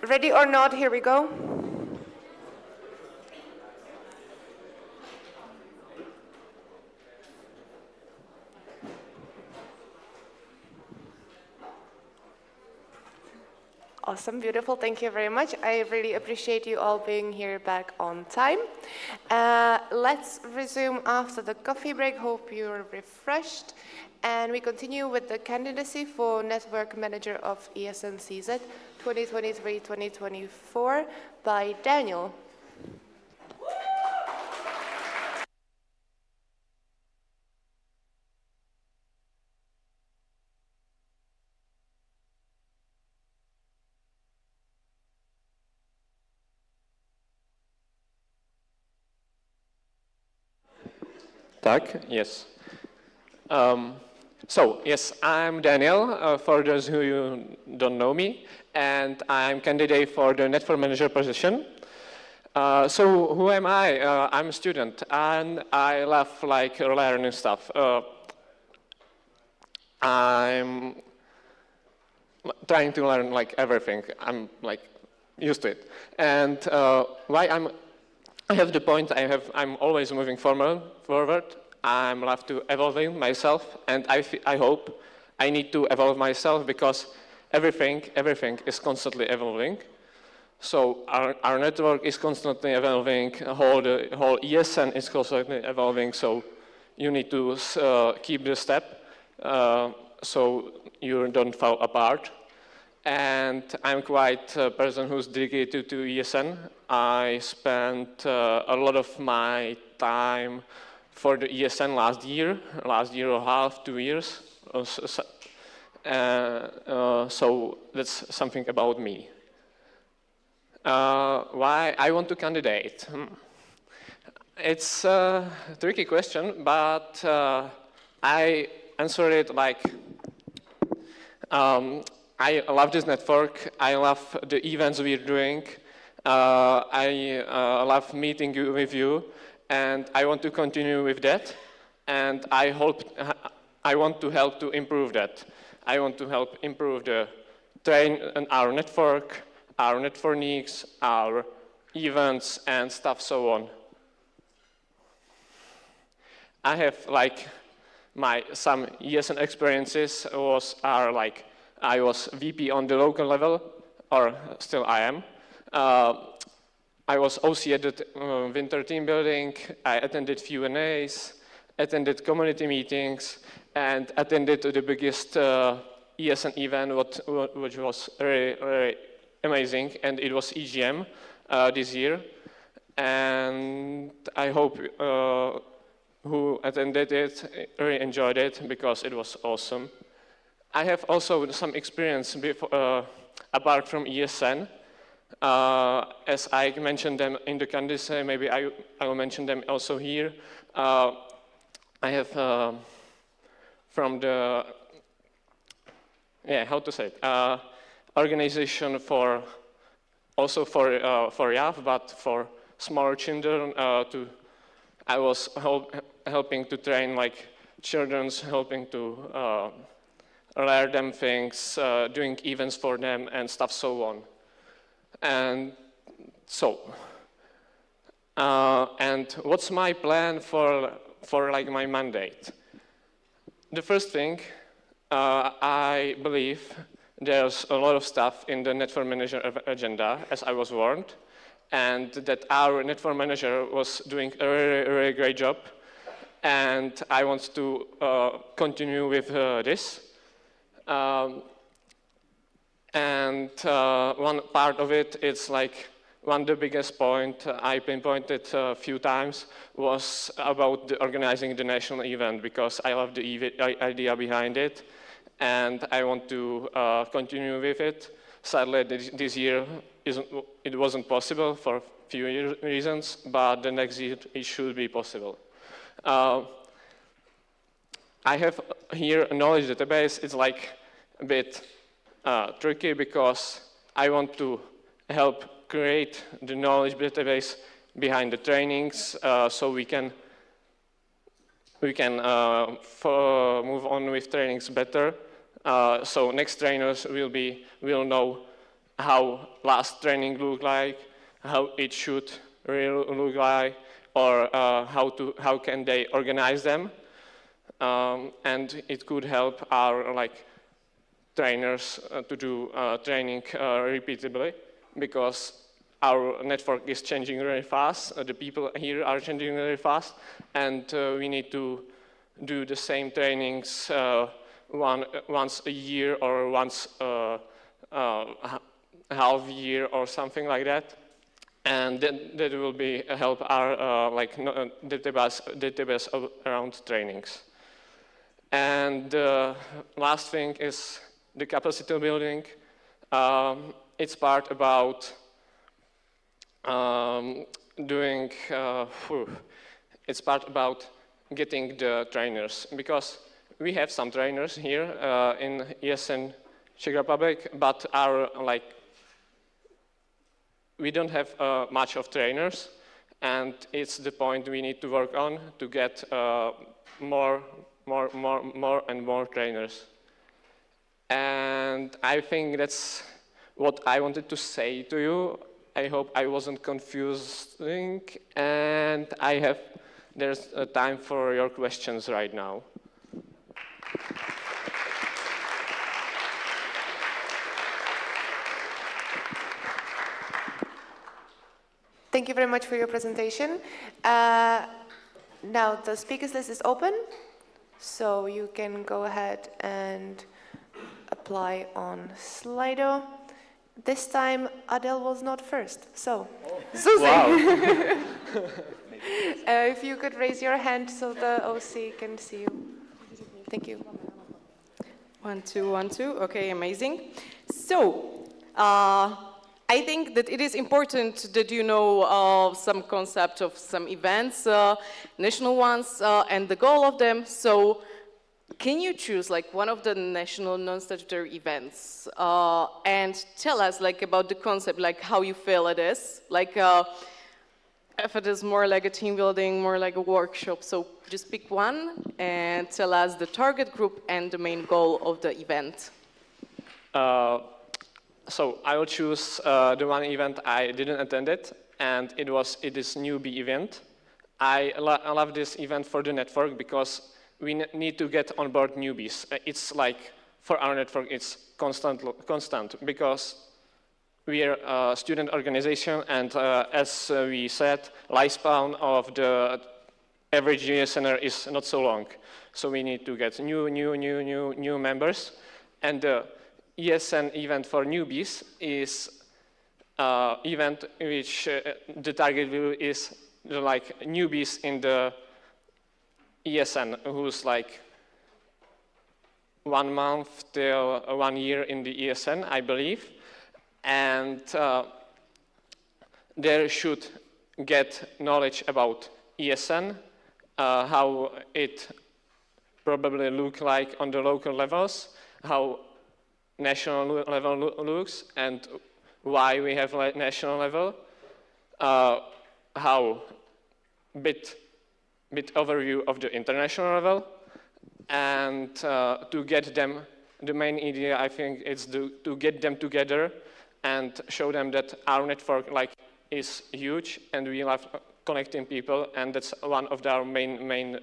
S1: ready or not, here we go. Awesome, beautiful, thank you very much. I really appreciate you all being here back on time. Let's resume after the coffee break, hope you're refreshed. And we continue with the candidacy for Network Manager of ESN CZ 2023-2024 by Daniel.
S3: Yes. Yes, I'm Daniel, for those who don't know me, and I'm candidate for the Network Manager position. So who am I? I'm a student, and I love learning stuff. I'm trying to learn everything. I'm used to it. And why I have the point, I'm always moving forward. I love to evolving myself, and I hope I need to evolve myself because everything is constantly evolving. So our network is constantly evolving, the whole ESN is constantly evolving, so you need to keep the step so you don't fall apart. And I'm quite a person who's dedicated to ESN. I spent a lot of my time for the ESN last year or half, 2 years. So that's something about me. Why I want to candidate? It's a tricky question, but I answer it I love this network. I love the events we're doing. I love meeting with you, and I want to continue with that. And I want to help to improve that. I want to help improve the our network needs, our events and stuff so on. I have some ESN experiences I was VP on the local level, or still I am. I was OC at the winter team building. I attended few NAs, attended community meetings, and attended the biggest ESN event, which was very amazing, and it was EGM this year. And I hope who attended it really enjoyed it because it was awesome. I have also some experience apart from ESN. As I mentioned them in the candidacy, maybe I will mention them also here. I have from the, organization for YAV, but for smaller children. I was helping to train children, helping to learn them things, doing events for them and stuff so on. And and what's my plan for my mandate? The first thing, I believe there's a lot of stuff in the network manager agenda, as I was warned, and that our network manager was doing a really great job, and I want to continue with this. One part of it is one of the biggest point I pinpointed a few times was about organizing the national event, because I love the idea behind it and I want to continue with it. Sadly, this year it wasn't possible for a few reasons, but the next year it should be possible. I have here a knowledge database. It's a bit tricky because I want to help create the knowledge database behind the trainings so we can move on with trainings better. So next trainers will know how last training looked like, how it should really look like, or how can they organize them. And it could help our trainers to do training repeatably, because our network is changing really fast. The people here are changing really fast, and we need to do the same trainings once a year or once half year or something like that. And that will be help our database around trainings. And the last thing is the capacity building. It's part about it's part about getting the trainers, because we have some trainers here in ESN Czech Republic, but our we don't have much of trainers, and it's the point we need to work on to get more and more trainers. And I think that's what I wanted to say to you. I hope I wasn't confusing, and there's time for your questions right now.
S1: Thank you very much for your presentation. Now the speakers list is open, so you can go ahead and apply on Slido. This time Adele was not first, so Susie.
S3: Wow.
S1: If you could raise your hand so the OC can see you. Thank you.
S6: 1, 2, 1, 2. Okay, amazing. So, I think that it is important that you know some concept of some events, national ones, and the goal of them. So, can you choose one of the national non-statutory events and tell us about the concept, how you feel it is, if it is more like a team building, more like a workshop. So just pick one and tell us the target group and the main goal of the event.
S3: So I will choose the one event I didn't attend it, and it is newbie event. I love this event for the network because we need to get on board newbies. It's for our network, it's constant because we are a student organization, and as we said, lifespan of the average ESNer is not so long. So we need to get new members. And the ESN event for newbies is event which the target group is newbies in the ESN, who's 1 month till 1 year in the ESN, I believe. And they should get knowledge about ESN, how it probably look like on the local levels, how national level looks, and why we have national level, how bit overview of the international level, and to get them, the main idea I think is to get them together and show them that our network is huge and we love connecting people, and that's one of our main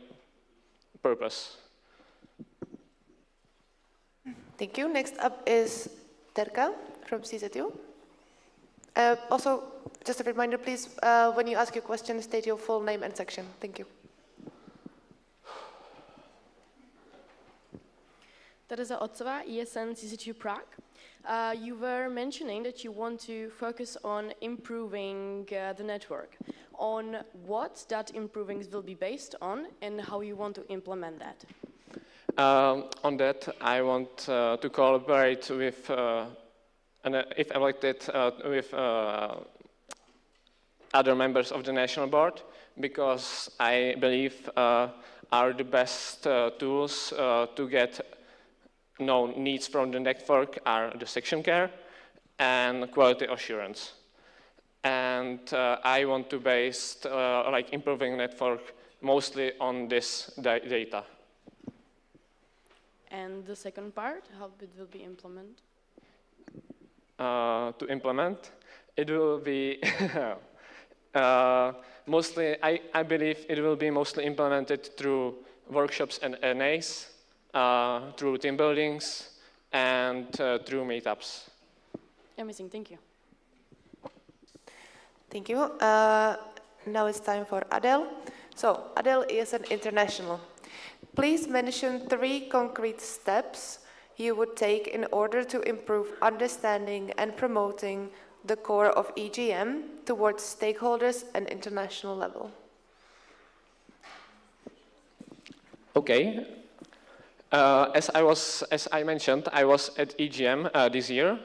S3: purpose.
S1: Thank you. Next up is Terka from CZU. Also, just a reminder, please, when you ask your question, state your full name and section. Thank you.
S22: Tereza, ESN CU Prague. You were mentioning that you want to focus on improving the network. On what that improving will be based on, and how you want to implement that?
S3: On that, I want to collaborate with, if elected, with other members of the national board, because I believe are the best tools to get known needs from the network are the section care and quality assurance. And I want to base improving network mostly on this data.
S22: And the second part, how it will be implemented?
S3: To implement, it will be mostly, I believe it will be mostly implemented through workshops and NAs, through team buildings, and through meetups.
S22: Amazing, thank you.
S1: Thank you. Now it's time for Adele. So, Adele is an international. Please mention 3 concrete steps you would take in order to improve understanding and promoting the core of EGM towards stakeholders and international level.
S3: Okay. As I mentioned, I was at EGM this year,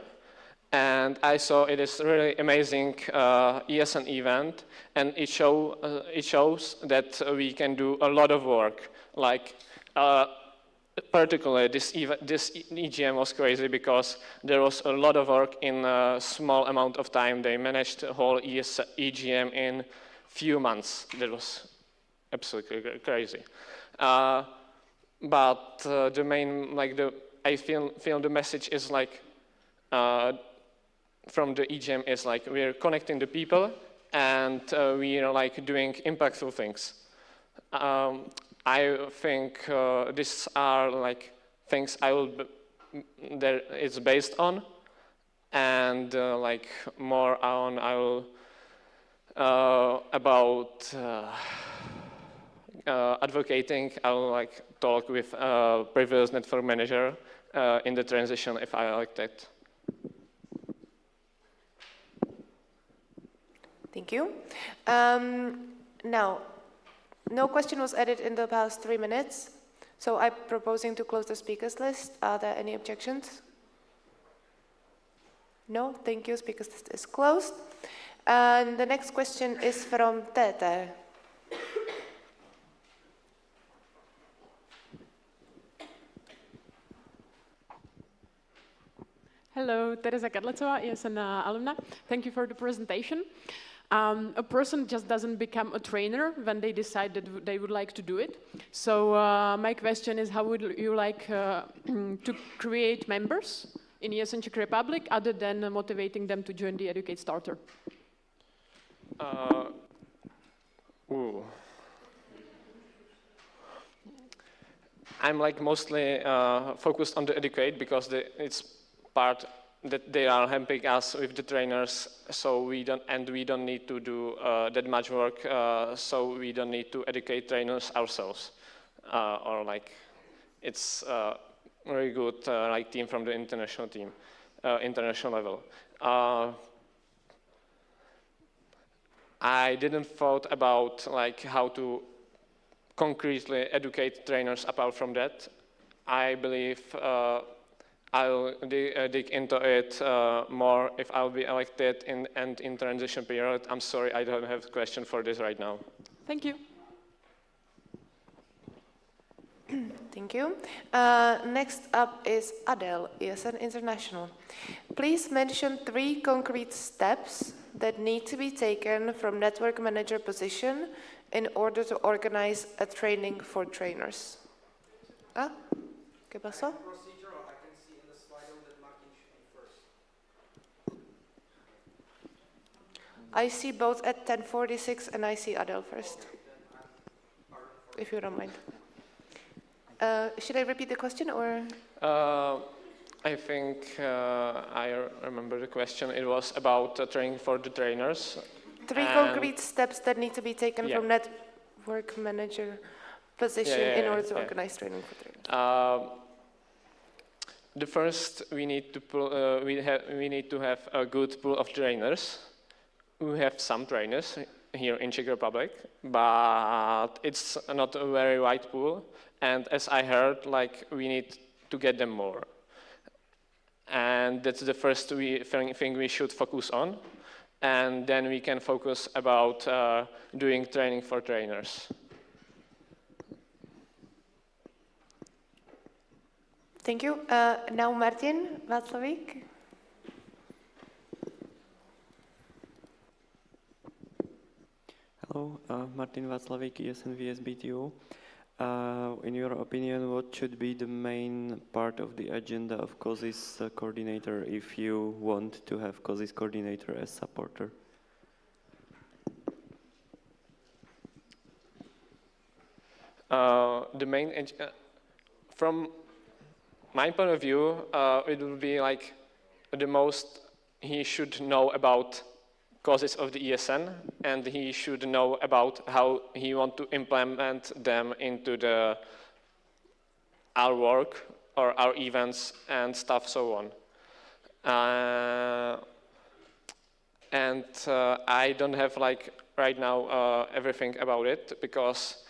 S3: and I saw it is really amazing ESN event, and it shows that we can do a lot of work. Like, particularly this EGM was crazy because there was a lot of work in a small amount of time. They managed the whole EGM in few months. That was absolutely crazy. But the main, I feel the message is like, from the EGM is like, we're connecting the people and we are like doing impactful things. I think these are like things that it's based on, and like more on I will about advocating. I will like talk with previous network manager in the transition if I like that.
S1: Thank you. Now, no question was added in the past 3 minutes, so I'm proposing to close the speakers list. Are there any objections? No, thank you. Speakers list is closed. And the next question is from Tete.
S8: Hello, Tereza Kadlecová, ESN alumna. Thank you for the presentation. A person just doesn't become a trainer when they decide that they would like to do it. So my question is, how would you like to create members in ESN Czech Republic other than motivating them to join the Educate Starter?
S3: I'm like mostly focused on the Educate because it's part that they are helping us with the trainers, so we don't need to do that much work, so we don't need to educate trainers ourselves, or like it's a very good like team from the international team, international level. I didn't thought about like how to concretely educate trainers apart from that. I believe I'll dig into it more if I'll be elected in transition period. I'm sorry, I don't have a question for this right now.
S8: Thank you.
S1: Thank you. Next up is Adele, ESN International. Please mention 3 concrete steps that need to be taken from network manager position in order to organize a training for trainers. ¿Qué pasó? I see both at 10:46 and I see Adele first, if you don't mind. Should I repeat the question or?
S3: I think I remember the question. It was about training for the trainers.
S1: 3 concrete steps that need to be taken from network manager position in order to organize training for trainers.
S3: The first, we need to have a good pool of trainers. We have some trainers here in Czech Republic, but it's not a very wide pool. And as I heard, like we need to get them more. And that's the first thing we should focus on. And then we can focus about doing training for trainers.
S1: Thank you. Now Martin Václavík.
S2: Hello, Martin Václavík, ESN VSBTU. In your opinion, what should be the main part of the agenda of COSIS coordinator if you want to have COSIS coordinator as supporter?
S3: The main, from my point of view, it will be like the most he should know about causes of the ESN, and he should know about how he want to implement them into our work or our events and stuff so on. I don't have like right now everything about it because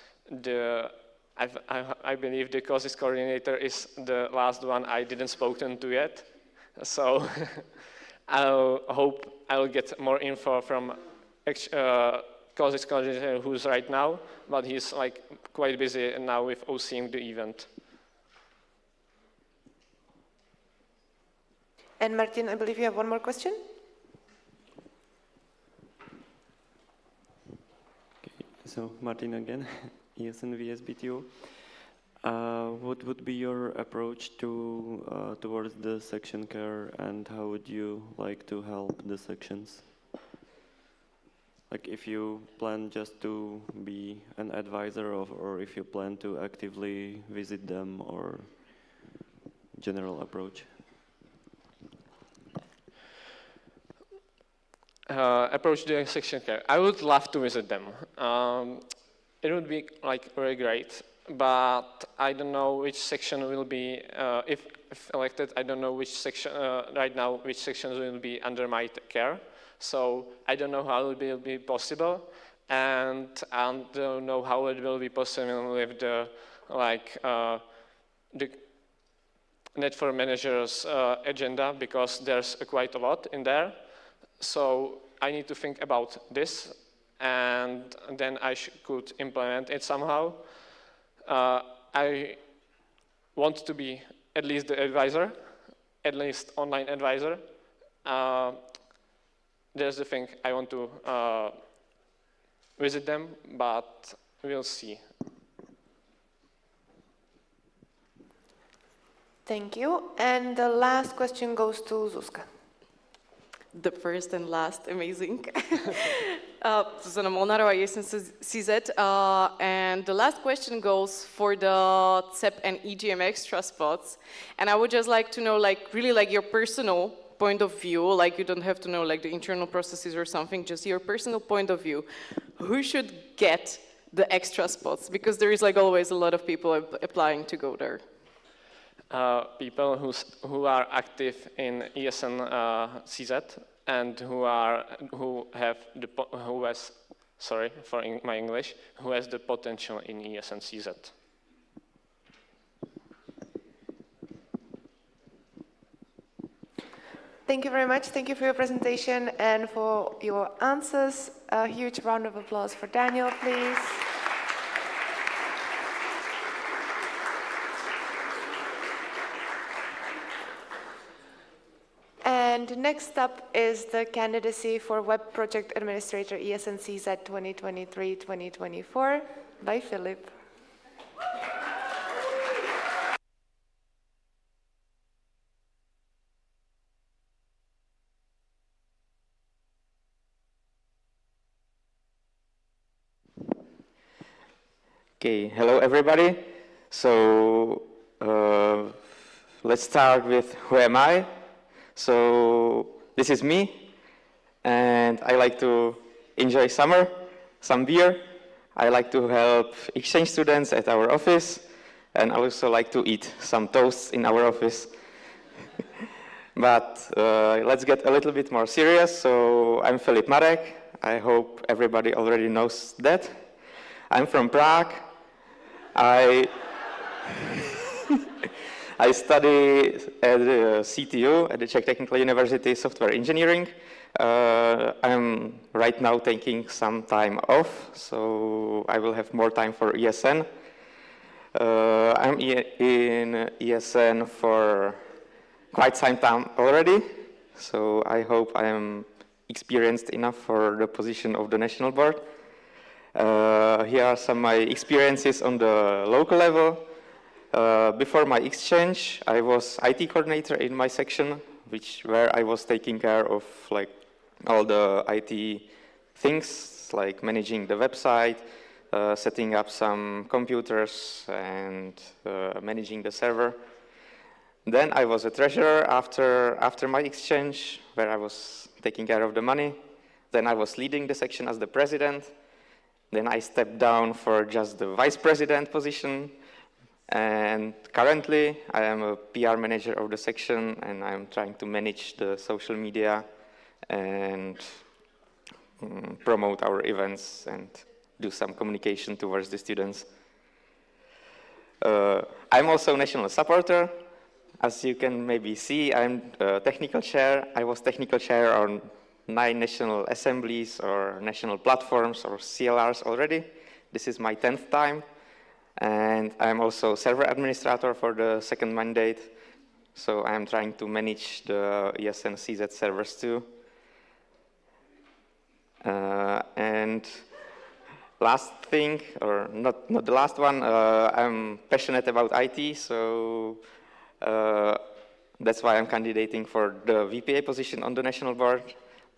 S3: I believe the causes coordinator is the last one I didn't spoken to yet. So I hope I'll get more info from causes coordinator who's right now, but he's like quite busy now with OCing the event.
S1: And Martin, I believe you have one more question.
S2: Okay, so Martin again, ESN VSBTO. What would be your approach to towards the section care, and how would you like to help the sections? Like if you plan just to be an advisor or if you plan to actively visit them, or general approach?
S3: Approach the section care. I would love to visit them. It would be like very great, but I don't know which section will be, if elected, I don't know which section, right now, which sections will be under my care. So I don't know how it will be possible, and I don't know how it will be possible with the, the network manager's agenda, because there's quite a lot in there. So I need to think about this, and then I could implement it somehow. I want to be at least the advisor, at least online advisor. There's the thing, I want to visit them, but we'll see.
S1: Thank you. And the last question goes to Zuzka.
S6: The first and last, amazing. Zuzana Molnárova, ESN CZ. And the last question goes for the CEP and EGM extra spots. And I would just like to know, really your personal point of view, you don't have to know the internal processes or something, just your personal point of view. Who should get the extra spots? Because there is always a lot of people applying to go there.
S3: People who are active in ESN CZ and who has the potential in ESN CZ.
S1: Thank you very much. Thank you for your presentation and for your answers. A huge round of applause for Daniel, please. And next up is the candidacy for Web Project Administrator ESN CZ 2023-2024 by Filip.
S4: Okay, hello everybody. So let's start with who am I? So this is me, and I like to enjoy summer, some beer. I like to help exchange students at our office, and I also like to eat some toasts in our office. But let's get a little bit more serious. So I'm Filip Marek. I hope everybody already knows that. I'm from Prague. I study at the CTU, at the Czech Technical University, software engineering. I'm right now taking some time off, so I will have more time for ESN. I'm in ESN for quite some time already, so I hope I am experienced enough for the position of the national board. Here are some of my experiences on the local level. Before my exchange, I was IT coordinator in my section, where I was taking care of like all the IT things, like managing the website, setting up some computers, and managing the server. Then I was a treasurer after my exchange, where I was taking care of the money. Then I was leading the section as the president. Then I stepped down for just the vice president position. And currently, I am a PR manager of the section, and I'm trying to manage the social media and promote our events and do some communication towards the students. I'm also a national supporter. As you can maybe see, I'm technical chair. I was technical chair on 9 national assemblies or national platforms or CLRs already. This is my 10th time. And I'm also server administrator for the second mandate. So I'm trying to manage the ESN CZ servers too. And last thing, or not the last one, I'm passionate about IT, so that's why I'm candidating for the VPA position on the national board.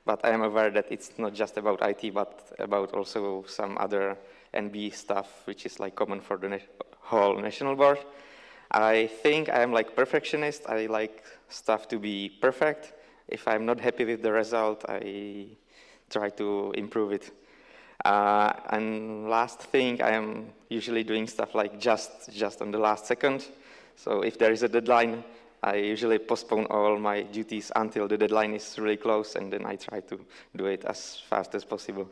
S4: But I am aware that it's not just about IT, but about also some other NB stuff, which is like common for the whole national board. I think I am like perfectionist. I like stuff to be perfect. If I'm not happy with the result, I try to improve it. And last thing, I am usually doing stuff like just on the last second. So if there is a deadline, I usually postpone all my duties until the deadline is really close, and then I try to do it as fast as possible.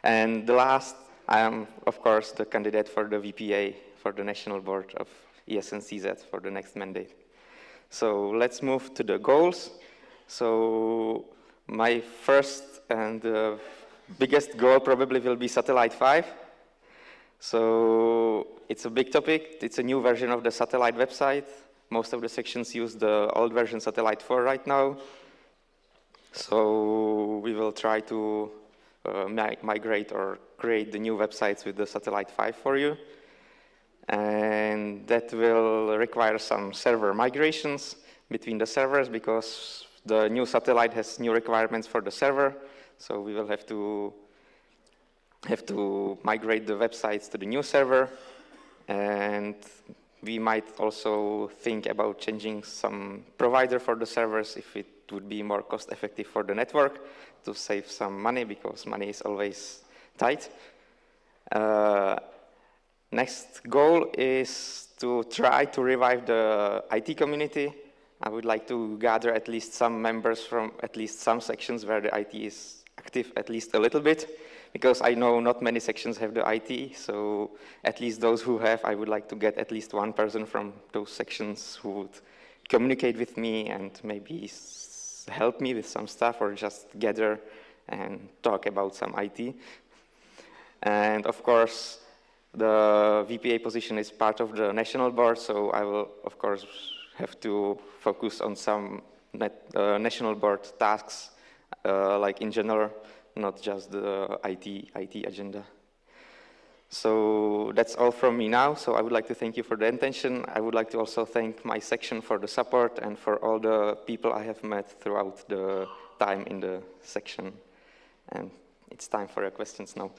S4: And the last, I am, of course, the candidate for the VPA, for the national board of ESN CZ for the next mandate. So let's move to the goals. So my first and biggest goal probably will be Satellite 5. So it's a big topic. It's a new version of the satellite website. Most of the sections use the old version Satellite 4 right now. So we will try to migrate or create the new websites with the Satellite 5 for you. And that will require some server migrations between the servers, because the new satellite has new requirements for the server. So we will have to migrate the websites to the new server. And we might also think about changing some provider for the servers if it would be more cost effective for the network to save some money, because money is always tight. Next goal is to try to revive the IT community. I would like to gather at least some members from at least some sections where the IT is active at least a little bit, because I know not many sections have the IT, so at least those who have, I would like to get at least one person from those sections who would communicate with me and maybe help me with some stuff, or just gather and talk about some IT. And of course, the VPA position is part of the national board, so I will, of course, have to focus on some national board tasks, like in general, not just the IT agenda. So that's all from me now. So I would like to thank you for the attention. I would like to also thank my section for the support and for all the people I have met throughout the time in the section. And it's time for your questions now.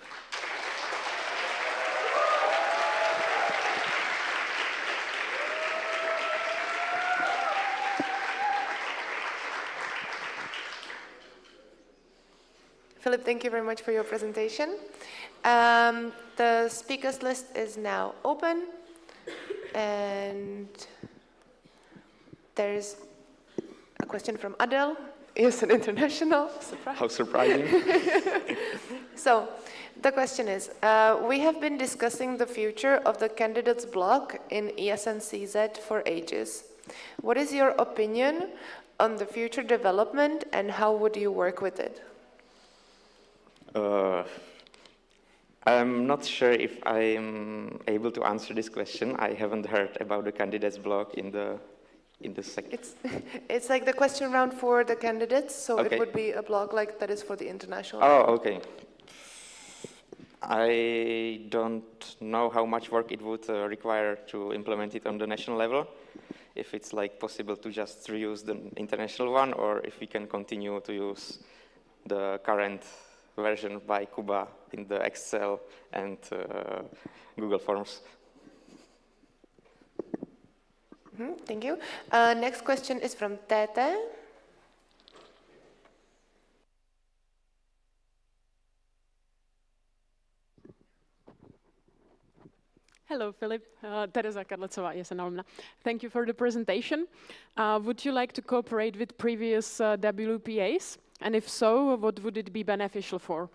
S1: Filip, thank you very much for your presentation. The speakers list is now open, and there's a question from Adele, ESN International. Surprise.
S4: How surprising.
S1: So, the question is, we have been discussing the future of the candidates block in ESN CZ for ages. What is your opinion on the future development, and how would you work with it?
S4: I'm not sure if I'm able to answer this question. I haven't heard about the candidates block in the second.
S1: It's like the question round for the candidates, so
S4: Okay.
S1: it would be a block like that is for the international.
S4: Oh, okay. I don't know how much work it would require to implement it on the national level. If it's like possible to just reuse the international one, or if we can continue to use the current version by Kuba in the Excel and Google Forms.
S1: Thank you. Next question is from Tete.
S8: Hello, Filip. Tereza ESN Alumna. Thank you for the presentation. Would you like to cooperate with previous WPAs? And if so, what would it be beneficial for?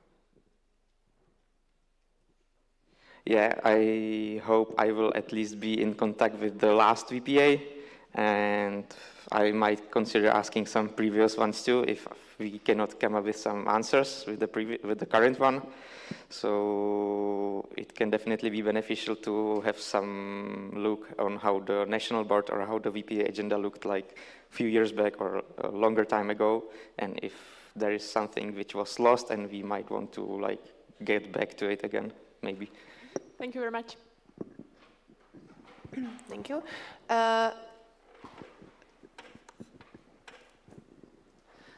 S4: Yeah, I hope I will at least be in contact with the last VPA, and I might consider asking some previous ones too if we cannot come up with some answers with the current one. So it can definitely be beneficial to have some look on how the national board or how the VPA agenda looked like a few years back or a longer time ago, and if there is something which was lost and we might want to like get back to it again, maybe.
S8: Thank you very much.
S1: Thank you.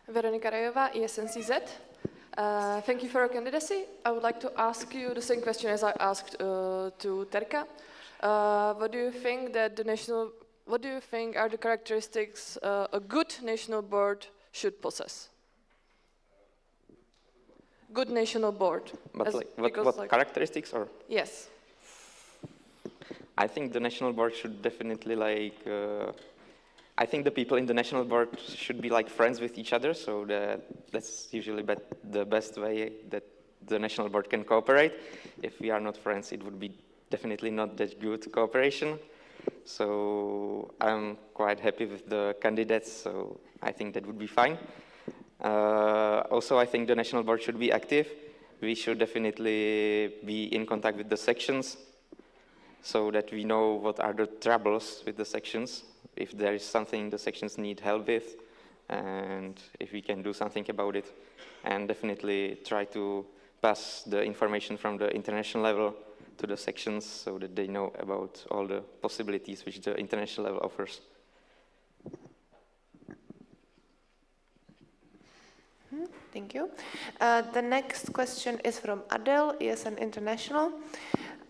S13: Veronika Rajová, ESN CZ. Thank you for your candidacy. I would like to ask you the same question as I asked to Terka. What do you think are the characteristics a good national board should possess? Good national board.
S4: But what characteristics or?
S13: Yes.
S4: I think the national board should definitely like. I think the people in the national board should be like friends with each other, so that's usually the best way that the national board can cooperate. If we are not friends, it would be definitely not that good cooperation. So I'm quite happy with the candidates, so I think that would be fine. Also, I think the national board should be active. We should definitely be in contact with the sections so that we know what are the troubles with the sections, if there is something the sections need help with, and if we can do something about it. And definitely try to pass the information from the international level to the sections so that they know about all the possibilities which the international level offers.
S1: Thank you. The next question is from Adele, ESN International.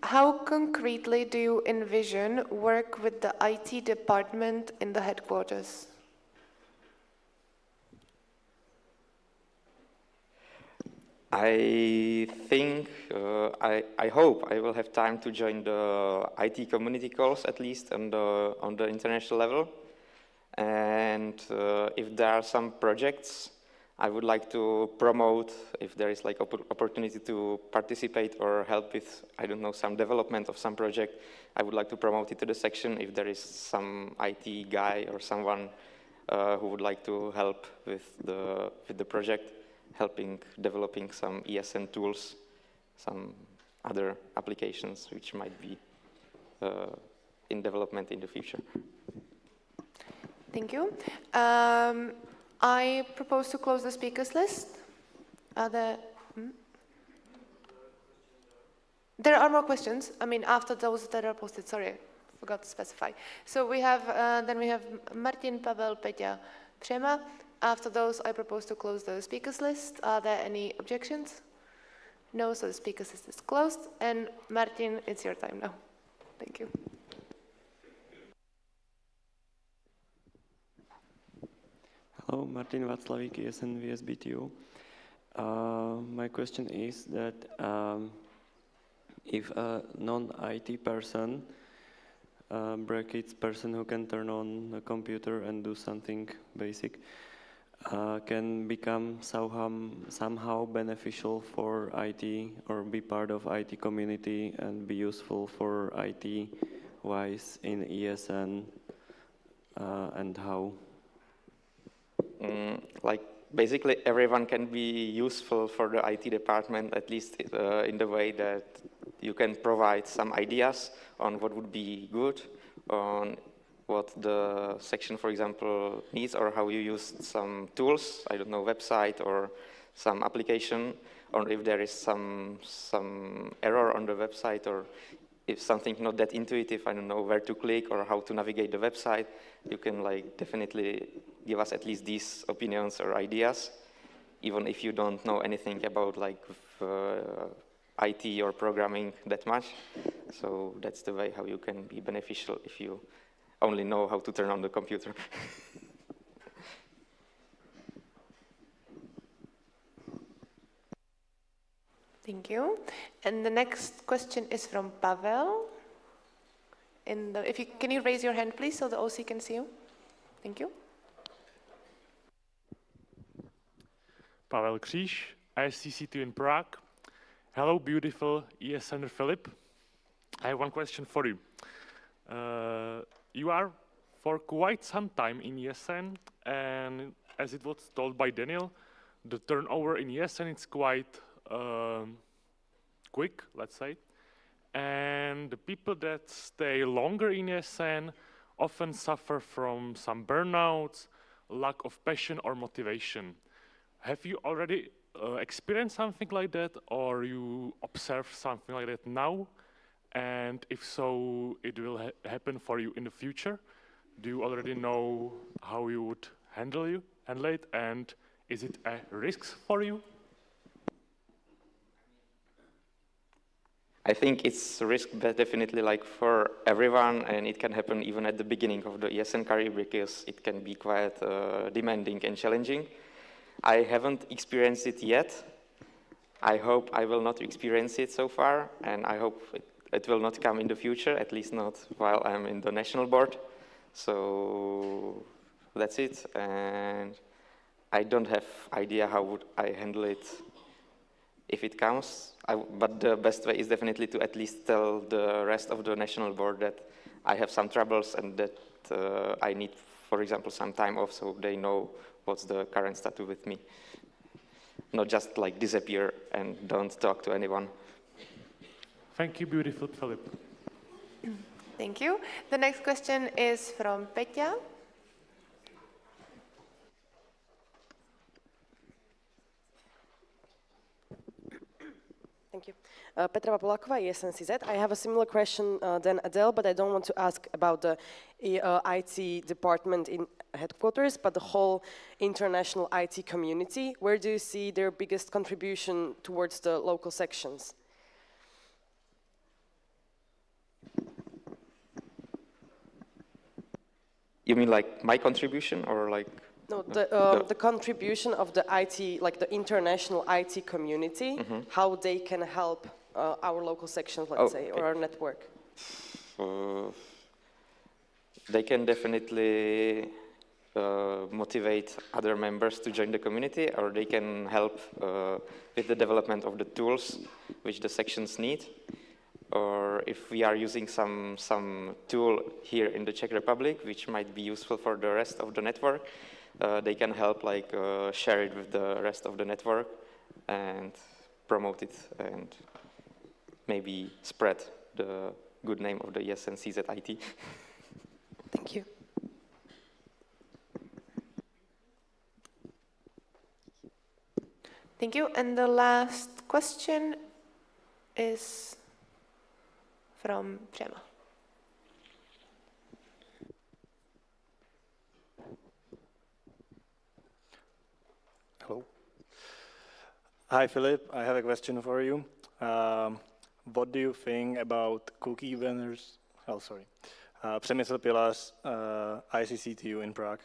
S1: How concretely do you envision work with the IT department in the headquarters?
S4: I think, I hope I will have time to join the IT community calls, at least on the international level. And if there are some projects I would like to promote, if there is like opportunity to participate or help with, I don't know, some development of some project, I would like to promote it to the section if there is some IT guy or someone who would like to help with the project, helping developing some ESN tools, some other applications which might be in development in the future.
S1: Thank you. I propose to close the speakers list. There are more questions. I mean, after those that are posted. Sorry, I forgot to specify. So we have then we have Martin, Pavel, Peťa, Přema. After those, I propose to close the speakers list. Are there any objections? No. So the speakers list is closed. And Martin, it's your time now. Thank you.
S2: Hello, Martin Václavík, ESN VSBTU. My question is that if a non-IT person, brackets person who can turn on a computer and do something basic, can become somehow beneficial for IT or be part of IT community and be useful for IT-wise in ESN, and how?
S4: Like basically everyone can be useful for the IT department, at least in the way that you can provide some ideas on what would be good, on what the section, for example, needs, or how you use some tools, I don't know, website or some application, or if there is some error on the website, or if something not that intuitive, I don't know where to click or how to navigate the website, you can like definitely give us at least these opinions or ideas, even if you don't know anything about like IT or programming that much. So that's the way how you can be beneficial if you only know how to turn on the computer.
S1: Thank you. And the next question is from Pavel. Can you raise your hand, please, so the OC can see you? Thank you.
S18: Pavel Kříž, ESN CU in Prague. Hello, beautiful ESN Filip. I have one question for you. You are for quite some time in ESN, and as it was told by Daniel, the turnover in ESN is quite quick, let's say. And the people that stay longer in ESN often suffer from some burnouts, lack of passion or motivation. Have you already experienced something like that, or you observe something like that now? And if so, it will happen for you in the future? Do you already know how you would handle it, and is it a risk for you?
S4: I think it's a risk, but definitely like for everyone, and it can happen even at the beginning of the ESN career because it can be quite demanding and challenging. I haven't experienced it yet. I hope I will not experience it so far, and I hope it will not come in the future, at least not while I'm in the national board. So that's it, and I don't have idea how would I handle it if it comes. But the best way is definitely to at least tell the rest of the national board that I have some troubles and that I need, for example, some time off so they know what's the current status with me. Not just like disappear and don't talk to anyone.
S18: Thank you, beautiful Filip.
S1: Thank you. The next question is from Petya.
S5: Thank you. Petra Polakova, ESN CZ. I have a similar question than Adele, but I don't want to ask about the IT department in headquarters, but the whole international IT community. Where do you see their biggest contribution towards the local sections?
S4: You mean like my contribution or like?
S5: No, the contribution of the IT, like the international IT community, how they can help our local sections, let's say, or our network.
S4: They can definitely motivate other members to join the community, or they can help with the development of the tools which the sections need. Or if we are using some tool here in the Czech Republic, which might be useful for the rest of the network, they can help like share it with the rest of the network and promote it and maybe spread the good name of the ESN CZ IT.
S5: Thank you.
S1: Thank you. And the last question is from Přemysl.
S14: Hello. Hi, Filip. I have a question for you. What do you think about cookie banners? Oh, sorry. Přemysl, Pilař, ICCTU in Prague.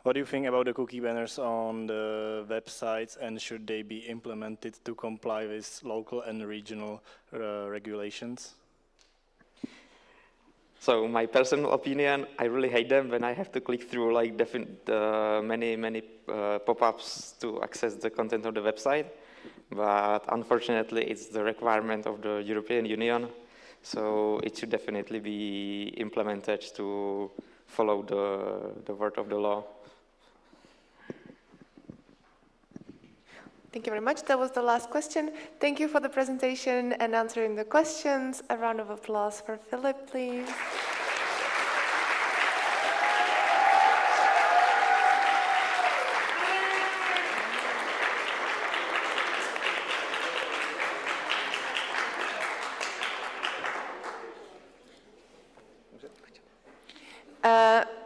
S14: What do you think about the cookie banners on the websites, and should they be implemented to comply with local and regional regulations?
S4: So my personal opinion, I really hate them when I have to click through like many pop-ups to access the content of the website. But unfortunately, it's the requirement of the European Union, so it should definitely be implemented to follow the word of the law.
S1: Thank you very much. That was the last question. Thank you for the presentation and answering the questions. A round of applause for Filip, please.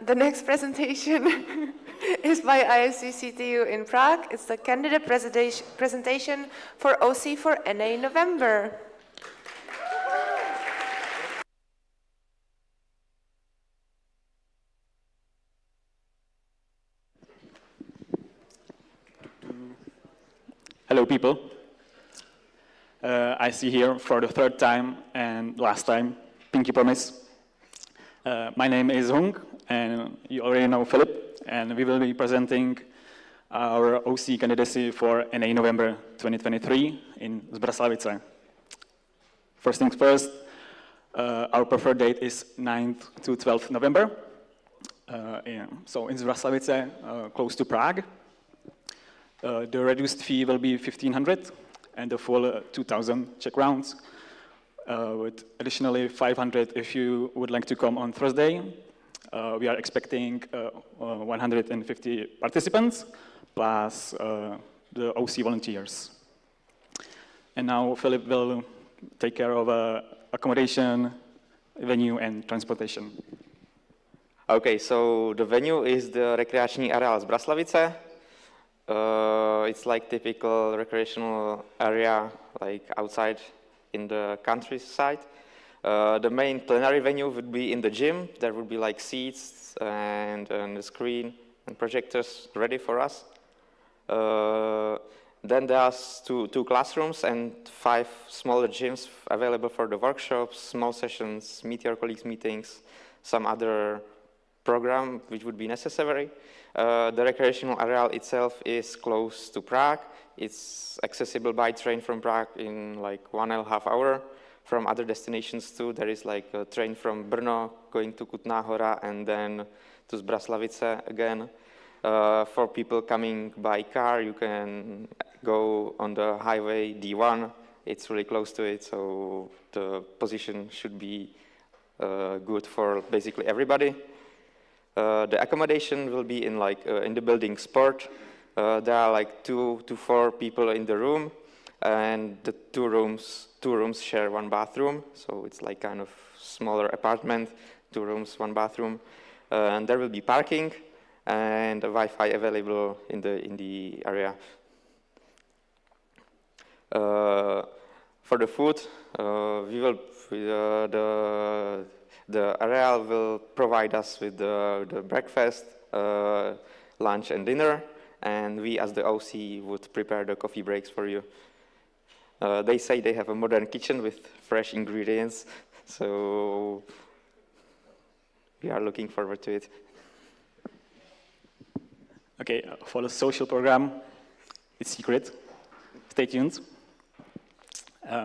S1: The next presentation is by ISC CTU in Prague. It's the candidate presentation for OC for NA November.
S7: Hello, people. I see here for the third time and last time, Pinky Promise. My name is Hung, and you already know Filip, and we will be presenting our OC candidacy for NA November 2023 in Zbraslavice. First things first, our preferred date is 9th to 12th November. So in Zbraslavice, close to Prague. The reduced fee will be 1,500 and the full 2,000 Czech crowns, with additionally 500 if you would like to come on Thursday. We are expecting 150 participants plus the OC volunteers. And now Filip will take care of accommodation, venue and transportation.
S4: Okay, so the venue is the recreační areál Zbraslavice. It's like typical recreational area, like outside in the countryside. The main plenary venue would be in the gym. There would be like seats and a screen and projectors ready for us. Then there's two classrooms and 5 smaller gyms available for the workshops, small sessions, meet your colleagues meetings, some other program which would be necessary. The recreational area itself is close to Prague. It's accessible by train from Prague in like 1.5 hours. From other destinations too, there is like a train from Brno going to Kutná Hora and then to Zbraslavice again. For people coming by car, you can go on the highway D1. It's really close to it, so the position should be good for basically everybody. The accommodation will be in in the building Sport. There are like 2 to 4 people in the room, and the two rooms share 1 bathroom. So it's like kind of smaller apartment, 2 rooms, 1 bathroom. And there will be parking and a Wi-Fi available in the area. For the food, the area will provide us with the breakfast, lunch and dinner, and we as the OC would prepare the coffee breaks for you. They say they have a modern kitchen with fresh ingredients, so we are looking forward to it.
S7: Okay, for the social program, it's secret. Stay tuned.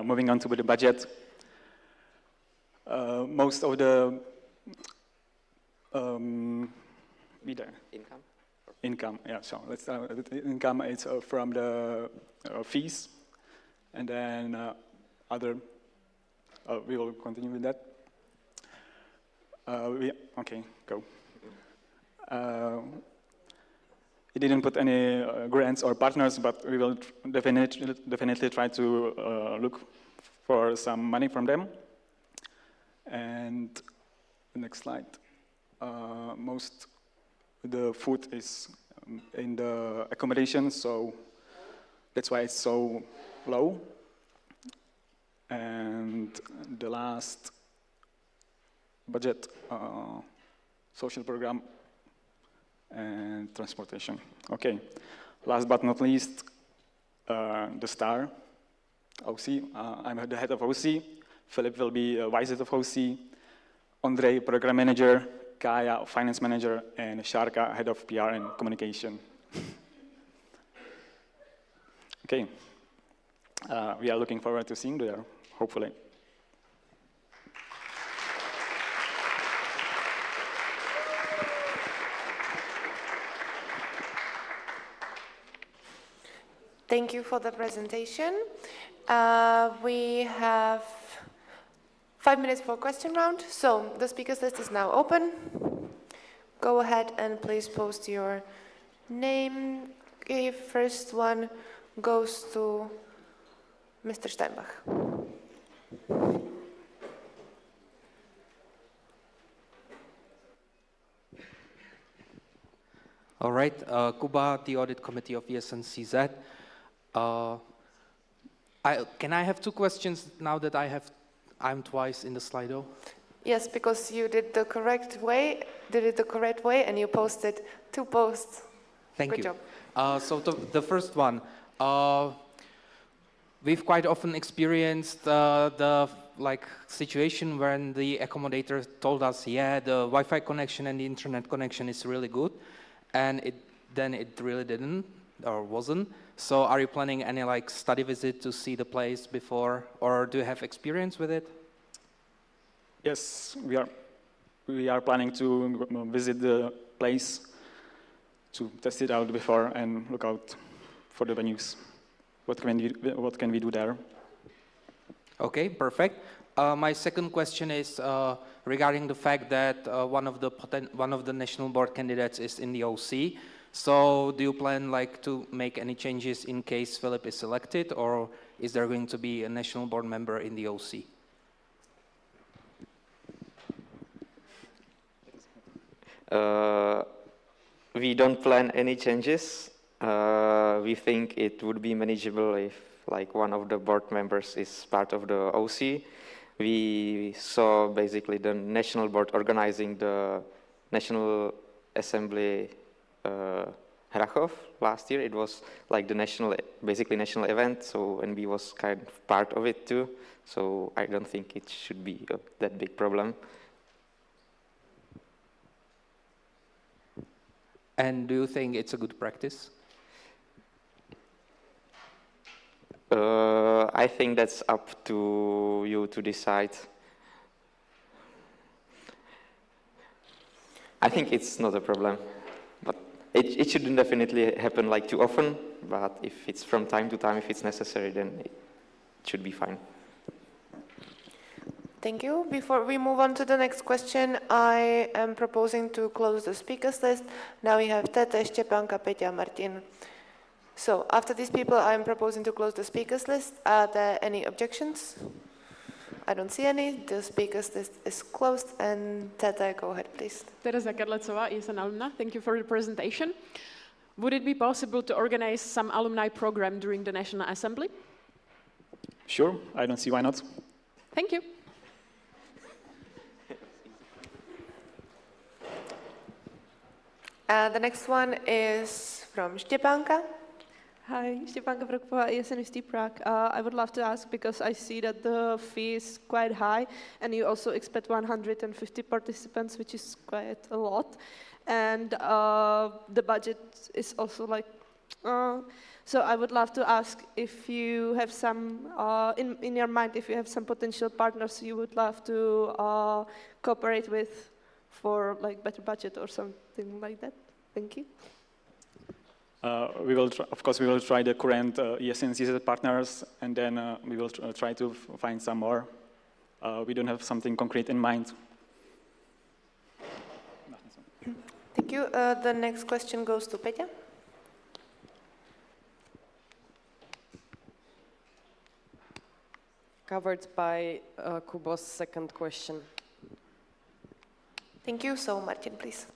S7: Moving on to the budget. Most of the income, yeah. So let's start with the income. It's from the fees, and then other. We will continue with that. Okay, go. We didn't put any grants or partners, but we will definitely try to look for some money from them. And the next slide. Most of the food is in the accommodation, so that's why it's so low. And the last budget, social program and transportation. Okay, last but not least, the star, OC. I'm the head of OC. Filip will be vice head of OC. Andrej, program manager. Kaya, finance manager. And Sharka, head of PR and communication. Okay, we are looking forward to seeing you there, hopefully.
S1: Thank you for the presentation. We have 5 minutes for question round. So the speakers list is now open. Go ahead and please post your name. Okay, first one goes to Mr. Steinbach.
S10: right, Kuba, the audit committee of ESN CZ. Can I have two questions now that I'm twice in the Slido?
S1: Yes, because you did it the correct way, and you posted 2 posts.
S10: Thank you.
S1: Good
S10: job. So the first one, we've quite often experienced the situation when the accommodator told us, yeah, the Wi-Fi connection and the internet connection is really good, and then it really didn't or wasn't. So are you planning any study visit to see the place before, or do you have experience with it?
S7: Yes, we are planning to visit the place to test it out before and look out for the venues. What can we do there?
S10: Okay, perfect. My second question is regarding the fact that one of the national board candidates is in the OC. So do you plan to make any changes in case Filip is selected, or is there going to be a national board member in the OC?
S4: We don't plan any changes. We think it would be manageable if one of the board members is part of the OC. We saw basically the national board organizing the National Assembly Hrachov last year. It was the national event, and we was kind of part of it too. So I don't think it should be that big problem.
S10: And do you think it's a good practice?
S4: I think that's up to you to decide. I think it's not a problem, but it shouldn't definitely happen too often, but if it's from time to time, if it's necessary, then it should be fine.
S1: Thank you. Before we move on to the next question, I am proposing to close the speakers list. Now we have Tete, Štěpánka, Peťa, Martin. So after these people, I am proposing to close the speakers list. Are there any objections? I don't see any. The speakers list is closed. And Tete, go ahead, please.
S8: Tereza, ESN Alumna. Thank you for the presentation. Would it be possible to organize some alumni program during the National Assembly?
S7: Sure, I don't see why not.
S8: Thank you.
S1: The next one is from Štěpánka.
S16: Hi, Štěpánka Prokopova, ESN CU Prague. I would love to ask, because I see that the fee is quite high, and you also expect 150 participants, which is quite a lot. And the budget is also so I would love to ask if you have some, in your mind, if you have some potential partners you would love to cooperate with for better budget or something like that. Thank you.
S7: We will, of course, we will try the current ESN CZ partners, and then we will try to find some more. We don't have something concrete in mind.
S1: Thank you. The next question goes to Peťa.
S5: Covered by Kubo's second question.
S1: Thank you. So Martin, please.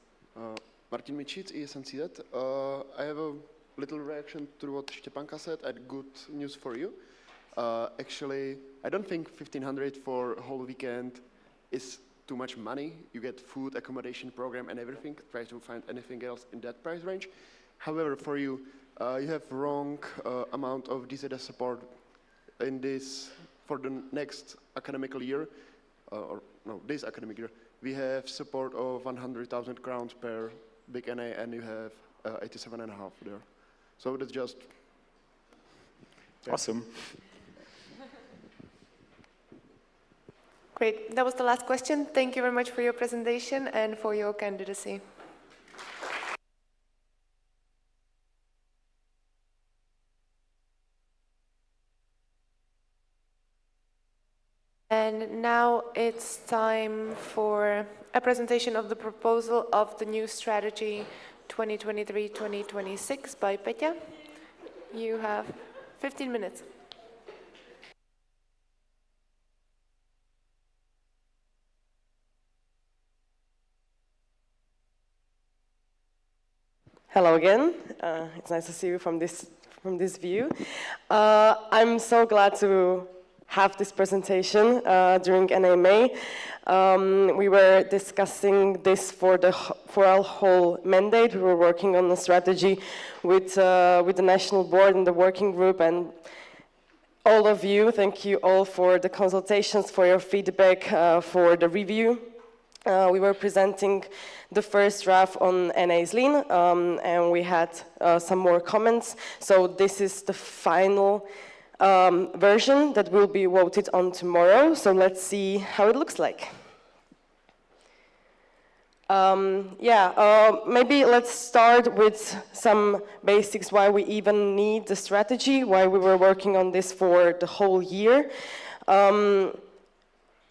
S21: Martin Mičic, ESN CZ. I have a little reaction to what Štěpánka said, and good news for you. Actually, I don't think 1,500 for a whole weekend is too much money. You get food, accommodation, program, and everything. Try to find anything else in that price range. However, for you, you have wrong amount of DZS support in this for the next academical year, this academic year. We have support of 100,000 crowns per big NA, and you have 87.5 there. So that's just
S7: awesome.
S1: Great. That was the last question. Thank you very much for your presentation and for your candidacy. And now it's time for a presentation of the proposal of the new strategy 2023-2026 by Peťa. You have 15 minutes.
S5: Hello again. It's nice to see you from this view. I'm so glad to have this presentation during NAMA. We were discussing this for our whole mandate. We were working on the strategy with the national board and the working group, and all of you. Thank you all for the consultations, for your feedback, for the review. We were presenting the first draft on NA Zlín, and we had some more comments. So this is the final version that will be voted on tomorrow. So let's see how it looks like. Maybe let's start with some basics, why we even need the strategy, why we were working on this for the whole year.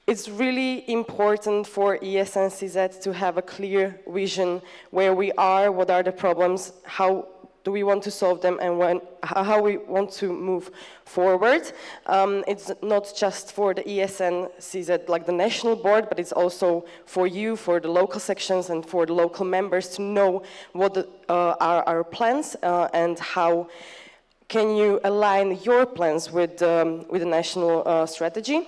S5: It's really important for ESN CZ to have a clear vision where we are, what are the problems, how do we want to solve them, and how we want to move forward. It's not just for the ESN CZ, like the national board, but it's also for you, for the local sections, and for the local members to know what are our plans and how can you align your plans with the national strategy.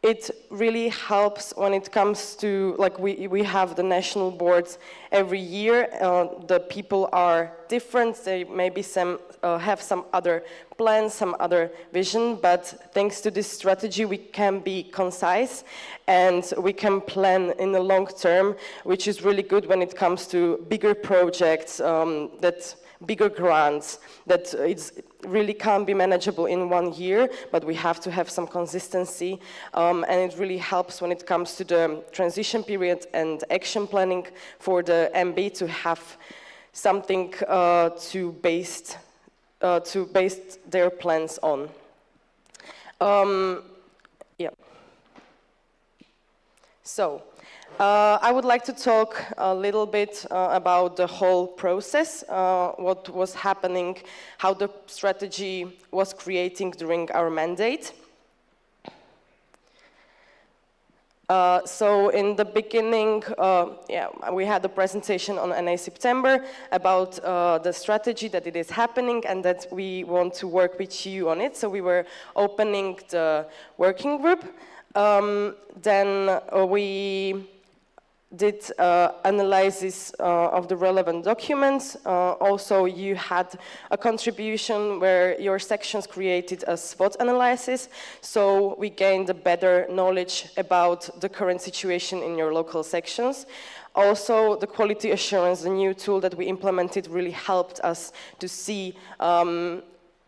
S5: It really helps when it comes to, like, we have the national boards every year. The people are different. They maybe have some other plans, some other vision, but thanks to this strategy, we can be concise and we can plan in the long term, which is really good when it comes to bigger projects, bigger grants, that it really can't be manageable in 1 year, but we have to have some consistency, and it really helps when it comes to the transition period and action planning for the MB to have something to base their plans on. So. I would like to talk a little bit about the whole process, what was happening, how the strategy was creating during our mandate. So in the beginning, we had a presentation on NA September about the strategy, that it is happening and that we want to work with you on it. So we were opening the working group. Then we did analysis of the relevant documents. Also, you had a contribution where your sections created a SWOT analysis, so we gained a better knowledge about the current situation in your local sections. Also, the quality assurance, the new tool that we implemented, really helped us to see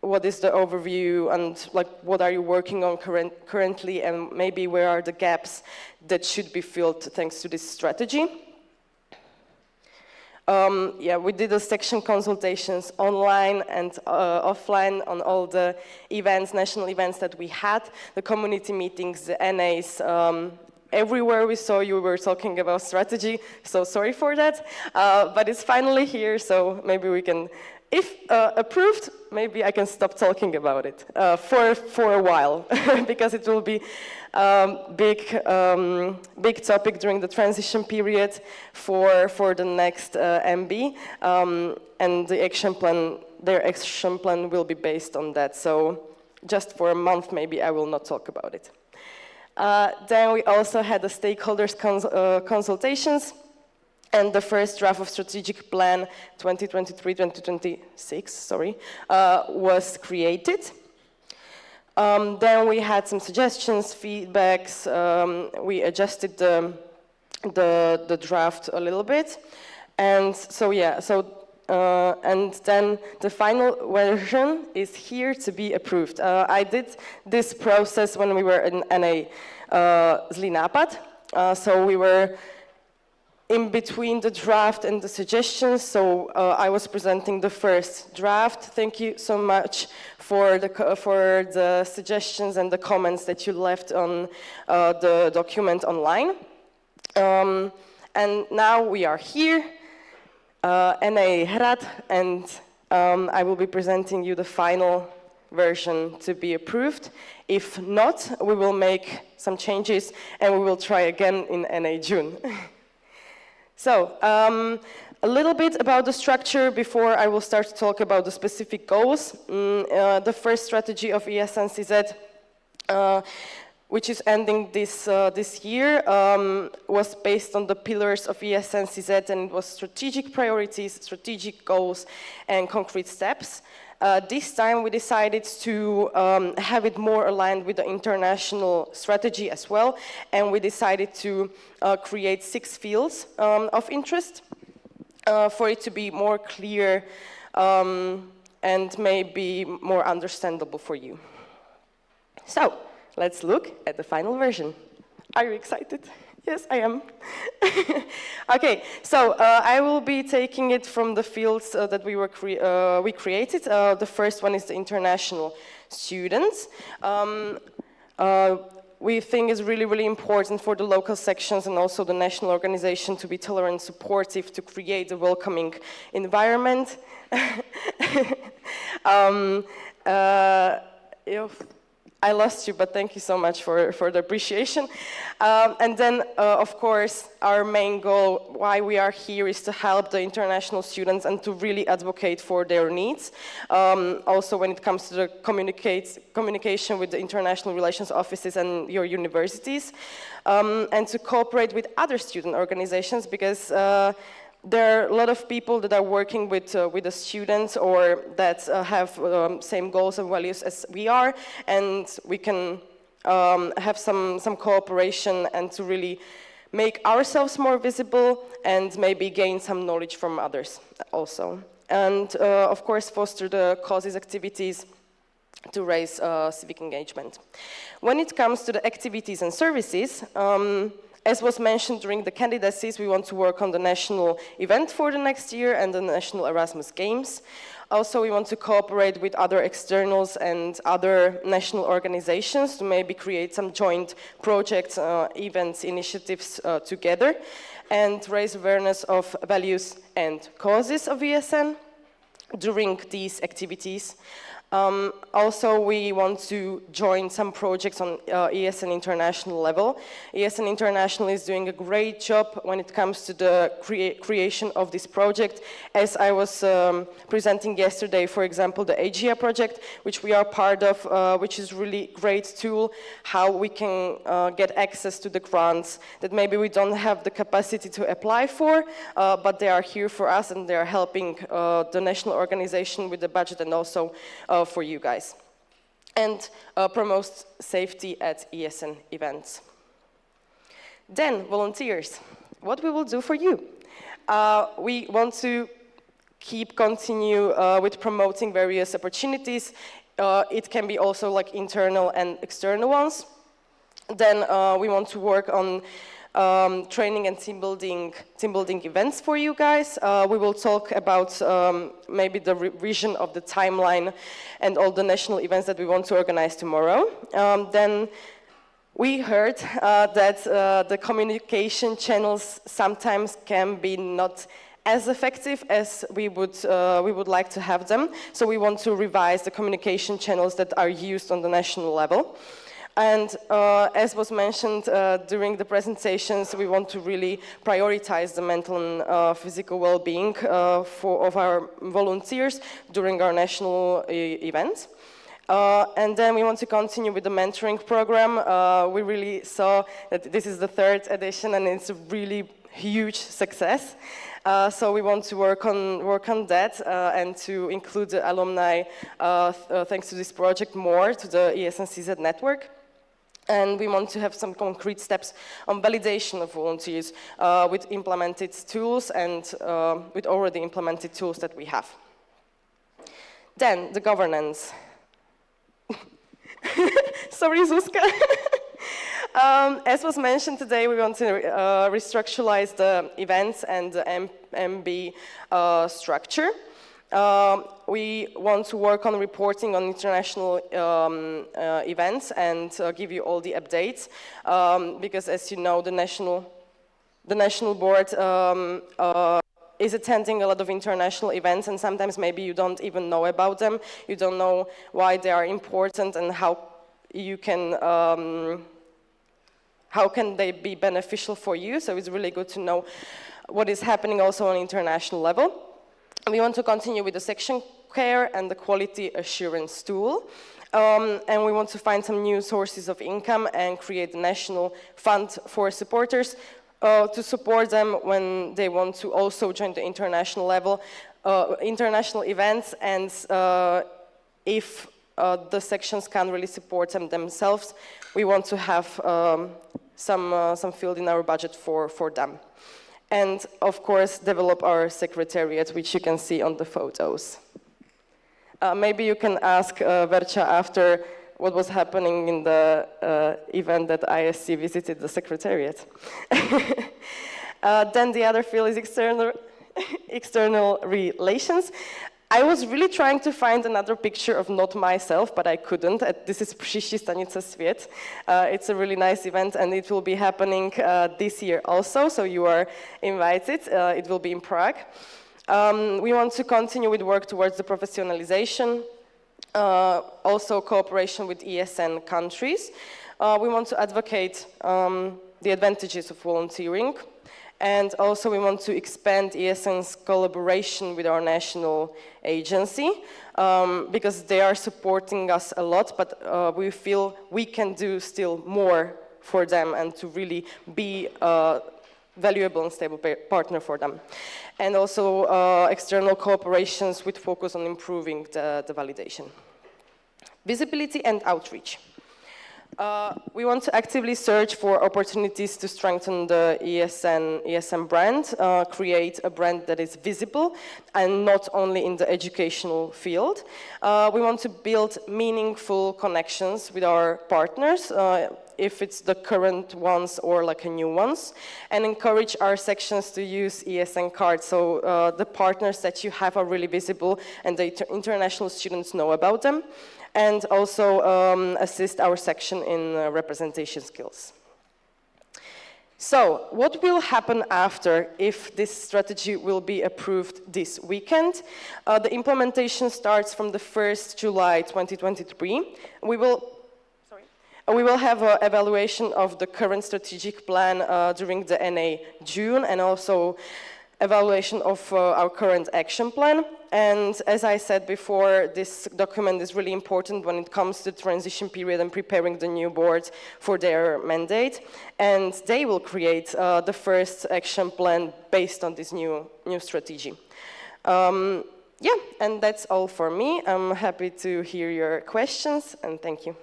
S5: what is the overview and, like, what are you working on currently, and maybe where are the gaps that should be filled thanks to this strategy. We did the section consultations online and offline on all the events, national events that we had, the community meetings, the NAs. Everywhere we saw you were talking about strategy, so sorry for that, but it's finally here, so maybe we can, if approved, maybe I can stop talking about it for a while, because it will be big topic during the transition period for the next MB, and the action plan, their action plan will be based on that. So just for a month, maybe I will not talk about it. Then we also had the stakeholders consultations, and the first draft of strategic plan 2023-2026, was created. Then we had some suggestions, feedbacks. We adjusted the draft a little bit, and and then the final version is here to be approved. I did this process when we were in NA Zlý nápad, so we were in between the draft and the suggestions, so I was presenting the first draft. Thank you so much for the suggestions and the comments that you left on the document online. And now we are here, NA Hrad, and I will be presenting you the final version to be approved. If not, we will make some changes and we will try again in NA June.
S9: So, a little bit about the structure before I will start to talk about the specific goals. The first strategy of ESN CZ, which is ending this year, was based on the pillars of ESN CZ, and it was strategic priorities, strategic goals, and concrete steps. This time we decided to have it more aligned with the international strategy as well, and we decided to create 6 fields of interest for it to be more clear and maybe more understandable for you. So, let's look at the final version. Are you excited? Yes, I am. Okay, so I will be taking it from the fields that we created. The first one is the international students. We think it's really, really important for the local sections and also the national organization to be tolerant, supportive, to create a welcoming environment. I lost you, but thank you so much for the appreciation. And then, of course, our main goal, why we are here, is to help the international students and to really advocate for their needs. Also, when it comes to the communication with the international relations offices and your universities, and to cooperate with other student organizations, because there are a lot of people that are working with the students or that have same goals and values as we are, and we can have some cooperation and to really make ourselves more visible and maybe gain some knowledge from others also. And of course foster the causes activities to raise civic engagement. When it comes to the activities and services, as was mentioned during the candidacies, we want to work on the national event for the next year and the national Erasmus Games. Also, we want to cooperate with other externals and other national organizations to maybe create some joint projects, events, initiatives together, and raise awareness of values and causes of ESN during these activities. Also, we want to join some projects on ESN international level. ESN International is doing a great job when it comes to the creation of this project. As I was presenting yesterday, for example, the AGIA project, which we are part of, which is really great tool, how we can get access to the grants that maybe we don't have the capacity to apply for, but they are here for us and they are helping the national organization with the budget and also for you guys, and promotes safety at ESN events. Then, volunteers, what we will do for you. We want to continue with promoting various opportunities. It can be also like internal and external ones. Then we want to work on training and team building events for you guys. We will talk about maybe the revision of the timeline and all the national events that we want to organize tomorrow. Then we heard that the communication channels sometimes can be not as effective as we would like to have them. So we want to revise the communication channels that are used on the national level. And as was mentioned during the presentations, we want to really prioritize the mental and physical well-being of our volunteers during our national events. And then we want to continue with the mentoring program. We really saw that this is the 3rd edition and it's a really huge success. So we want to work on that and to include the alumni, thanks to this project, more to the ESN CZ network. And we want to have some concrete steps on validation of volunteers with implemented tools and with already implemented tools that we have. Then, the governance. Sorry, Zuzka. As was mentioned today, we want to restructuralize the events and the MB structure. We want to work on reporting on international events and give you all the updates, because as you know, the national board is attending a lot of international events, and sometimes maybe you don't even know about them. You don't know why they are important and how can they be beneficial for you. So it's really good to know
S5: what is happening also on international level. We want to continue with the section care and the quality assurance tool. And we want to find some new sources of income and create a national fund for supporters to support them when they want to also join the international level, international events, and if the sections can't really support them themselves, we want to have some field in our budget for them. And of course, develop our secretariat, which you can see on the photos. Maybe you can ask Vercha after what was happening in the event that ISC visited the secretariat. Then the other field is external relations. I was really trying to find another picture of not myself, but I couldn't. This is Příští stanice Svět. It's a really nice event, and it will be happening this year also, so you are invited. It will be in Prague. We want to continue with work towards the professionalization, also cooperation with ESN countries. We want to advocate the advantages of volunteering, and also we want to expand ESN's collaboration with our national agency, because they are supporting us a lot, but we feel we can do still more for them and to really be a valuable and stable partner for them. And also external cooperations with focus on improving the validation. Visibility and outreach. We want to actively search for opportunities to strengthen the ESN brand, create a brand that is visible and not only in the educational field. We want to build meaningful connections with our partners, if it's the current ones or like a new ones, and encourage our sections to use ESN cards, so the partners that you have are really visible and the international students know about them, and also assist our section in representation skills. So, what will happen after if this strategy will be approved this weekend? The implementation starts from the 1st July 2023. We will have an evaluation of the current strategic plan during the NA June, and also evaluation of our current action plan. And as I said before, this document is really important when it comes to the transition period and preparing the new board for their mandate. And they will create the first action plan based on this new strategy. Yeah, and that's all for me. I'm happy to hear your questions, and thank you.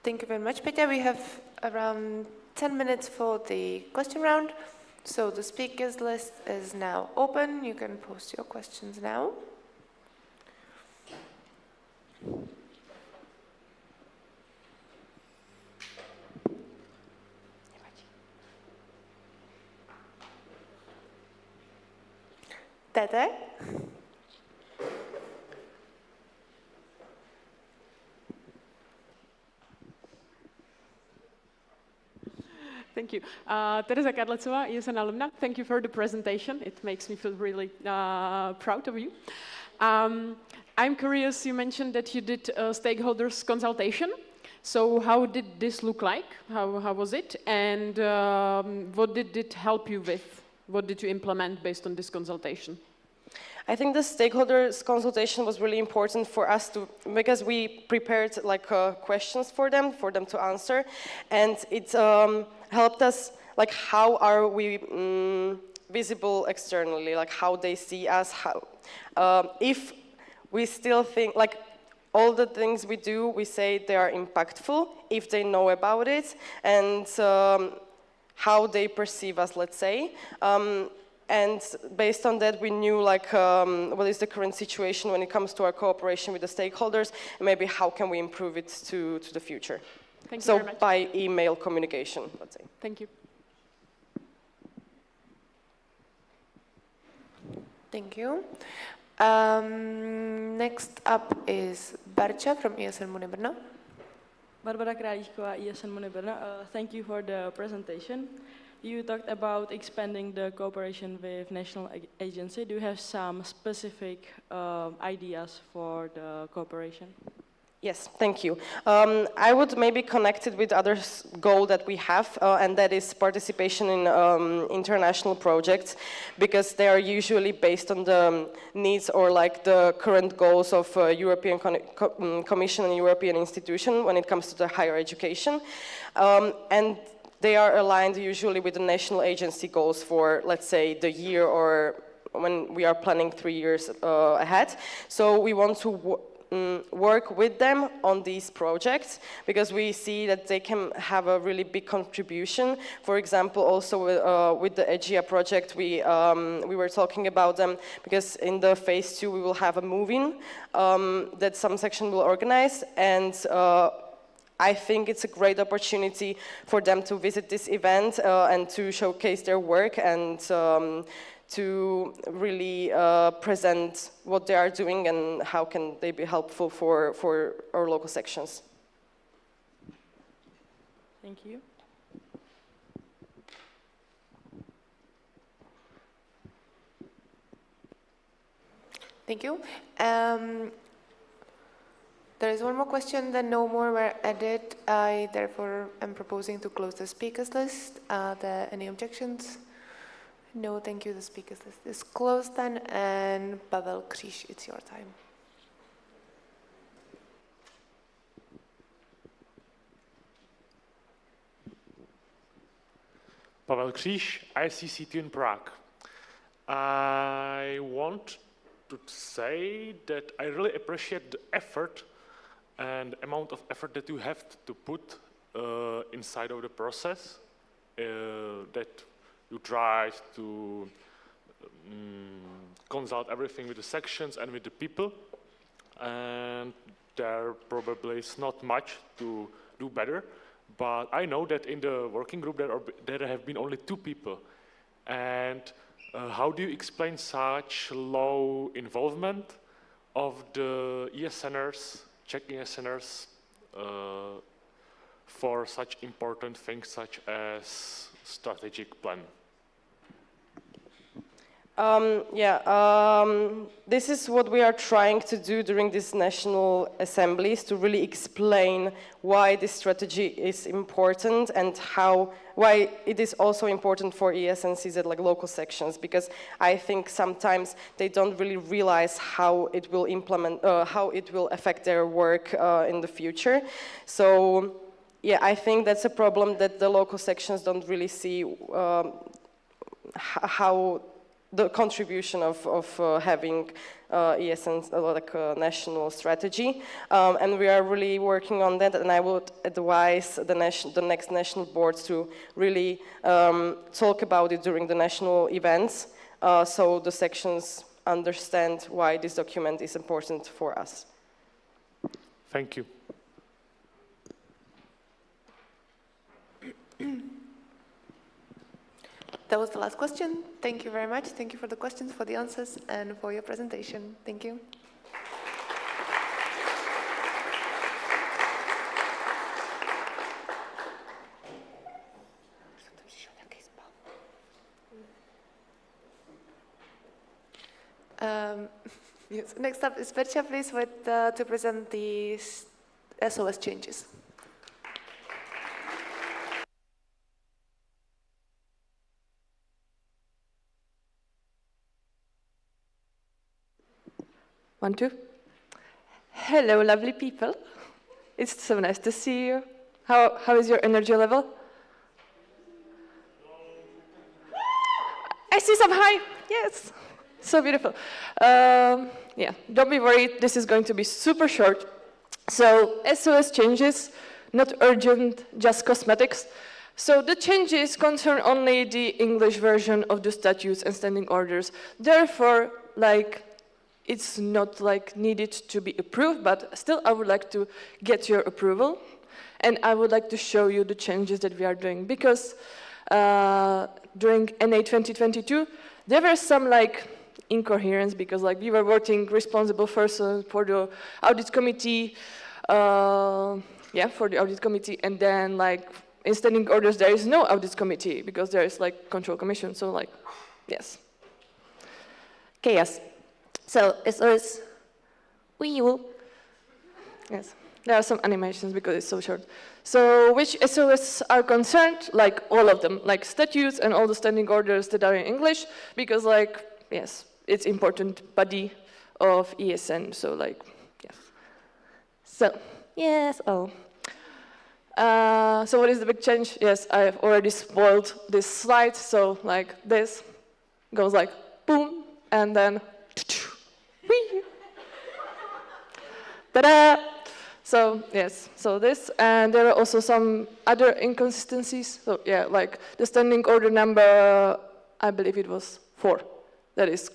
S1: Thank you very much, Peťa. We have around 10 minutes for the question round. So the speakers list is now open. You can post your questions now. Tete?
S8: Thank you. Tereza Kadlecová, ESN alumna. Thank you for the presentation. It makes me feel really proud of you. I'm curious, you mentioned that you did a stakeholders consultation. So how did this look like? How was it? And what did it help you with? What did you implement based on this consultation?
S5: I think the stakeholders consultation was really important for us because we prepared like questions for them to answer, and it helped us, like, how are we visible externally, like how they see us, if we still think, like, all the things we do, we say they are impactful, if they know about it, and how they perceive us, let's say. And based on that, we knew, like, what is the current situation when it comes to our cooperation with the stakeholders, and maybe how can we improve it to the future.
S8: Thank you
S5: so
S8: very much.
S5: by email communication, let's say.
S8: Thank you.
S1: Thank you. Next up is Barča from ESN Brno.
S9: Barbara Králíčková, ESN Brno. Thank you for the presentation. You talked about expanding the cooperation with national agency. Do you have some specific ideas for the cooperation?
S5: Yes, thank you. I would maybe connect it with other goal that we have, and that is participation in international projects, because they are usually based on the needs or like the current goals of European Commission and European institution when it comes to the higher education, and they are aligned usually with the national agency goals for, let's say, the year or when we are planning 3 years ahead. So we want to work with them on these projects, because we see that they can have a really big contribution. For example, also with the EGEA project, we were talking about them, because in the phase 2 we will have a move-in that some section will organize, and I think it's a great opportunity for them to visit this event and to showcase their work and to really present what they are doing and how can they be helpful for our local sections.
S9: Thank you.
S1: Thank you. There is one more question, then no more were added. I therefore am proposing to close the speakers list. Are there any objections? No, thank you. The speakers list is closed then, and Pavel Kříž, it's your time.
S18: Pavel Kříž, ISC CU in Prague. I want to say that I really appreciate the effort and amount of effort that you have to put inside of the process, that you try to consult everything with the sections and with the people, and there probably is not much to do better, but I know that in the working group there have been only 2 people, and how do you explain such low involvement of the ESNers, Czech ESNers, for such important things such as strategic plan?
S5: This is what we are trying to do during these national assemblies, to really explain why this strategy is important and why it is also important for ESN CZ, like local sections, because I think sometimes they don't really realize how it will how it will affect their work in the future. So, yeah, I think that's a problem, that the local sections don't really see how the contribution of having ESN like a national strategy, and we are really working on that. And I would advise the next national boards to really talk about it during the national events, so the sections understand why this document is important for us.
S18: Thank you.
S1: That was the last question. Thank you very much. Thank you for the questions, for the answers, and for your presentation. Thank you. Yes. Next up is Tereza, please, to present the SOS changes.
S13: One, two. Hello, lovely people. It's so nice to see you. How is your energy level? I see some high. Yes. So beautiful. Yeah, don't be worried. This is going to be super short. So SOS changes, not urgent, just cosmetics. So the changes concern only the English version of the statutes and standing orders. Therefore, it's not needed to be approved, but still I would like to get your approval. And I would like to show you the changes that we are doing, because during NA 2022, there were some incoherence, because we were working responsible person for the audit committee, for the audit committee, and then in standing orders there is no audit committee, because there is control commission, so yes. Chaos. So SOS, yes. There are some animations because it's so short. So which SOS are concerned? Like all of them, like statutes and all the standing orders that are in English, because like, yes, it's important body of ESN, so like, yes. So, yes, oh. So what is the big change? Yes, I've already spoiled this slide, so like this goes like boom, and then whee. Ta-da! So yes, so this, and there are also some other inconsistencies. So yeah, like the standing order number, I believe it was 4. That is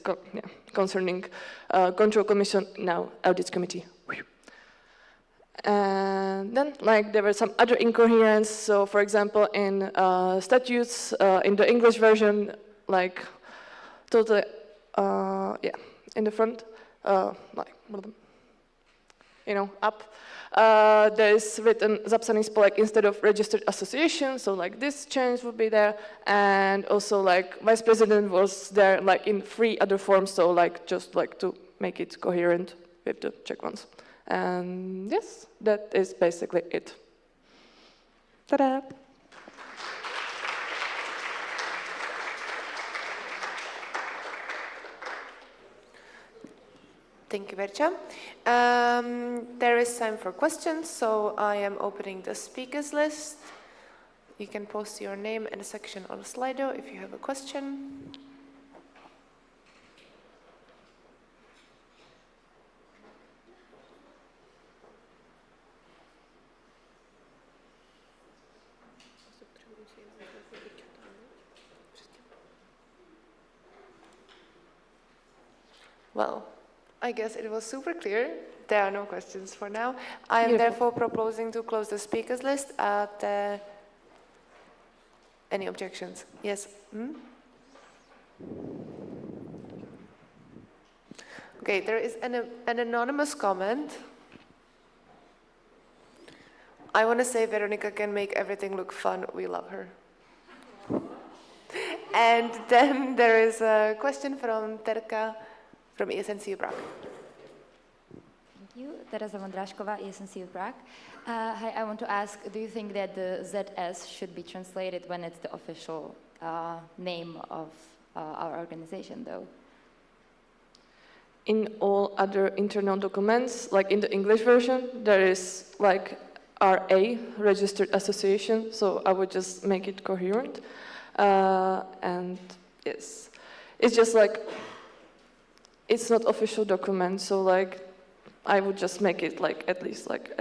S13: concerning Control Commission, now Audit Committee. And then, like, there were some other incoherence. So, for example, in statutes, in the English version, like, totally, yeah, in the front, like, you know, up. There is written zapsaný spolek instead of registered association, so like this change would be there, and also like vice president was there like in 3 other forms, so like just like to make it coherent with the Czech ones. And yes, that is basically it. Ta-da!
S1: Thank you, Vercha. There is time for questions, so I am opening the speakers list. You can post your name and a section on Slido if you have a question. Well, I guess it was super clear. There are no questions for now. I am therefore proposing to close the speakers list at any objections? Yes? Hmm? Okay, there is an anonymous comment. I want to say Veronica can make everything look fun. We love her. And then there is a question from Terka from ESN CU Prague.
S11: Thank you. Tereza Vondrášková, ESN CU Prague. Hi, I want to ask, do you think that the ZS should be translated when it's the official name of our organization, though?
S13: In all other internal documents, like in the English version, there is like RA, Registered Association, so I would just make it coherent. And yes, it's just like, it's not official document, so like, I would just make it like, at least like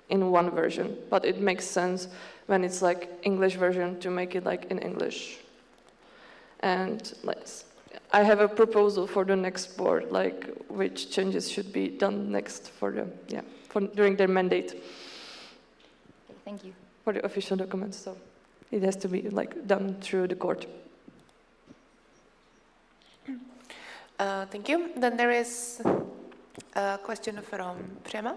S13: in one version, but it makes sense when it's like English version to make it like in English. And let's, I have a proposal for the next board, like which changes should be done next for the, yeah, for during their mandate.
S11: Okay, thank you.
S13: For the official documents, so it has to be like done through the court.
S1: Thank you. Then there is a question from Přema.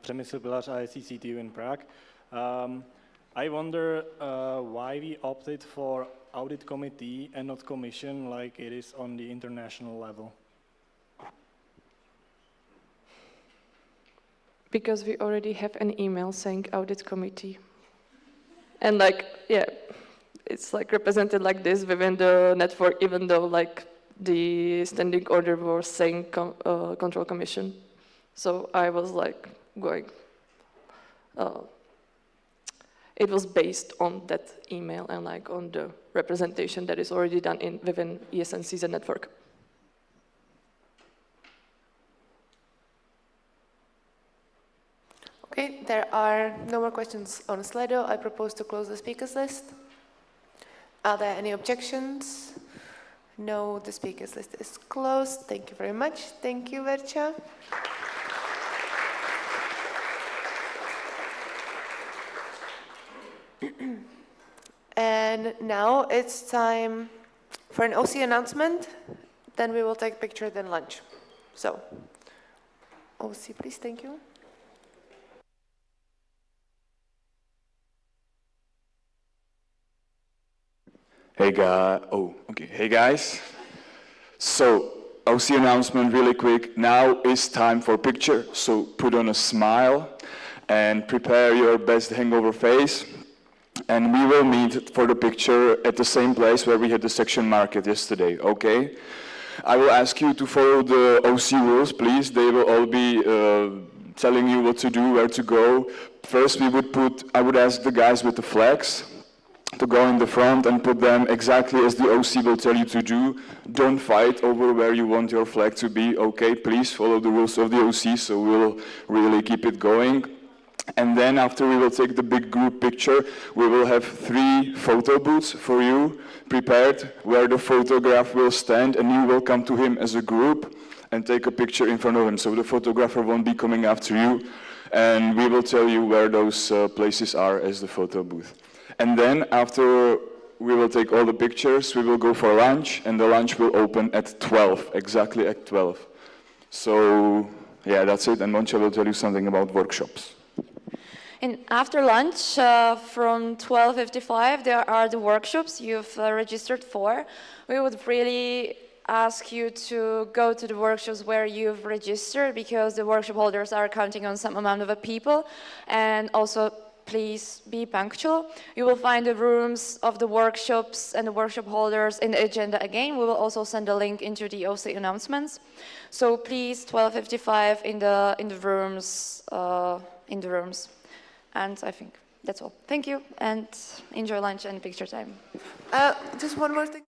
S15: Přemysl, Pilař, ICCTU in Prague. I wonder why we opted for audit committee and not commission like it is on the international level.
S13: Because we already have an email saying audit committee. And like, yeah, it's like represented like this within the network, even though like the standing order was saying control commission. So I was like going, it was based on that email and like on the representation that is already done within ESN CZ network.
S1: Okay, there are no more questions on Slido. I propose to close the speakers list. Are there any objections? No, the speakers list is closed. Thank you very much. Thank you, Vercha. And now it's time for an OC announcement. Then we will take picture, then lunch. So, OC, please, thank you.
S12: Hey guys. So, OC announcement really quick. Now is time for picture. So put on a smile and prepare your best hangover face. And we will meet for the picture at the same place where we had the section market yesterday, okay? I will ask you to follow the OC rules, please. They will all be telling you what to do, where to go. First, I would ask the guys with the flags to go in the front and put them exactly as the OC will tell you to do. Don't fight over where you want your flag to be, okay? Please follow the rules of the OC, so we'll really keep it going. And then after we will take the big group picture, we will have 3 photo booths for you prepared where the photograph will stand and you will come to him as a group and take a picture in front of him. So the photographer won't be coming after you and we will tell you where those places are as the photo booth. And then after we will take all the pictures, we will go for lunch, and the lunch will open at 12, exactly at 12. So, yeah, that's it, and Monika will tell you something about workshops.
S19: And after lunch, from 12:55, there are the workshops you've registered for. We would really ask you to go to the workshops where you've registered, because the workshop holders are counting on some amount of people, and also please be punctual. You will find the rooms of the workshops and the workshop holders in the agenda again. We will also send a link into the OC announcements. So please, 12:55 in the rooms. And I think that's all. Thank you, and enjoy lunch and picture time.
S1: Just one more thing.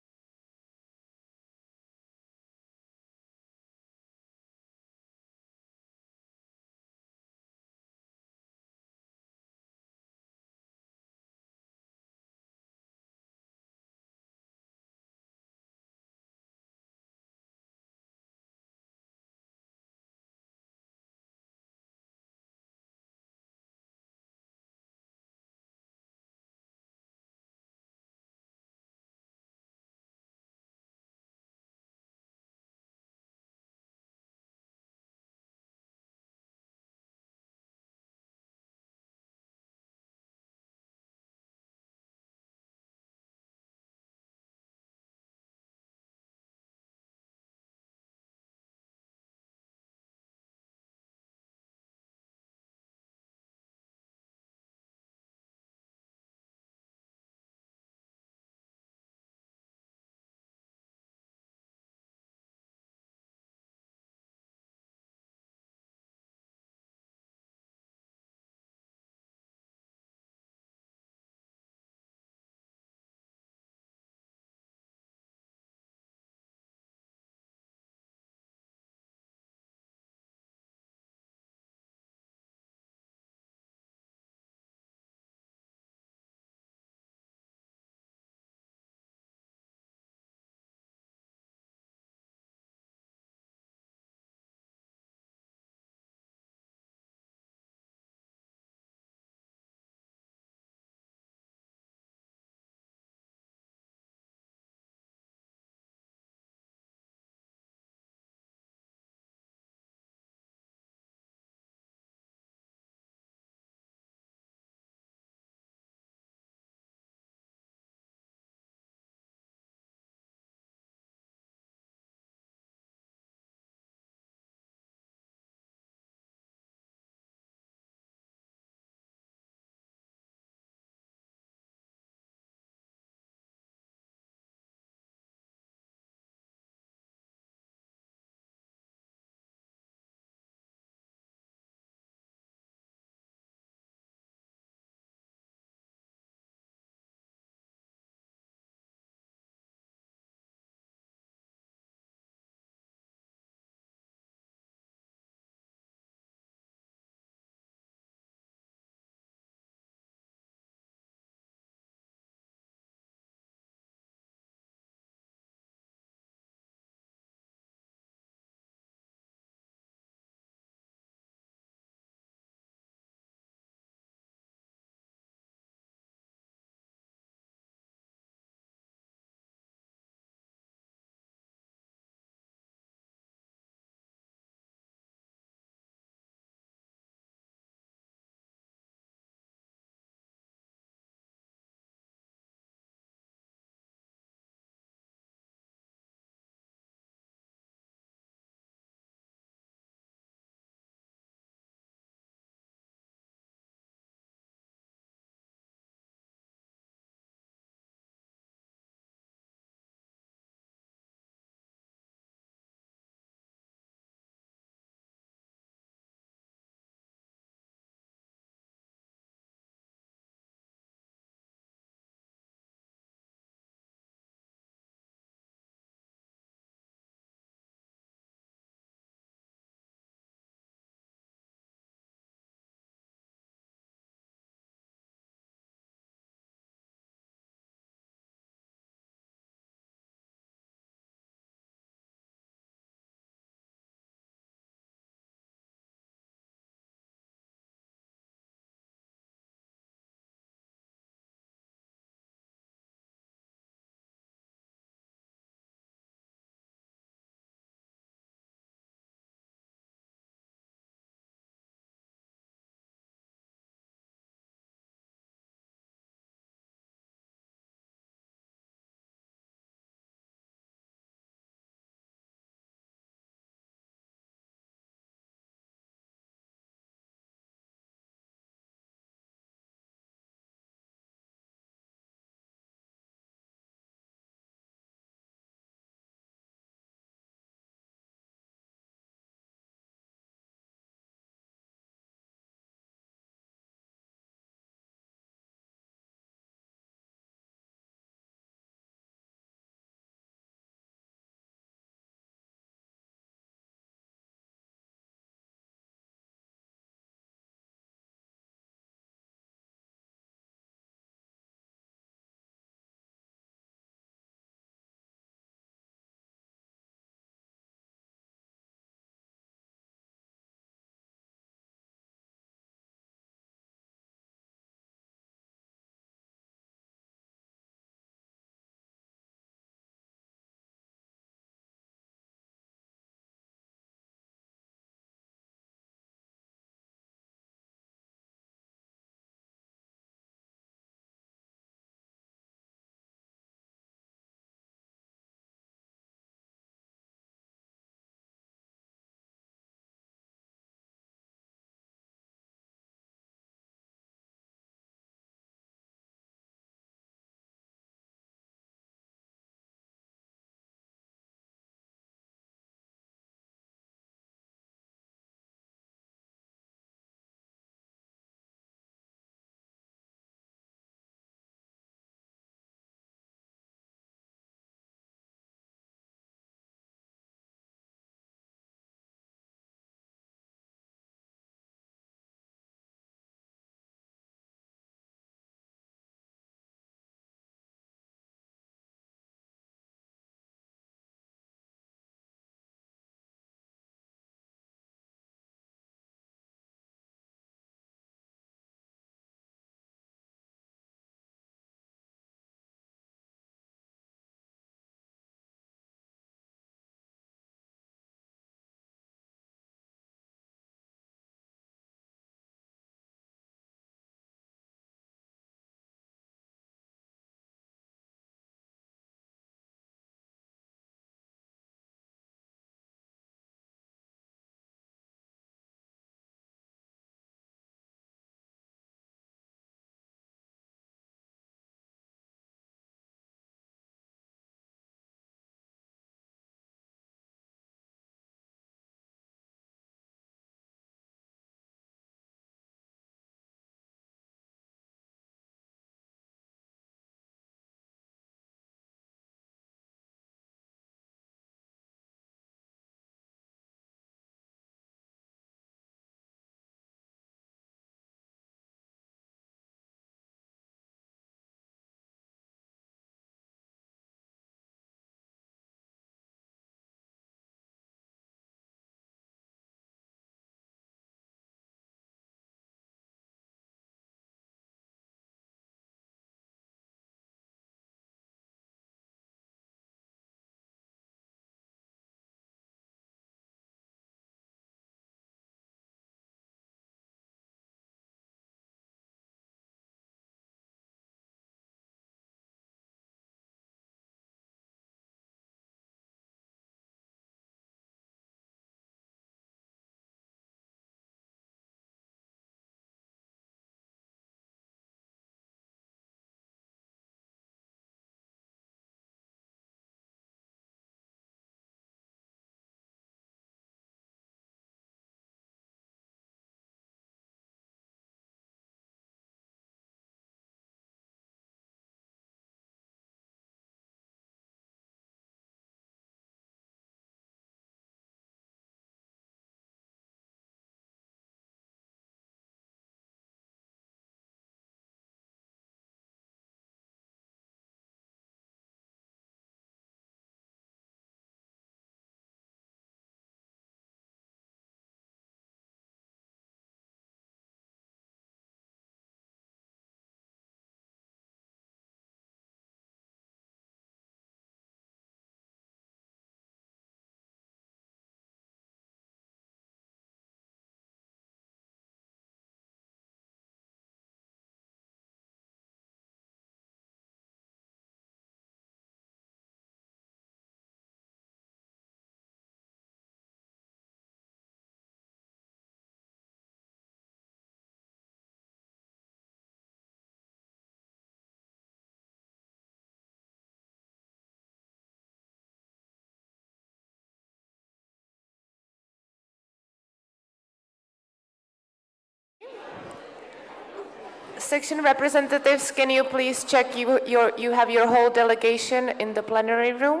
S1: section representatives, can you please check you have your whole delegation in the plenary room?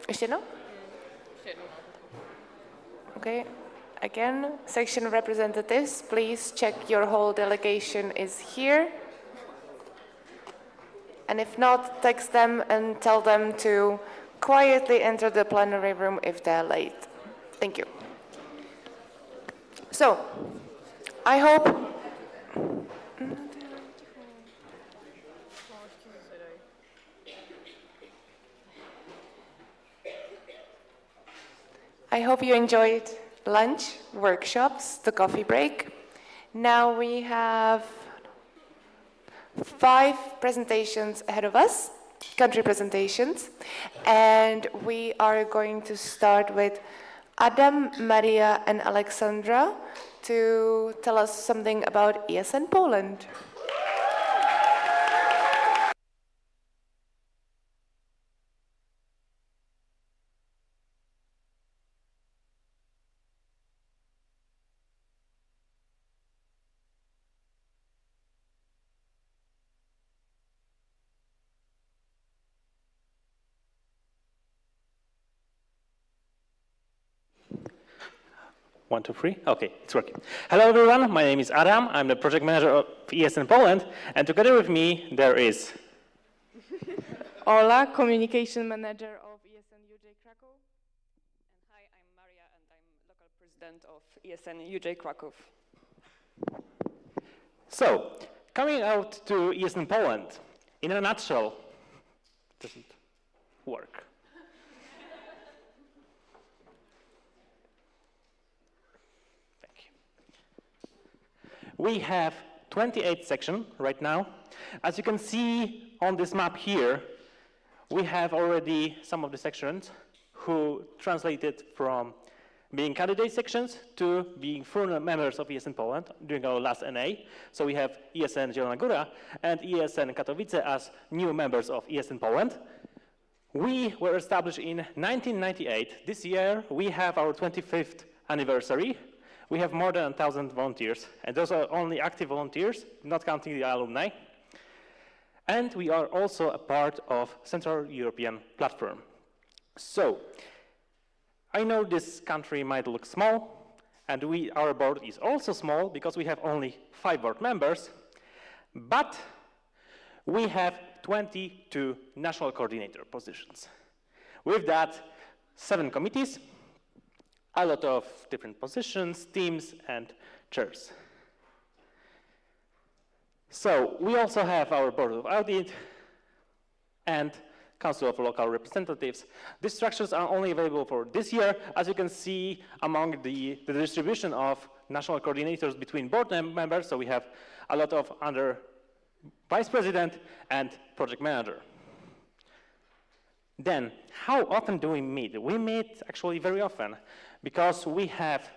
S1: Ještě jednou? Okay. Again, section representatives, please check your whole delegation is here. And if not, text them and tell them to quietly enter the plenary room if they're late. Thank you. So, I hope you enjoyed lunch, workshops, the coffee break. Now we have 5 presentations ahead of us, country presentations, and we are going to start with Adam, Maria, and Alexandra to tell us something about ESN Poland.
S17: One, two, three. Okay, it's working. Hello, everyone. My name is Adam. I'm the project manager of ESN Poland, and together with me there is
S20: Ola, communication manager of ESN UJ Kraków.
S23: And hi, I'm Maria, and I'm local president of ESN UJ Kraków.
S17: So, coming out to ESN Poland, in a nutshell, doesn't work. We have 28 sections right now. As you can see on this map here, we have already some of the sections who translated from being candidate sections to being full members of ESN Poland during our last NA. So we have ESN Zielona Góra and ESN Katowice as new members of ESN Poland. We were established in 1998. This year we have our 25th anniversary. We have more than 1,000 volunteers, and those are only active volunteers, not counting the alumni. And we are also a part of Central European Platform. So, I know this country might look small, and our board is also small because we have only 5 board members, but we have 22 national coordinator positions. With that, 7 committees, a lot of different positions, teams, and chairs. So we also have our Board of Audit and Council of Local Representatives. These structures are only available for this year. As you can see among the distribution of national coordinators between board members, so we have a lot of under Vice President and Project Manager. Then, how often do we meet? We meet actually very often, because we have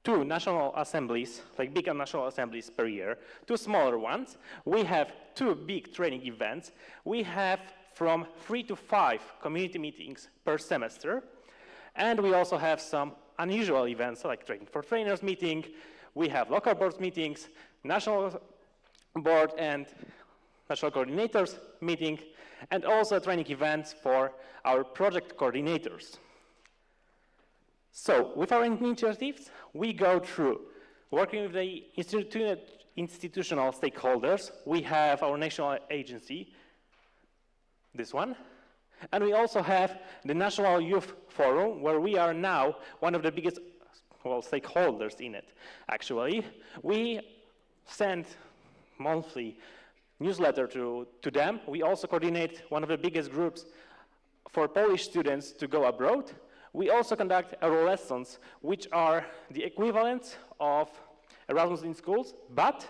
S17: 2 national assemblies, like big national assemblies per year, 2 smaller ones. We have 2 big training events. We have from 3 to 5 community meetings per semester. And we also have some unusual events, like Training for Trainers meeting. We have local board meetings, national board and national coordinators meeting, and also training events for our project coordinators. So, with our initiatives, we go through working with the institutional stakeholders. We have our national agency, this one, and we also have the National Youth Forum, where we are now one of the biggest, well, stakeholders in it, actually. We send monthly newsletter to them. We also coordinate one of the biggest groups for Polish students to go abroad. We also conduct Euro lessons, which are the equivalent of Erasmus in schools, but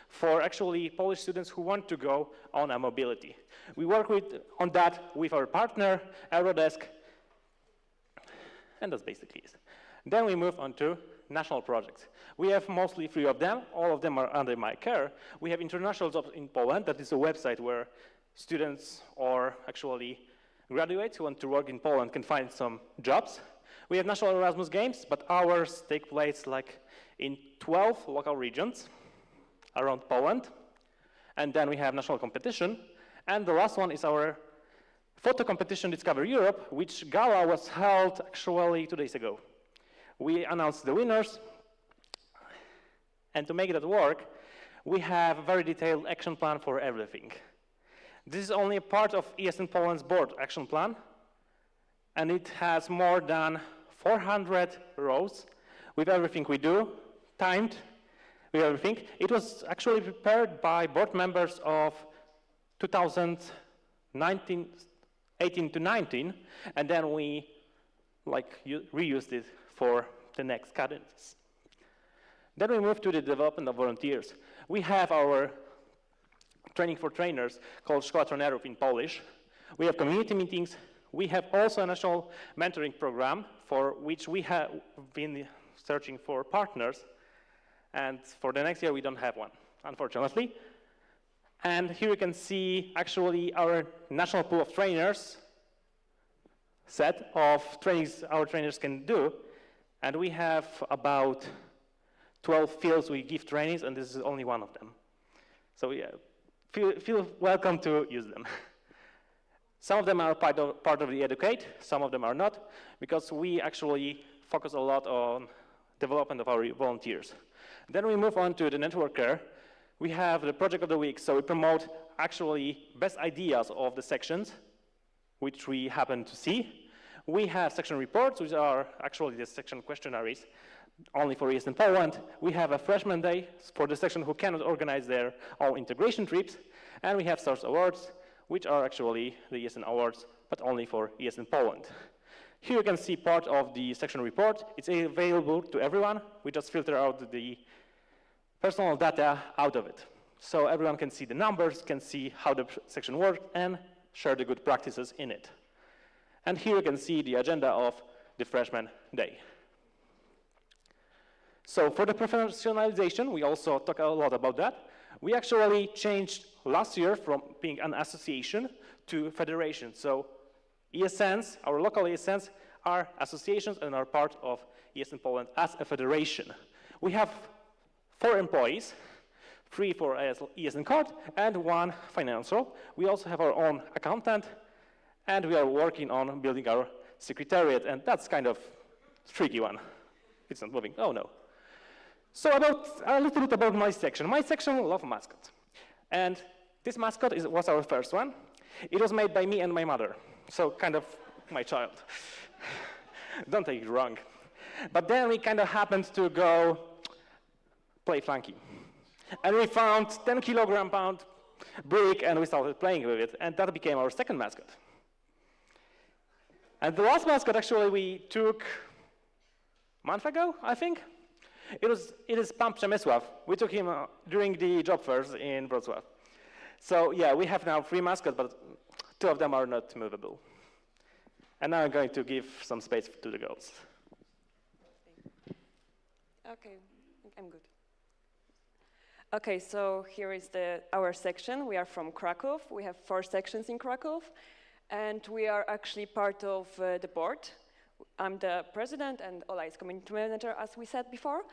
S17: for actually Polish students who want to go on a mobility. We work on that with our partner, Eurodesk, and that's basically it. Then we move on to national projects. We have mostly 3 of them. All of them are under my care. We have International Jobs in Poland. That is a website where students or actually graduates who want to work in Poland can find some jobs. We have National Erasmus Games, but ours take place like in 12 local regions around Poland. And then we have national competition. And the last one is our photo competition Discover Europe, which gala was held actually 2 days ago. We announced the winners. And to make that work, we have a very detailed action plan for everything. This is only a part of ESN Poland's board action plan, and it has more than 400 rows with everything we do, timed with everything. It was actually prepared by board members of 2018 to 19, and then we reused it for the next cadences. Then we move to the development of volunteers. We have our training for trainers called Szkoła Trenerów in Polish. We have community meetings. We have also a national mentoring program for which we have been searching for partners. And for the next year, we don't have one, unfortunately. And here you can see actually our national pool of trainers, set of trainings our trainers can do. And we have about 12 fields we give trainings, and this is only one of them. So yeah, feel welcome to use them. Some of them are part of the Educate, some of them are not, because we actually focus a lot on development of our volunteers. Then we move on to the networker. We have the project of the week, so we promote actually best ideas of the sections, which we happen to see. We have section reports, which are actually the section questionnaires, only for ESN Poland. We have a freshman day for the section who cannot organize their own integration trips. And we have source awards, which are actually the ESN awards, but only for ESN Poland. Here you can see part of the section report. It's available to everyone. We just filter out the personal data out of it. So everyone can see the numbers, can see how the section works, and share the good practices in it. And here you can see the agenda of the freshman day. So for the professionalization, we also talk a lot about that. We actually changed last year from being an association to federation. So ESNs, our local ESNs, are associations and are part of ESN Poland as a federation. We have 4 employees, 3 for ESN card and 1 financial. We also have our own accountant, and we are working on building our secretariat, and that's kind of a tricky one. It's not moving. Oh no. So a little bit about my section. My section loves mascot. And this mascot was our first one. It was made by me and my mother. So kind of my child. Don't take it wrong. But then we kind of happened to go play flunky. And we found 10 kilogram pound brick and we started playing with it. And that became our second mascot. And the last mascot actually we took a month ago, I think. It is Pan Przemysl. We took him during the job fairs in Wrocław. So yeah, we have now 3 mascots, but 2 of them are not movable. And now I'm going to give some space to the girls.
S23: Okay, I'm good. Okay, so here is our section. We are from Krakow. We have 4 sections in Krakow, and we are actually part of the board. I'm the president, and Ola is community manager, as we said before.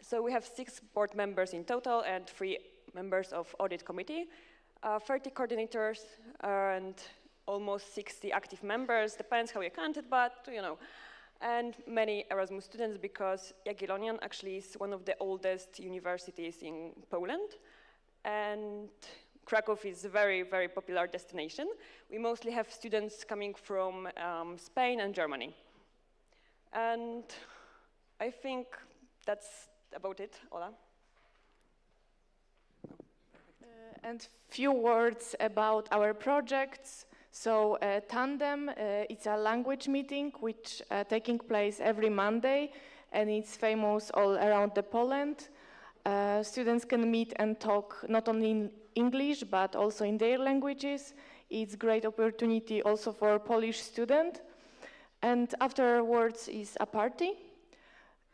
S23: So we have 6 board members in total and 3 members of audit committee, 30 coordinators, and almost 60 active members. Depends how you count it, but you know, and many Erasmus students, because Jagiellonian actually is one of the oldest universities in Poland, and Krakow is a very, very popular destination. We mostly have students coming from Spain and Germany. And I think that's about it, Ola.
S20: And few words about our projects. So Tandem, it's a language meeting which taking place every Monday, and it's famous all around the Poland. Students can meet and talk not only in English but also in their languages. It's great opportunity also for Polish students. And afterwards is a party.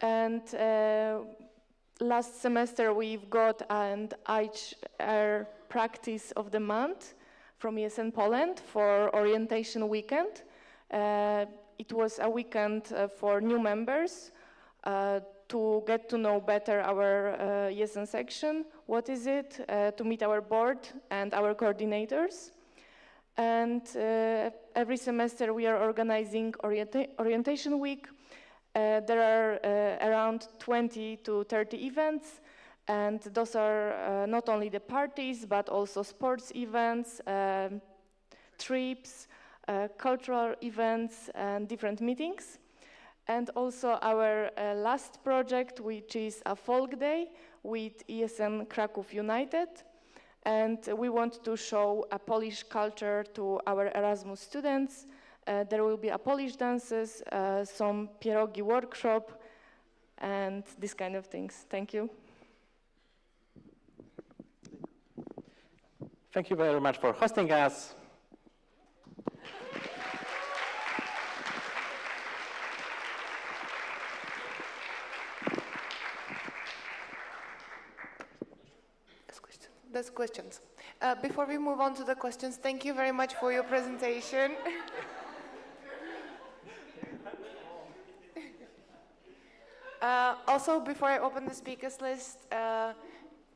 S20: And last semester we've got an HR practice of the month from ESN Poland for orientation weekend. It was a weekend for new members. to get to know better our ESN section, what is it, to meet our board and our coordinators. And every semester we are organizing orientation week. There are around 20 to 30 events, and those are not only the parties, but also sports events, trips, cultural events, and different meetings. And also our last project, which is a folk day with ESN Kraków United. And we want to show a Polish culture to our Erasmus students. There will be a Polish dances, some pierogi workshop, and this kind of things. Thank you.
S17: Thank you very much for hosting us.
S1: There's questions. Before we move on to the questions, thank you very much for your presentation. Also, before I open the speakers list,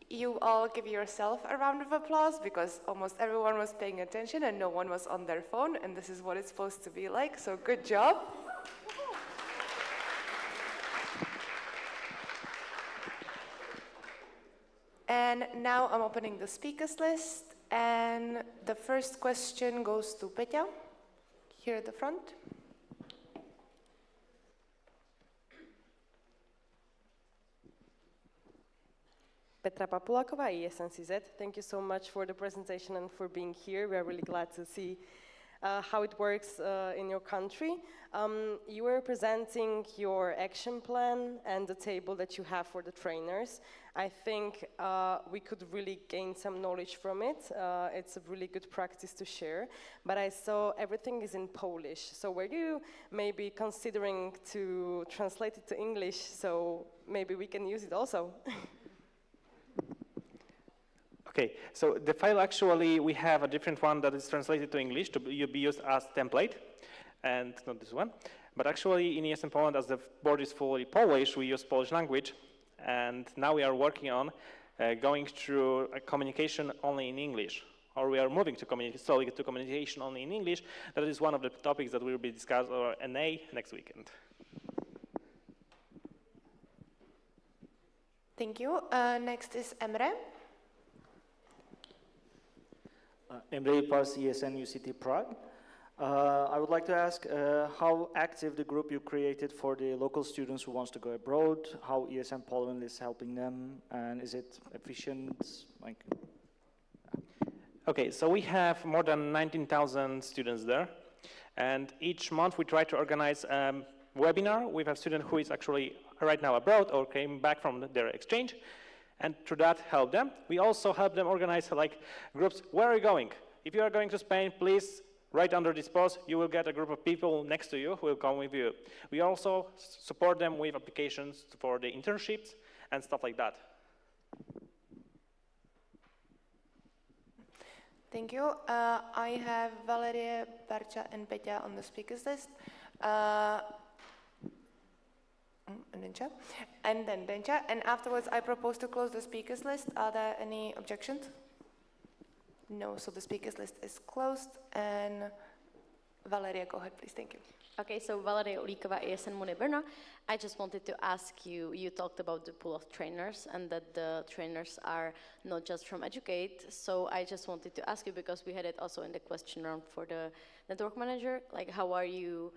S1: you all give yourself a round of applause because almost everyone was paying attention and no one was on their phone, and this is what it's supposed to be like, so good job. And now I'm opening the speakers list, and the first question goes to Peťa, here at the front.
S5: Petra Papuláková, ESN CZ. Thank you so much for the presentation and for being here. We are really glad to see how it works in your country. You were presenting your action plan and the table that you have for the trainers. I think we could really gain some knowledge from it. It's a really good practice to share. But I saw everything is in Polish. So were you maybe considering to translate it to English so maybe we can use it also?
S17: Okay, so the file actually, we have a different one that is translated to English to be used as template, and not this one. But actually in ESN Poland, as the board is fully Polish, we use Polish language, and now we are working on going through a communication only in English, or we are moving to slowly to communication only in English. That is one of the topics that will be discussed at NA next weekend.
S1: Thank you. Next is Emre.
S3: Emre Pars, ESN UCT Prague. I would like to ask how active the group you created for the local students who wants to go abroad, how ESN Poland is helping them, and is it efficient?
S17: Okay, so we have more than 19,000 students there, and each month we try to organize a webinar with a student who is actually right now abroad or came back from their exchange, and through that help them. We also help them organize like groups. Where are you going? If you are going to Spain, please right under this post, you will get a group of people next to you who will come with you. We also support them with applications for the internships and stuff like that.
S1: Thank you. I have Valerie, Barča, and Peťa on the speakers list. And then Denča. And afterwards, I propose to close the speakers list. Are there any objections? No, so the speakers list is closed. And Valeria, go ahead, please. Thank you.
S6: Okay, so Valeria Ulíková, ESN Brno. I just wanted to ask you, you talked about the pool of trainers and that the trainers are not just from Educate. So I just wanted to ask you, because we had it also in the question round for the network manager, like how are you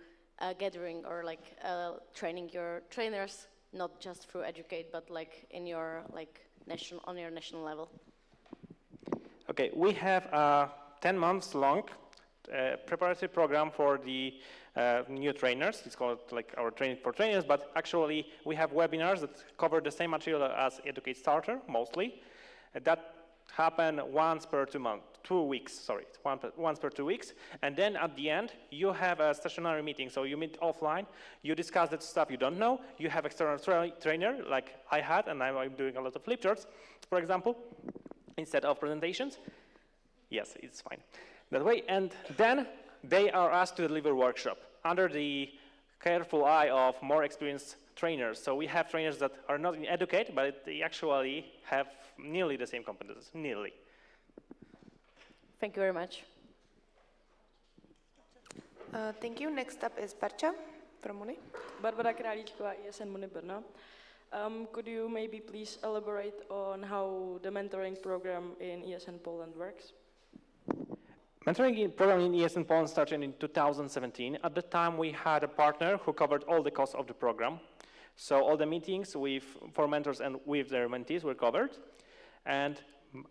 S6: gathering or like training your trainers, not just through Educate, but like in your on your national level?
S17: Okay, we have a 10 months long preparatory program for the new trainers. It's called like our training for trainers, but actually we have webinars that cover the same material as Educate Starter, mostly. That happen once per 2 weeks, sorry, once per 2 weeks. And then at the end, you have a stationary meeting. So you meet offline, you discuss that stuff you don't know, you have external trainer like I had, and I'm doing a lot of flip charts, for example, instead of presentations. Yes, it's fine that way. And then they are asked to deliver workshop under the careful eye of more experienced trainers. So we have trainers that are not in educate, but they actually have nearly the same competences, nearly.
S6: Thank you very much.
S1: Thank you. Next up is Barča from Muni.
S9: Barbara Králíčková, ESN Muni Brno. Could you maybe please elaborate on how the mentoring program in ESN Poland works?
S17: Mentoring program in ESN Poland started in 2017. At the time, we had a partner who covered all the costs of the program. So all the meetings for mentors and with their mentees were covered. And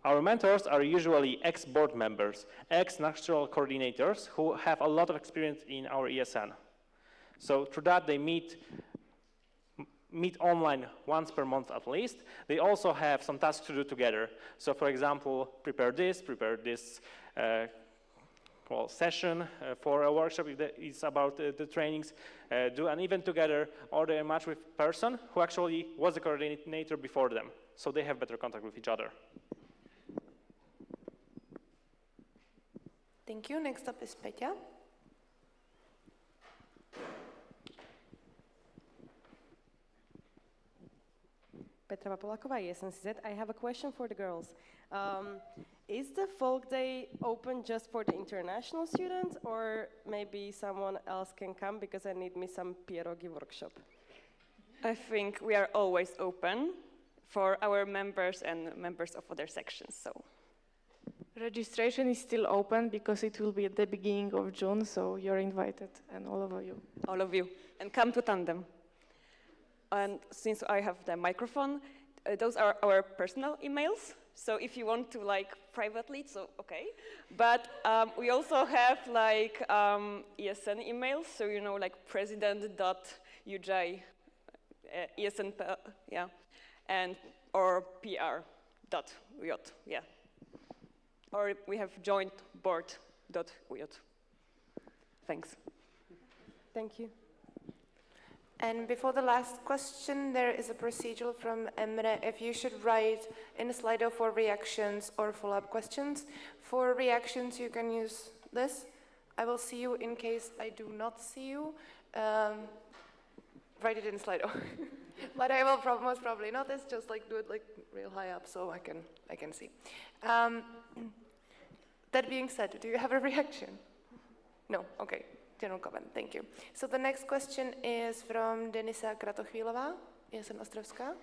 S17: our mentors are usually ex-board members, ex-national coordinators who have a lot of experience in our ESN. So through that, they meet online once per month at least. They also have some tasks to do together. So for example, prepare this session for a workshop if it's about the trainings, do an event together, or they match with a person who actually was the coordinator before them. So they have better contact with each other.
S1: Thank you. Next up is Peťa.
S5: Petra Polakova, ESN CZ. I have a question for the girls. Is the folk day open just for the international students, or maybe someone else can come because I need me some pierogi workshop?
S23: I think we are always open for our members and members of other sections. So
S20: registration is still open because it will be at the beginning of June, so you're invited, and all of you.
S23: All of you, and come to Tandem. And since I have the microphone, those are our personal emails. So if you want to privately, so okay. But we also have ESN emails. So president.uj, ESN, yeah, and or pr.uj, yeah. Or we have joint board.uj. Thanks.
S5: Thank you.
S1: And before the last question, there is a procedural from Emre. If you should write in a Slido for reactions or follow-up questions. For reactions, you can use this. I will see you in case I do not see you. Write it in Slido. But I will most probably not. It's just do it real high up so I can see. That being said, do you have a reaction? No? Okay. General comment, thank you. So the next question is from Denisa Kratochvílová, ESN Ostravská.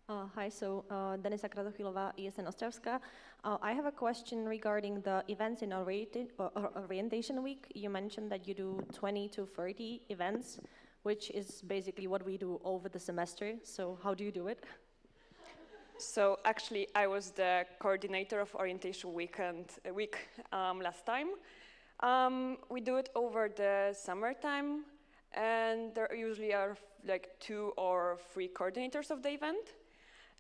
S2: Hi, so Denisa Kratochvílová, ESN Ostravská. I have a question regarding the events in orientation week. You mentioned that you do 20 to 30 events, which is basically what we do over the semester. So how do you do it?
S23: So actually, I was the coordinator of orientation week last time. We do it over the summertime, and there usually are 2 or 3 coordinators of the event.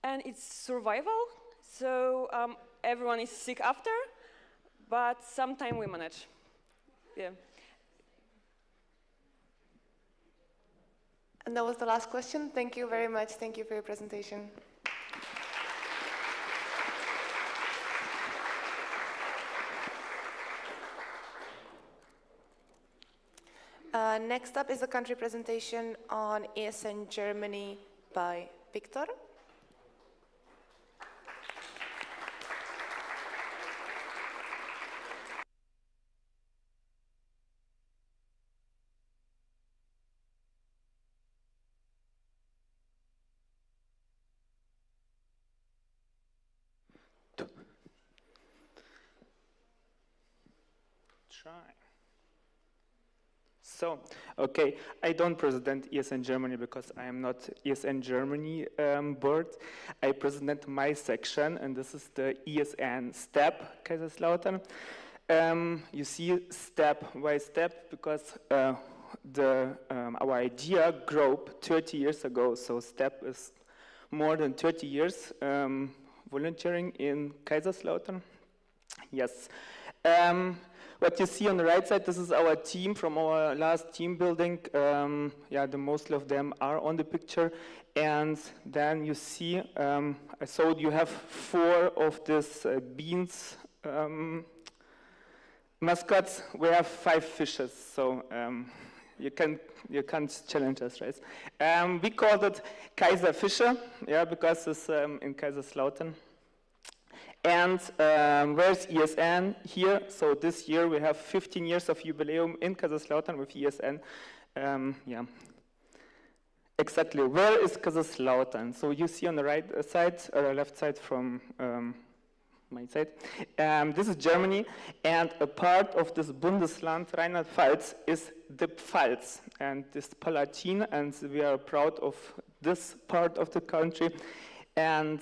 S23: And it's survival, so everyone is sick after, but sometimes we manage. Yeah.
S1: And that was the last question. Thank you very much. Thank you for your presentation. Next up is a country presentation on ESN Germany by Victor.
S14: So, okay, I don't present ESN Germany because I am not ESN Germany board. I present my section, and this is the ESN STEP Kaiserslautern. You see step by step because our idea grew 30 years ago. So STEP is more than 30 years volunteering in Kaiserslautern. Yes. What you see on the right side, this is our team from our last team building. The most of them are on the picture. And then you see, so you have 4 of these beans mascots, we have 5 fishes, so you can't challenge us, right? We called it Kaiser Fischer, yeah, because it's in Kaiserslautern. And where's ESN here? So this year we have 15 years of jubileum in Kaiserslautern with ESN. Yeah. Exactly. Where is Kaiserslautern? So you see on the right side or left side from my side. This is Germany, and a part of this Bundesland Rheinland-Pfalz is the Pfalz, and this Palatin, and we are proud of this part of the country. And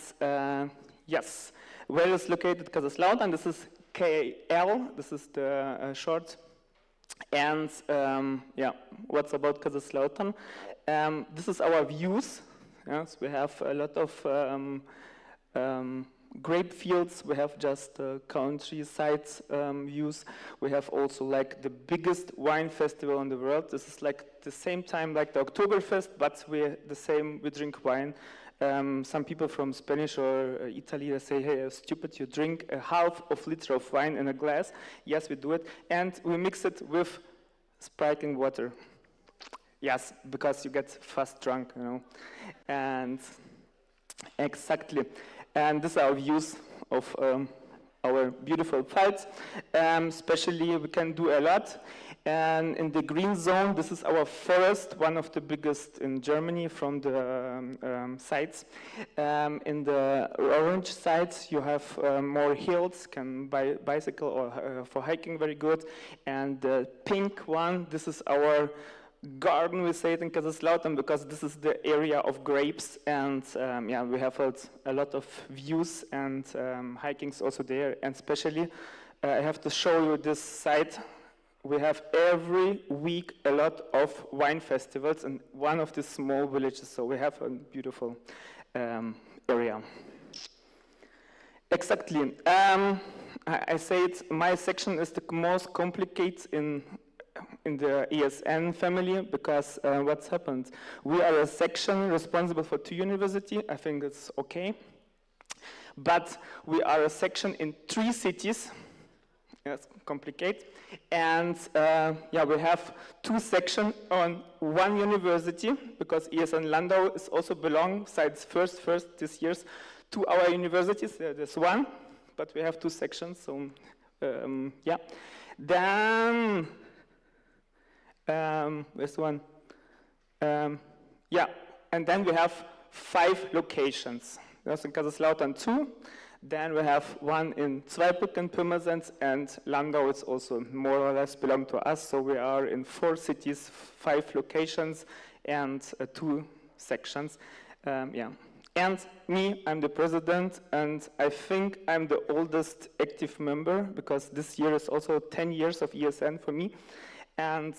S14: yes, where is located Kaiserslautern? This is KL. This is the short. And yeah, what's about Kaiserslautern? This is our views. Yes, we have a lot of grape fields. We have just countryside views. We have also like the biggest wine festival in the world. This is like the same time like the Oktoberfest, but we drink wine. Some people from Spanish or Italy, they say, hey, stupid, you drink a half of liter of wine in a glass. Yes, we do it. And we mix it with sparkling water. Yes, because you get fast drunk, you know. And exactly. And these are our views of our beautiful Pfalz. Especially, we can do a lot. And in the green zone, this is our forest, one of the biggest in Germany from the sites. In the orange sides, you have more hills, can bicycle or for hiking, very good. And the pink one, this is our garden, we say it in Kaiserslautern, because this is the area of grapes, and yeah, we have a lot of views and hikings also there, and especially I have to show you this site. We have every week a lot of wine festivals in one of the small villages, so we have a beautiful area. Exactly. I say it, my section is the most complicated in the ESN family, because what's happened? We are a section responsible for 2 universities. I think it's okay. But we are a section in 3 cities. Yes, complicated. And yeah, we have 2 sections on 1 university, because ESN Landau is also belong, besides first this year's, to our universities. There's 1, but we have 2 sections. So yeah. Then where's one? Yeah, and then we have 5 locations. There's in Kaiserslautern 2. Then we have 1 in Zweibrück and Pirmasens, and Landau is also more or less belong to us. So we are in 4 cities, 5 locations, and 2 sections. Yeah. And me, I'm the president, and I think I'm the oldest active member, because this year is also 10 years of ESN for me. And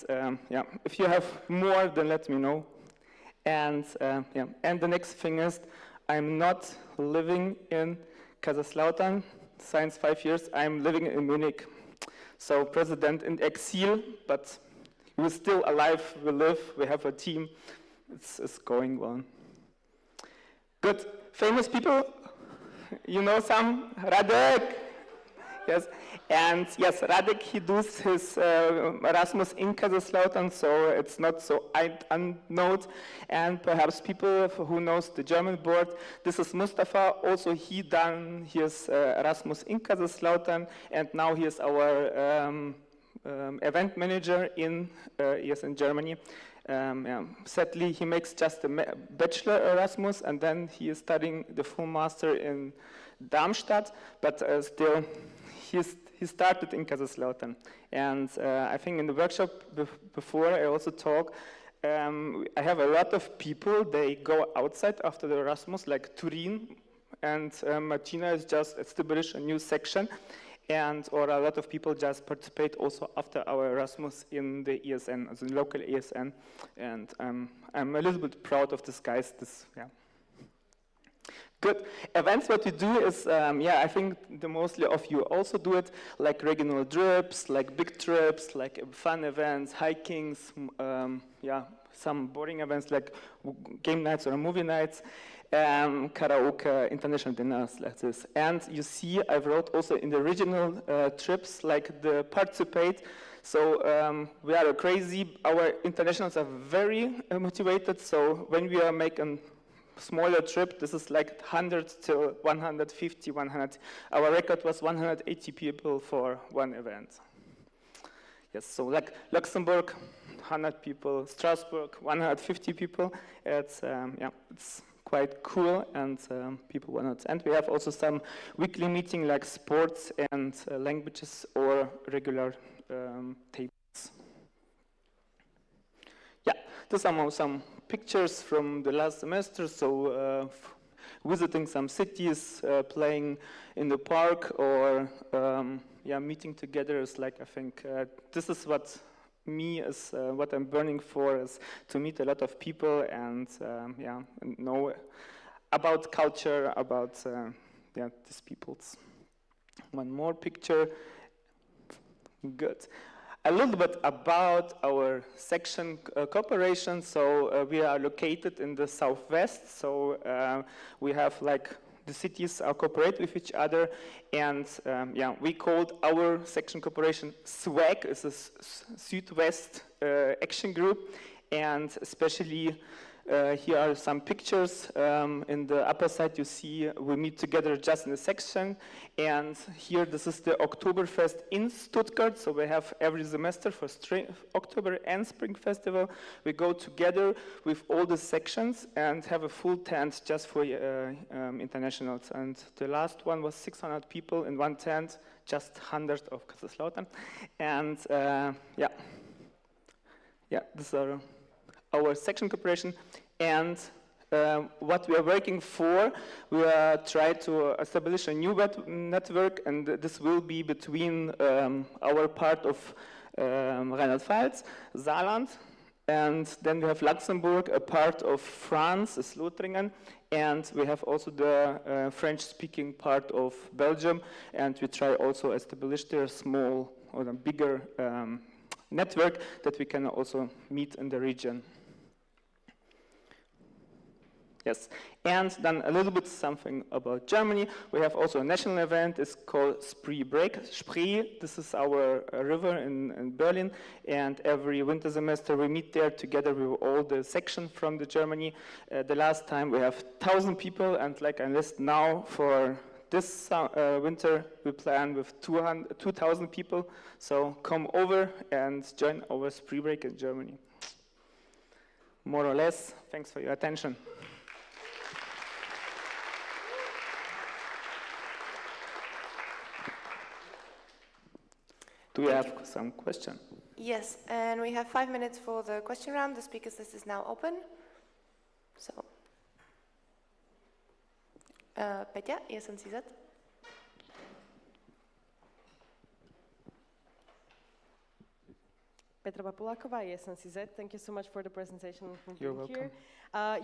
S14: yeah, if you have more, then let me know. And yeah, and the next thing is, I'm not living in Kaiserslautern since 5 years. I'm living in Munich. So president in exile, but we're still alive. We live. We have a team. It's going well. Good. Famous people. You know some? Radek. Yes, and yes, Radek, he does his Erasmus in Kaiserslautern, so it's not so unknown. And perhaps people who knows the German board, this is Mustafa. Also, he done his Erasmus in Kaiserslautern, and now he is our event manager in ESN Germany. Yeah. Sadly, he makes just a bachelor Erasmus, and then he is studying the full master in Darmstadt, but still, he started in Kaiserslautern. And I think in the workshop before I also talk, I have a lot of people, they go outside after the Erasmus, like Turin, and Martina has just established a new section, and or a lot of people just participate also after our Erasmus in the ESN, as a local ESN, and I'm a little bit proud of this, guys. Yeah. Good. Events, what we do is, yeah, I think the mostly of you also do it, like regional trips, like big trips, like fun events, hikings, yeah, some boring events like game nights or movie nights. karaoke, international dinners like this. And you see, I wrote also in the regional trips, like the participate. So we are crazy. Our internationals are very motivated. So when we are making smaller trip, this is like 100 to 150, 100. Our record was 180 people for one event. Yes, so like Luxembourg, 100 people, Strasbourg, 150 people. It's it's quite cool, and people want it. And we have also some weekly meeting like sports and languages or regular tables. Yeah, these are some pictures from the last semester. So visiting some cities, playing in the park, or meeting together is like, I think this is what what I'm burning for, is to meet a lot of people and know about culture, about these peoples. One more picture. Good. A little bit about our section cooperation. So we are located in the southwest. So we have like the cities are cooperate with each other, and we called our section cooperation SWAG. It's a Südwest Action Group, and especially here are some pictures. In the upper side you see we meet together just in a section, and here this is the Oktoberfest in Stuttgart. So we have every semester for October and Spring Festival. We go together with all the sections and have a full tent just for internationals. And the last one was 600 people in one tent, just 100 of Kaiserslautern. And these are our section cooperation. And what we are working for, we are trying to establish a new network, and this will be between our part of Rheinland-Pfalz, Saarland, and then we have Luxembourg, a part of France, is Lothringen, and we have also the French-speaking part of Belgium, and we try also establish their small or a bigger network that we can also meet in the region. Yes, and then a little bit something about Germany. We have also a national event. It's called Spree Break. Spree, this is our river in Berlin, and every winter semester we meet there together with all the sections from the Germany. The last time we have 1,000 people, and like I list now for this winter we plan with 2,000 people. So come over and join our Spree Break in Germany. More or less, thanks for your attention. Do we have some question?
S1: Yes, and we have 5 minutes for the question round. The speakers list is now open. So, Petya, ESN CZ.
S5: Petra Papuláková, ESN CZ. Thank you so much for the presentation.
S14: You're welcome.
S5: Here.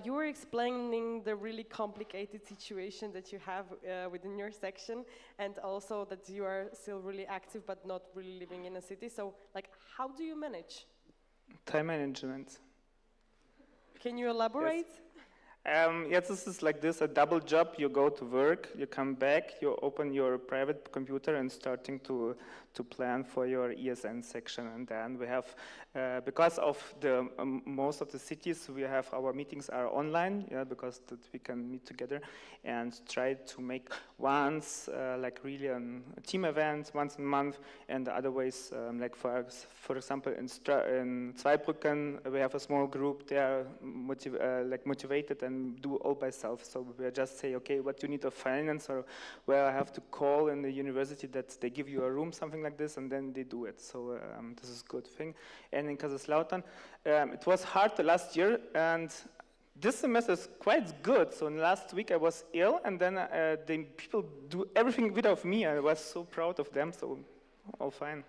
S5: You were explaining the really complicated situation that you have within your section, and also that you are still really active but not really living in a city. So, like, how do you manage?
S14: Time management.
S5: Can you elaborate?
S14: Yes, this is like this, a double job. You go to work, you come back, you open your private computer and starting to plan for your ESN section. And then we have, because of the most of the cities, we have our meetings are online, because that we can meet together and try to make once, like really a team event once a month, and the other ways, like for example, in Zweibrücken, we have a small group. They are motivated and do all by self. So we just say, okay, what you need of finance, or where I have to call in the university that they give you a room, something like this, and then they do it. So this is a good thing. And in Kaiserslautern, it was hard the last year, and this semester is quite good. So last week I was ill, and then the people do everything without me. I was so proud of them, so all fine.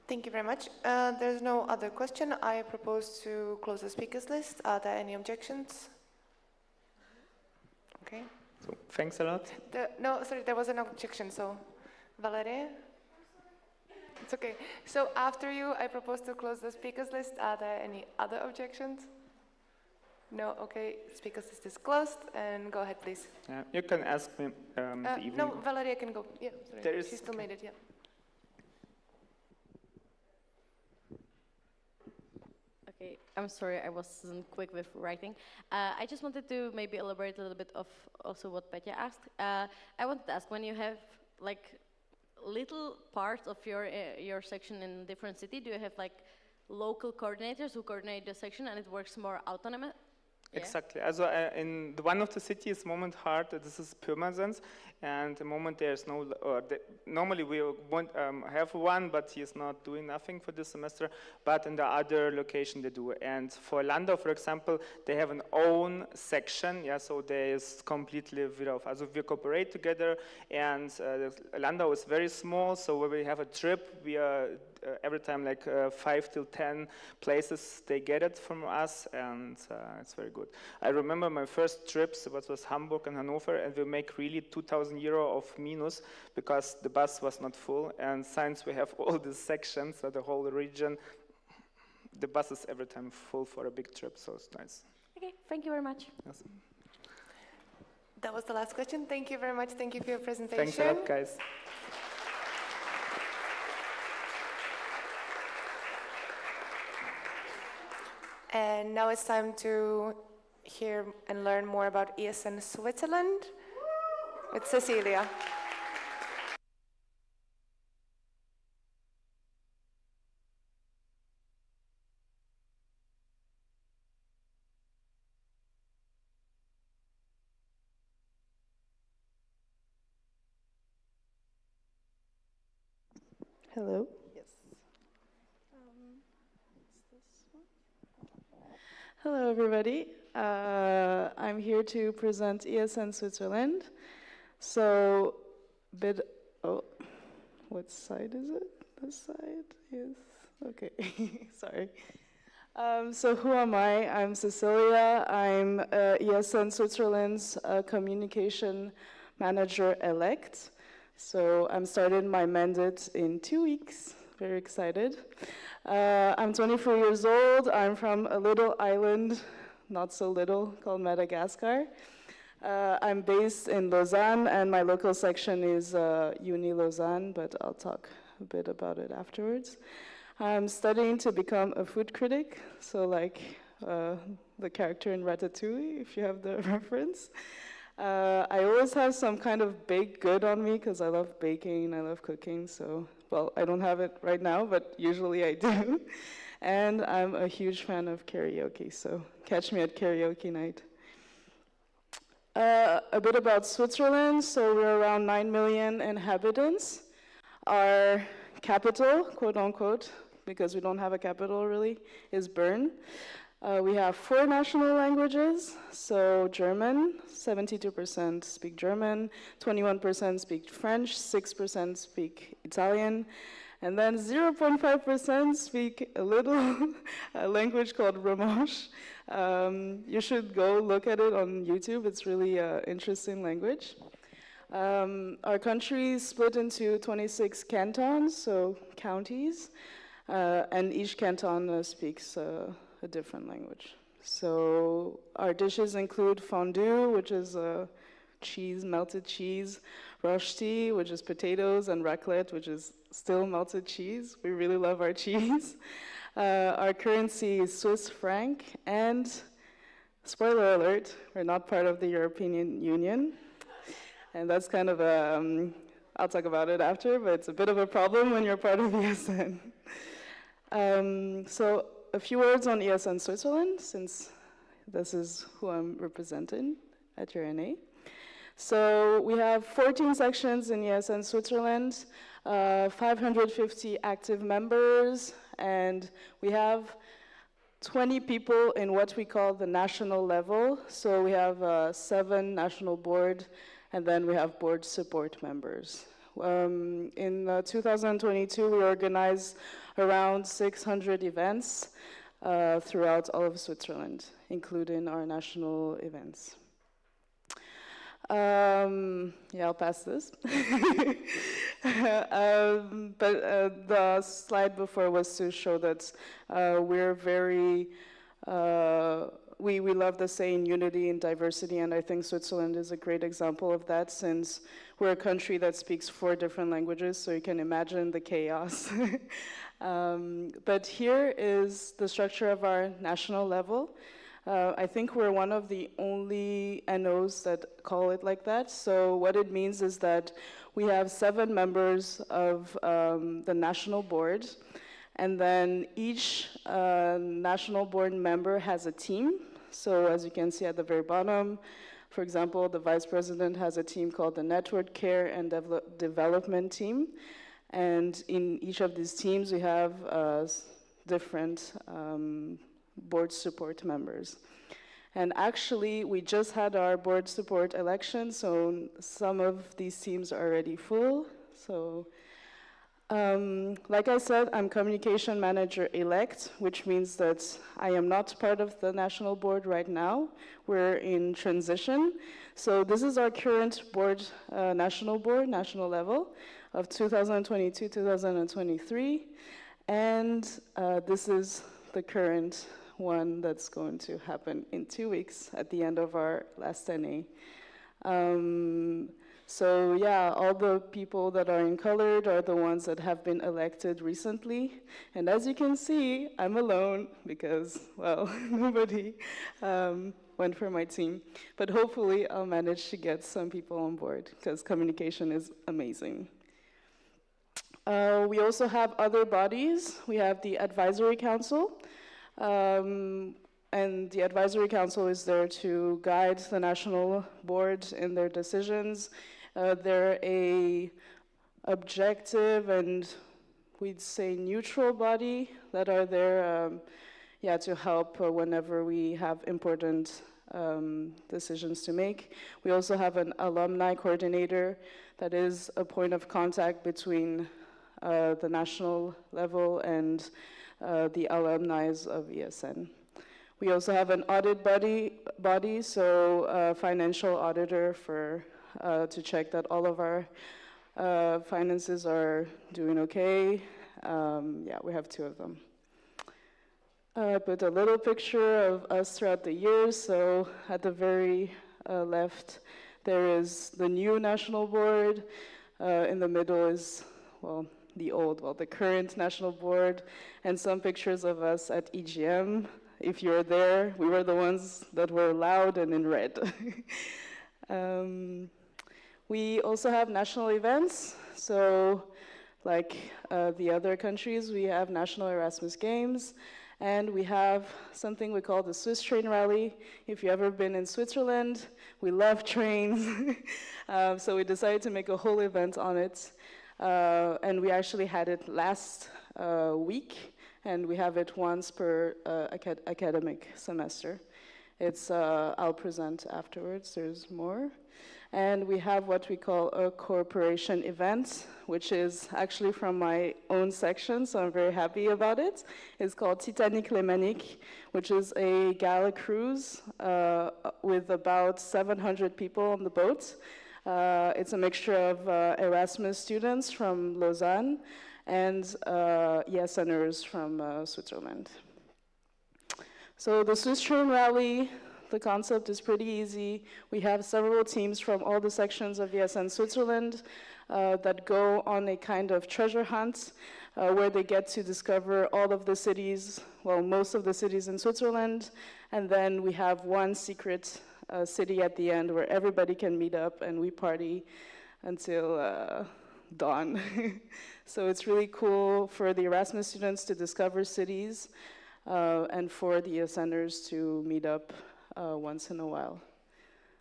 S1: Thank you very much. There's no other question. I propose to close the speakers list. Are there any objections? Okay.
S14: So thanks a lot.
S1: No, sorry, there was an objection. So, Valerie? It's okay. So after you, I propose to close the speakers list. Are there any other objections? No, okay, speakers list is closed, and go ahead, please.
S14: You can ask me the evening.
S1: No, Valeria can go. Yeah, sorry. She still made it, yeah.
S6: Okay, I'm sorry, I wasn't quick with writing. I just wanted to maybe elaborate a little bit of also what Petya asked. I wanted to ask, when you have like little parts of your section in different city, do you have like local coordinators who coordinate the section and it works more autonomous? Yeah.
S14: Exactly. Also in one of the cities, Moment Hard, this is Pirmasens, and the moment there's no, normally we won't have one, but he is not doing nothing for this semester, but in the other location they do. And for Landau, for example, they have an own section, yeah, so there is completely without, also we cooperate together, and Landau is very small, so when we have a trip, we are every time like 5 till 10 places they get it from us, and it's very good. I remember my first trips, it was Hamburg and Hanover, and we make really 2,000 euro of minus because the bus was not full, and since we have all these sections, so the whole region, the bus is every time full for a big trip, so it's nice.
S6: Okay, thank you very much.
S14: Yes.
S1: That was the last question. Thank you very much. Thank you for your presentation.
S14: Thanks a lot, guys.
S1: And now it's time to hear and learn more about ESN Switzerland with Cecilia.
S4: Hello. Hello, everybody. I'm here to present ESN Switzerland. So, what side is it? This side? Yes. Okay. Sorry. So who am I? I'm Cecilia. I'm ESN Switzerland's communication manager-elect. So I'm starting my mandate in 2 weeks. Very excited. I'm 24 years old. I'm from a little island, not so little, called Madagascar. I'm based in Lausanne, and my local section is Uni Lausanne, but I'll talk a bit about it afterwards. I'm studying to become a food critic, so like the character in Ratatouille, if you have the reference. I always have some kind of baked good on me because I love baking, I love cooking, so, well, I don't have it right now, but usually I do. And I'm a huge fan of karaoke, so catch me at karaoke night. A bit about Switzerland, so we're around 9 million inhabitants. Our capital, quote unquote, because we don't have a capital really, is Bern. We have 4 national languages, so German, 72% speak German, 21% speak French, 6% speak Italian, and then 0.5% speak a little a language called Romansh. You should go look at it on YouTube, it's really an interesting language. Our country is split into 26 cantons, so counties, and each canton speaks a different language. So our dishes include fondue, which is cheese, melted cheese, rosti, which is potatoes, and raclette, which is still melted cheese. We really love our cheese. Our currency is Swiss franc, and spoiler alert, we're not part of the European Union. And that's kind of a, I'll talk about it after, but it's a bit of a problem when you're part of ESN. So a few words on ESN Switzerland, since this is who I'm representing at your NA. So we have 14 sections in ESN Switzerland, 550 active members, and we have 20 people in what we call the national level. So we have 7 national board, and then we have board support members. In 2022, we organized around 600 events throughout all of Switzerland, including our national events. Yeah, I'll pass this. But the slide before was to show that we're very, we love the saying unity in diversity, and I think Switzerland is a great example of that, since we're a country that speaks 4 different languages, so you can imagine the chaos. But here is the structure of our national level. I think we're one of the only NOs that call it like that. So what it means is that we have 7 members of the national board, and then each national board member has a team. So as you can see at the very bottom, for example, the vice president has a team called the Network Care and Development Team. And in each of these teams, we have different board support members. And actually, we just had our board support election, so some of these teams are already full. So, like I said, I'm communication manager elect, which means that I am not part of the national board right now. We're in transition. So this is our current board, national level of 2022-2023. And this is the current one that's going to happen in 2 weeks at the end of our last NA. So yeah, all the people that are in colored are the ones that have been elected recently. And as you can see, I'm alone because, well, nobody went for my team. But hopefully I'll manage to get some people on board because communication is amazing. We also have other bodies. We have the Advisory Council. And the Advisory Council is there to guide the national board in their decisions. They're a objective and we'd say neutral body that are there to help whenever we have important decisions to make. We also have an alumni coordinator that is a point of contact between the national level and the alumni of ESN. We also have an audit body, so a financial auditor for to check that all of our finances are doing okay. Yeah, we have 2 of them. I put a little picture of us throughout the years. So at the very left, there is the new national board. In the middle is, well, the current national board, and some pictures of us at EGM. If you're there, we were the ones that were loud and in red. We also have national events. So like the other countries, we have national Erasmus Games, and we have something we call the Swiss Train Rally. If you've ever been in Switzerland, we love trains. So we decided to make a whole event on it. And we actually had it last week, and we have it once per academic semester. It's, I'll present afterwards, there's more. And we have what we call a cooperation event, which is actually from my own section, so I'm very happy about it. It's called Titanic Lemanic, which is a gala cruise with about 700 people on the boat. It's a mixture of Erasmus students from Lausanne and ESNers from Switzerland. So the Swiss Train Rally, the concept is pretty easy. We have several teams from all the sections of ESN Switzerland that go on a kind of treasure hunt where they get to discover all of the cities, well, most of the cities in Switzerland, and then we have one secret city at the end where everybody can meet up and we party until dawn. So it's really cool for the Erasmus students to discover cities and for the ESNers to meet up once in a while,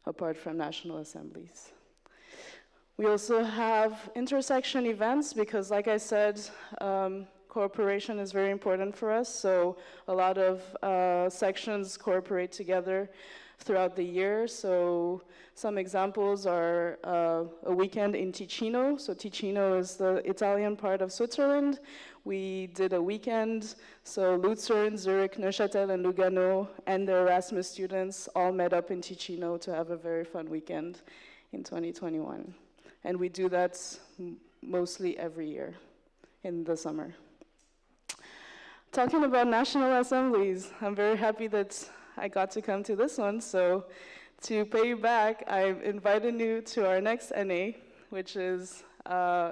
S4: apart from national assemblies. We also have intersection events because, like I said, cooperation is very important for us. So a lot of sections cooperate together throughout the year. So some examples are a weekend in Ticino. So Ticino is the Italian part of Switzerland. We did a weekend, so Lucerne, Zurich, Neuchâtel, and Lugano, and the Erasmus students all met up in Ticino to have a very fun weekend. in 2021. And we do that mostly every year in the summer. Talking about national assemblies, I'm very happy that I got to come to this one. So to pay you back, I've invited you to our next NA, which is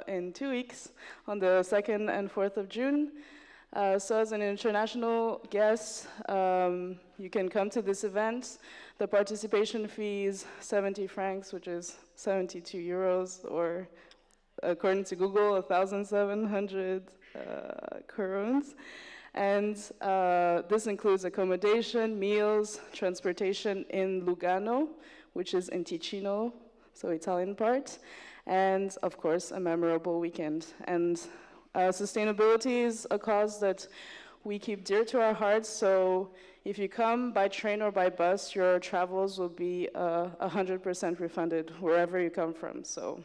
S4: in 2 weeks on the 2nd and 4th of June. So as an international guest, you can come to this event. The participation fee is 70 francs, which is 72 euros, or according to Google, 1,700 crowns. And this includes accommodation, meals, transportation in Lugano, which is in Ticino, so Italian part, and of course a memorable weekend. And sustainability is a cause that we keep dear to our hearts, so if you come by train or by bus, your travels will be 100% refunded wherever you come from. So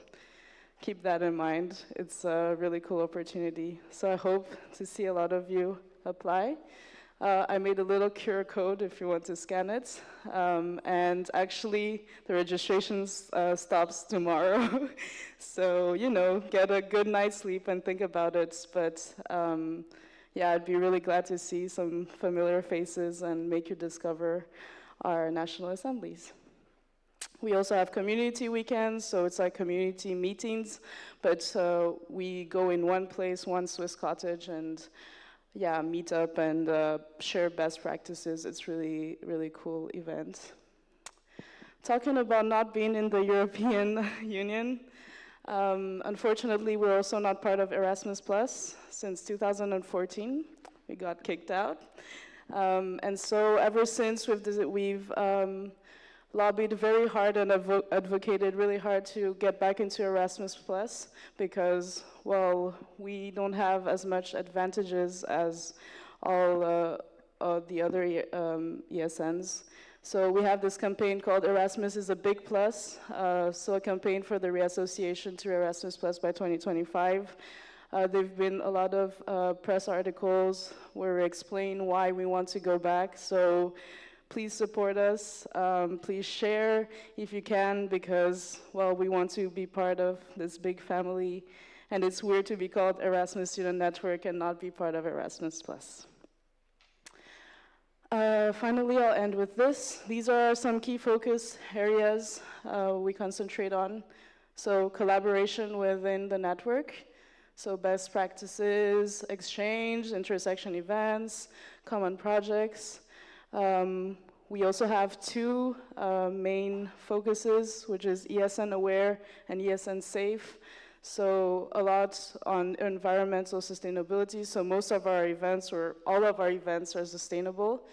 S4: keep that in mind. It's a really cool opportunity. So I hope to see a lot of you apply. I made a little QR code if you want to scan it. And actually, the registration stops tomorrow. So, you know, get a good night's sleep and think about it. But yeah, I'd be really glad to see some familiar faces and make you discover our national assemblies. We also have community weekends, so it's like community meetings, but we go in one place, one Swiss cottage, and yeah, meet up and share best practices. It's really, really cool event. Talking about not being in the European Union, unfortunately, we're also not part of Erasmus Plus since 2014. We got kicked out. And so ever since we've lobbied very hard and advocated really hard to get back into Erasmus Plus because, well, we don't have as much advantages as all the other ESNs. So we have this campaign called Erasmus is a Big Plus, so a campaign for the reassociation to Erasmus Plus by 2025. There've been a lot of press articles where we explain why we want to go back. So please support us. Please share if you can, because, well, we want to be part of this big family. And it's weird to be called Erasmus Student Network and not be part of Erasmus Plus. Finally, I'll end with this. These are some key focus areas we concentrate on. So collaboration within the network. So best practices, exchange, intersection events, common projects. We also have two main focuses, which is ESN Aware and ESN Safe. So a lot on environmental sustainability. So most of our events, or all of our events, are sustainable.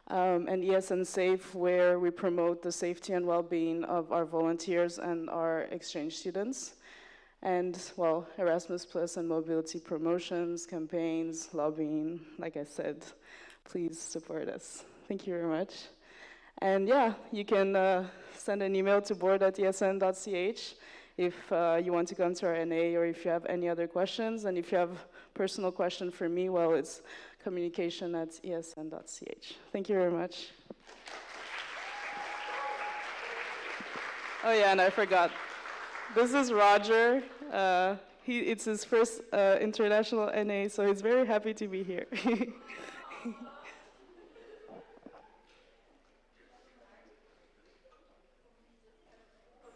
S4: And ESN Safe, where we promote the safety and well-being of our volunteers and our exchange students. And, well, Erasmus Plus and mobility promotions, campaigns, lobbying, like I said, please support us. Thank you very much. And yeah, you can send an email to board@esn.ch if you want to come to our NA or if you have any other questions. And if you have a personal question for me, well, it's communication@esn.ch. Thank you very much. Oh yeah, and I forgot. This is Roger. It's his first international NA, so he's very happy to be here.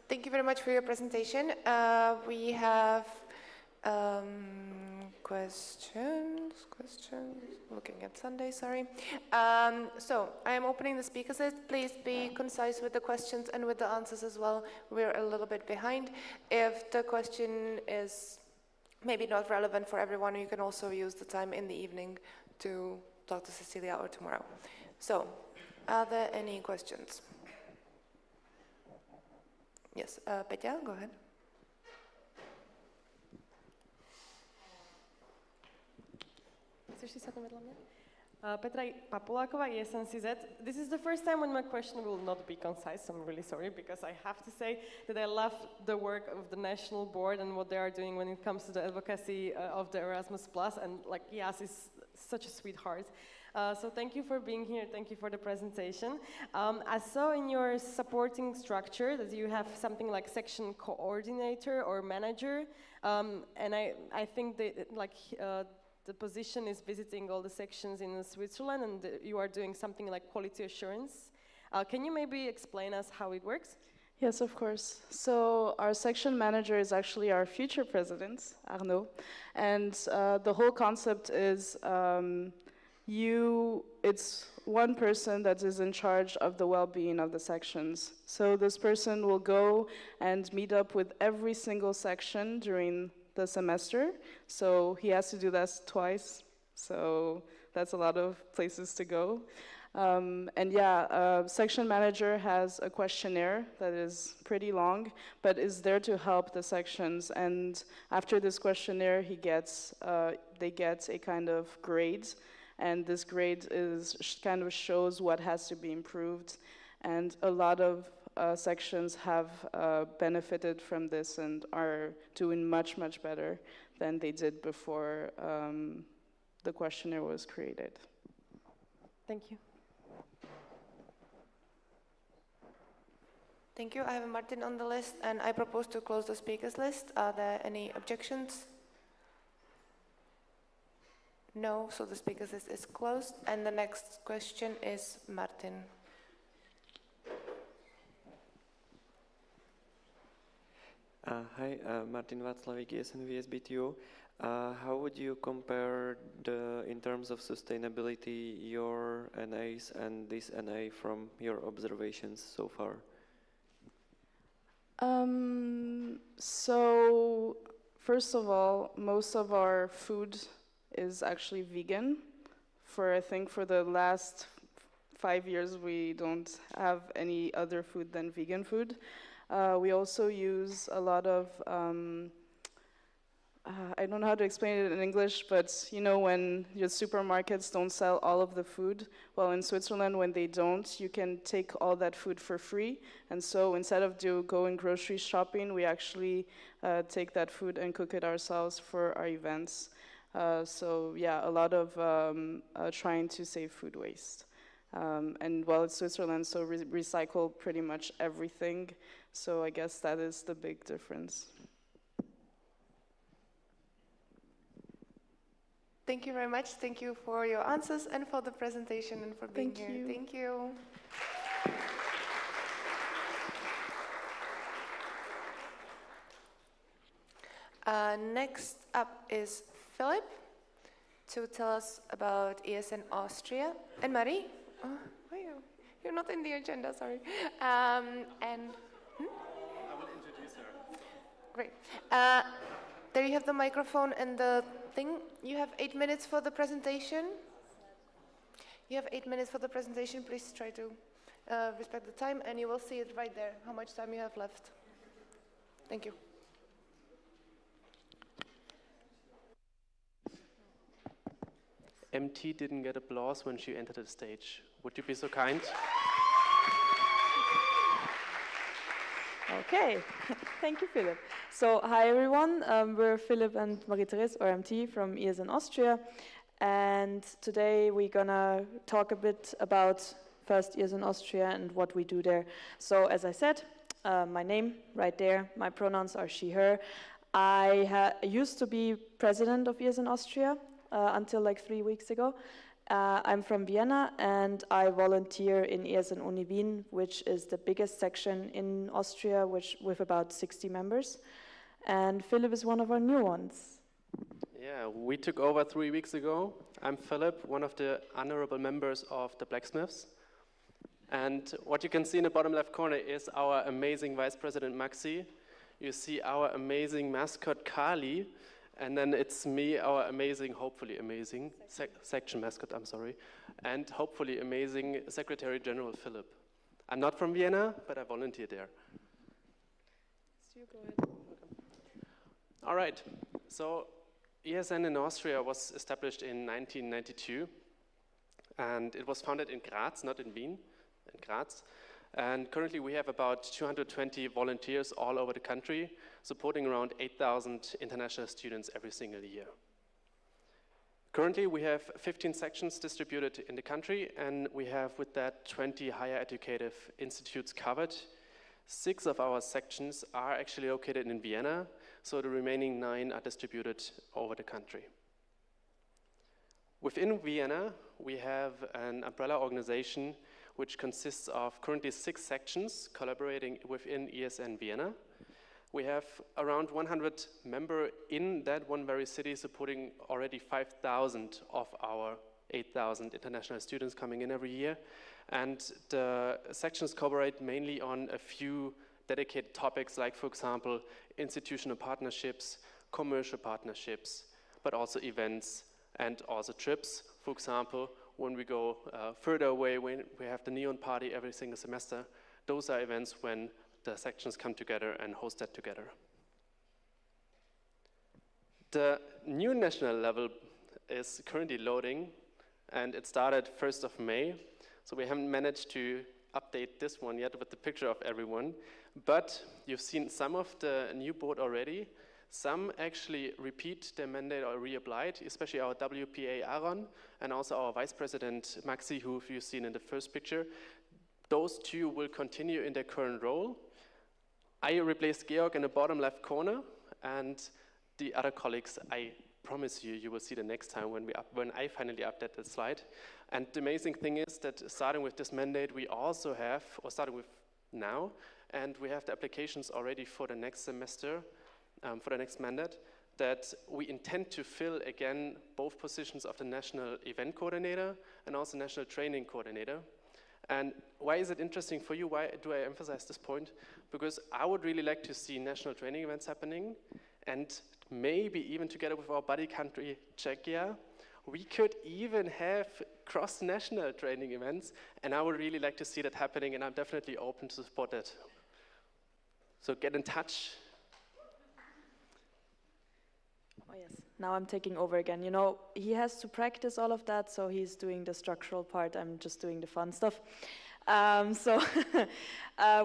S1: Thank you very much for your presentation. We have questions, looking at Sunday, sorry. So I am opening the speakers list. Please be concise with the questions and with the answers as well. We're a little bit behind. If the question is maybe not relevant for everyone, you can also use the time in the evening to talk to Cecilia or tomorrow. So, are there any questions? Yes, Petya, go ahead.
S10: Petra Papuláková, ESN CZ. This is the first time when my question will not be concise. I'm really sorry, because I have to say that I love the work of the national board and what they are doing when it comes to the advocacy of the Erasmus Plus, and like Jas is such a sweetheart. So thank you for being here. Thank you for the presentation. I saw in your supporting structure that you have something like section coordinator or manager, and I think that the position is visiting all the sections in Switzerland, and you are doing something like quality assurance. Can you maybe explain us how it works?
S4: Yes, of course. So our section manager is actually our future president, Arnaud, and the whole concept is it's one person that is in charge of the well-being of the sections. So this person will go and meet up with every single section during the semester. So he has to do that twice. So that's a lot of places to go. Section manager has a questionnaire that is pretty long, but is there to help the sections. And after this questionnaire, they get a kind of grade, and this grade kind of shows what has to be improved. And a lot of sections have benefited from this and are doing much, much better than they did before the questionnaire was created.
S10: Thank you.
S1: Thank you. I have Martin on the list, and I propose to close the speakers list. Are there any objections? No, so the speakers list is closed. And the next question is Martin.
S16: Hi, Martin Václavík, ESN VSBTO. How would you compare in terms of sustainability, your NAs and this NA from your observations so far?
S4: So first of all, most of our food is actually vegan. I think for the last 5 years, we don't have any other food than vegan food. We also use a lot of, I don't know how to explain it in English, but you know when your supermarkets don't sell all of the food? Well, in Switzerland, when they don't, you can take all that food for free. And so instead of going grocery shopping, we actually take that food and cook it ourselves for our events. So yeah, a lot of trying to save food waste. And well, it's Switzerland, so recycle pretty much everything. So I guess that is the big difference.
S1: Thank you very much. Thank you for your answers and for the presentation and for being here. Thank you. Next up is Filip to tell us about ESN Austria. And Marie? Oh, where are you? You're not in the agenda, sorry.
S21: I will introduce her.
S1: Great. There you have the microphone and the thing. You have 8 minutes for the presentation. You have 8 minutes for the presentation. Please try to respect the time, and you will see it right there, how much time you have left. Thank you.
S21: MT didn't get applause when she entered the stage. Would you be so kind?
S22: Okay, thank you, Philip. So, hi everyone, we're Philip and Marie-Therese, or MT, from ESN Austria. And today we're gonna talk a bit about first ESN Austria and what we do there. So, as I said, my name right there, my pronouns are she, her. I used to be president of ESN Austria until like 3 weeks ago. I'm from Vienna and I volunteer in ESN Uni Wien, which is the biggest section in Austria, with about 60 members. And Philip is one of our new ones.
S21: Yeah, we took over 3 weeks ago. I'm Philip, one of the honorable members of the Blacksmiths. And what you can see in the bottom left corner is our amazing Vice President Maxi. You see our amazing mascot Kali. And then it's me, our amazing, hopefully amazing, section mascot, I'm sorry, and hopefully amazing Secretary General Philip. I'm not from Vienna, but I volunteer there.
S22: Go ahead.
S21: All right, so ESN in Austria was established in 1992, and it was founded in Graz, not in Wien, in Graz. And currently we have about 220 volunteers all over the country, supporting around 8,000 international students every single year. Currently, we have 15 sections distributed in the country, and we have with that 20 higher educative institutes covered. 6 of our sections are actually located in Vienna, so the remaining 9 are distributed over the country. Within Vienna, we have an umbrella organization which consists of currently 6 sections collaborating within ESN Vienna. We have around 100 members in that one very city, supporting already 5,000 of our 8,000 international students coming in every year. And the sections cooperate mainly on a few dedicated topics, like, for example, institutional partnerships, commercial partnerships, but also events and also trips. For example, when we go further away, when we have the Neon Party every single semester, those are events when the sections come together and host that together. The new national level is currently loading, and it started 1st of May. So we haven't managed to update this one yet with the picture of everyone, but you've seen some of the new board already. Some actually repeat their mandate or reapplied, especially our WPA Aaron and also our Vice President Maxi, who you've seen in the first picture. Those 2 will continue in their current role. I replaced Georg in the bottom left corner, and the other colleagues, I promise you will see the next time when I finally update the slide. And the amazing thing is that starting with this mandate, we also have, or starting with now, and we have the applications already for the next semester, for the next mandate, that we intend to fill again both positions of the National Event Coordinator and also National Training Coordinator. And why is it interesting for you? Why do I emphasize this point? Because I would really like to see national training events happening, and maybe even together with our buddy country, Czechia, we could even have cross-national training events, and I would really like to see that happening, and I'm definitely open to support that. So get in touch.
S22: Oh yes, now I'm taking over again. You know, he has to practice all of that, so he's doing the structural part, I'm just doing the fun stuff.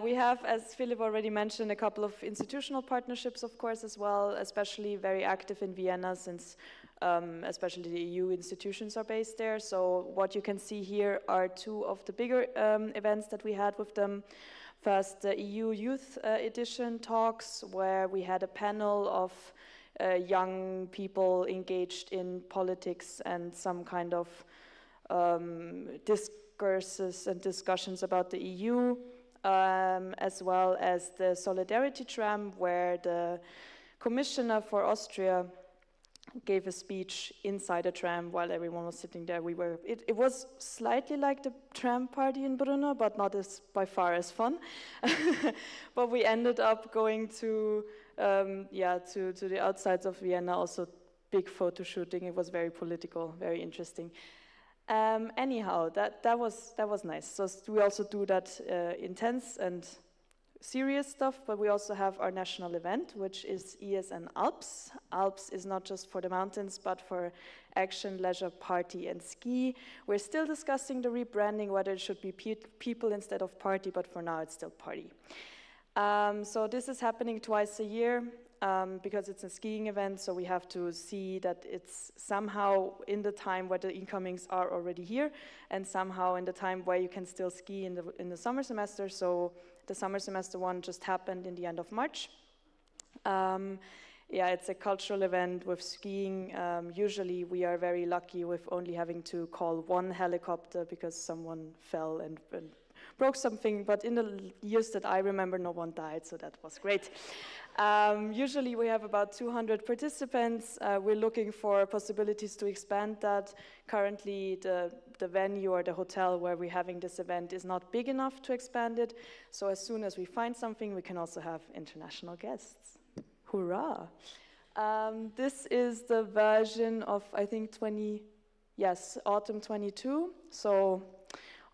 S22: We have, as Filip already mentioned, a couple of institutional partnerships, of course, as well, especially very active in Vienna, since especially the EU institutions are based there. So what you can see here are 2 of the bigger events that we had with them. First, the EU Youth Edition talks, where we had a panel of young people engaged in politics and some kind of discourses and discussions about the EU, as well as the Solidarity Tram, where the commissioner for Austria gave a speech inside a tram while everyone was sitting there. It was slightly like the tram party in Brno, but not as by far as fun. But we ended up going to the outsides of Vienna, also big photo shooting. It was very political, very interesting. Anyhow, that was nice. So we also do that intense and serious stuff, but we also have our national event, which is ESN Alps. Alps is not just for the mountains, but for action, leisure, party, and ski. We're still discussing the rebranding, whether it should be people instead of party, but for now it's still party. So this is happening twice a year because it's a skiing event, so we have to see that it's somehow in the time where the incomings are already here, and somehow in the time where you can still ski in the summer semester. So the summer semester one just happened in the end of March. It's a cultural event with skiing. Usually we are very lucky with only having to call 1 helicopter because someone fell and broke something, but in the years that I remember, no one died, so that was great. Usually we have about 200 participants. We're looking for possibilities to expand that. Currently the venue or the hotel where we're having this event is not big enough to expand it, so as soon as we find something, we can also have international guests. Hurrah! This is the version of, I think, autumn 22, so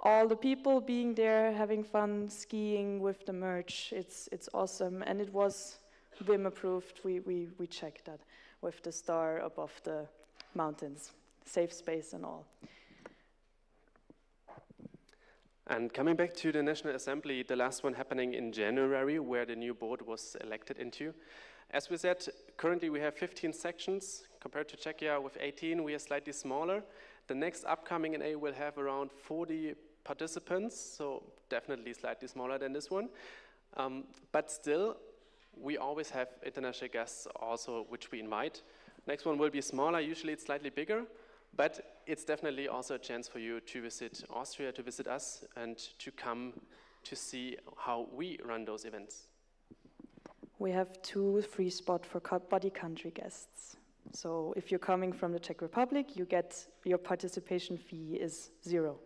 S22: all the people being there, having fun, skiing with the merch, it's awesome, and it was BIM approved. We checked that with the star above the mountains, safe space and all.
S21: And coming back to the National Assembly, the last one happening in January, where the new board was elected into. As we said, currently we have 15 sections Compared to Czechia with 18, we are slightly smaller. The next upcoming NA will have around 40 participants, so definitely slightly smaller than this one. But still, we always have international guests also, which we invite. Next one will be smaller, usually it's slightly bigger, but it's definitely also a chance for you to visit Austria, to visit us, and to come to see how we run those events.
S22: We have 2 free spots for body country guests. So if you're coming from the Czech Republic, you get your participation fee is 0.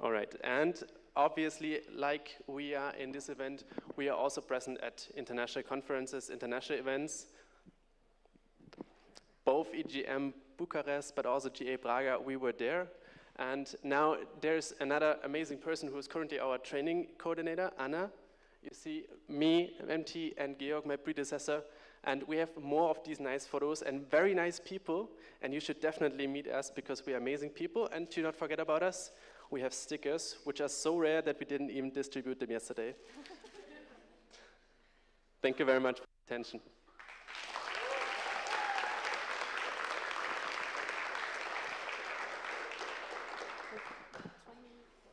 S21: All right, and obviously, like we are in this event, we are also present at international conferences, international events. Both EGM Bucharest, but also GA Praga, we were there. And now there's another amazing person who is currently our training coordinator, Anna. You see me, MT, and Georg, my predecessor. And we have more of these nice photos and very nice people. And you should definitely meet us because we are amazing people. And do not forget about us. We have stickers, which are so rare that we didn't even distribute them yesterday. Thank you very much for your attention.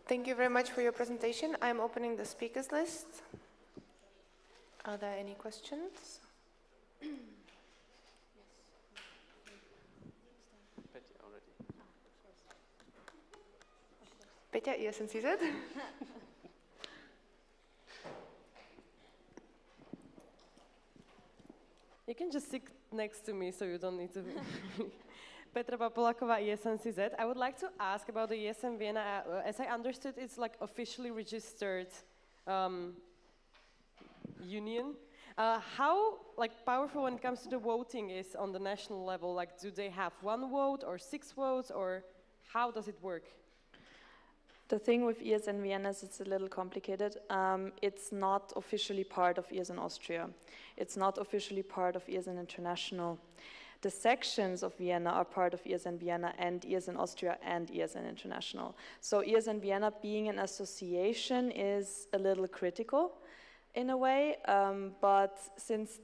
S1: Thank you very much for your presentation. I'm opening the speakers list. Are there any questions? Peťa, ESN CZ.
S10: You can just sit next to me so you don't need to. Petra Papoláková, ESN CZ. I would like to ask about the ESN Vienna. As I understood, it's like officially registered union. How powerful when it comes to the voting is on the national level? Like, do they have 1 vote or 6 votes, or how does it work?
S22: The thing with ESN Vienna is it's a little complicated. It's not officially part of ESN Austria. It's not officially part of ESN International. The sections of Vienna are part of ESN Vienna and ESN Austria and ESN International. So ESN Vienna being an association is a little critical in a way, but since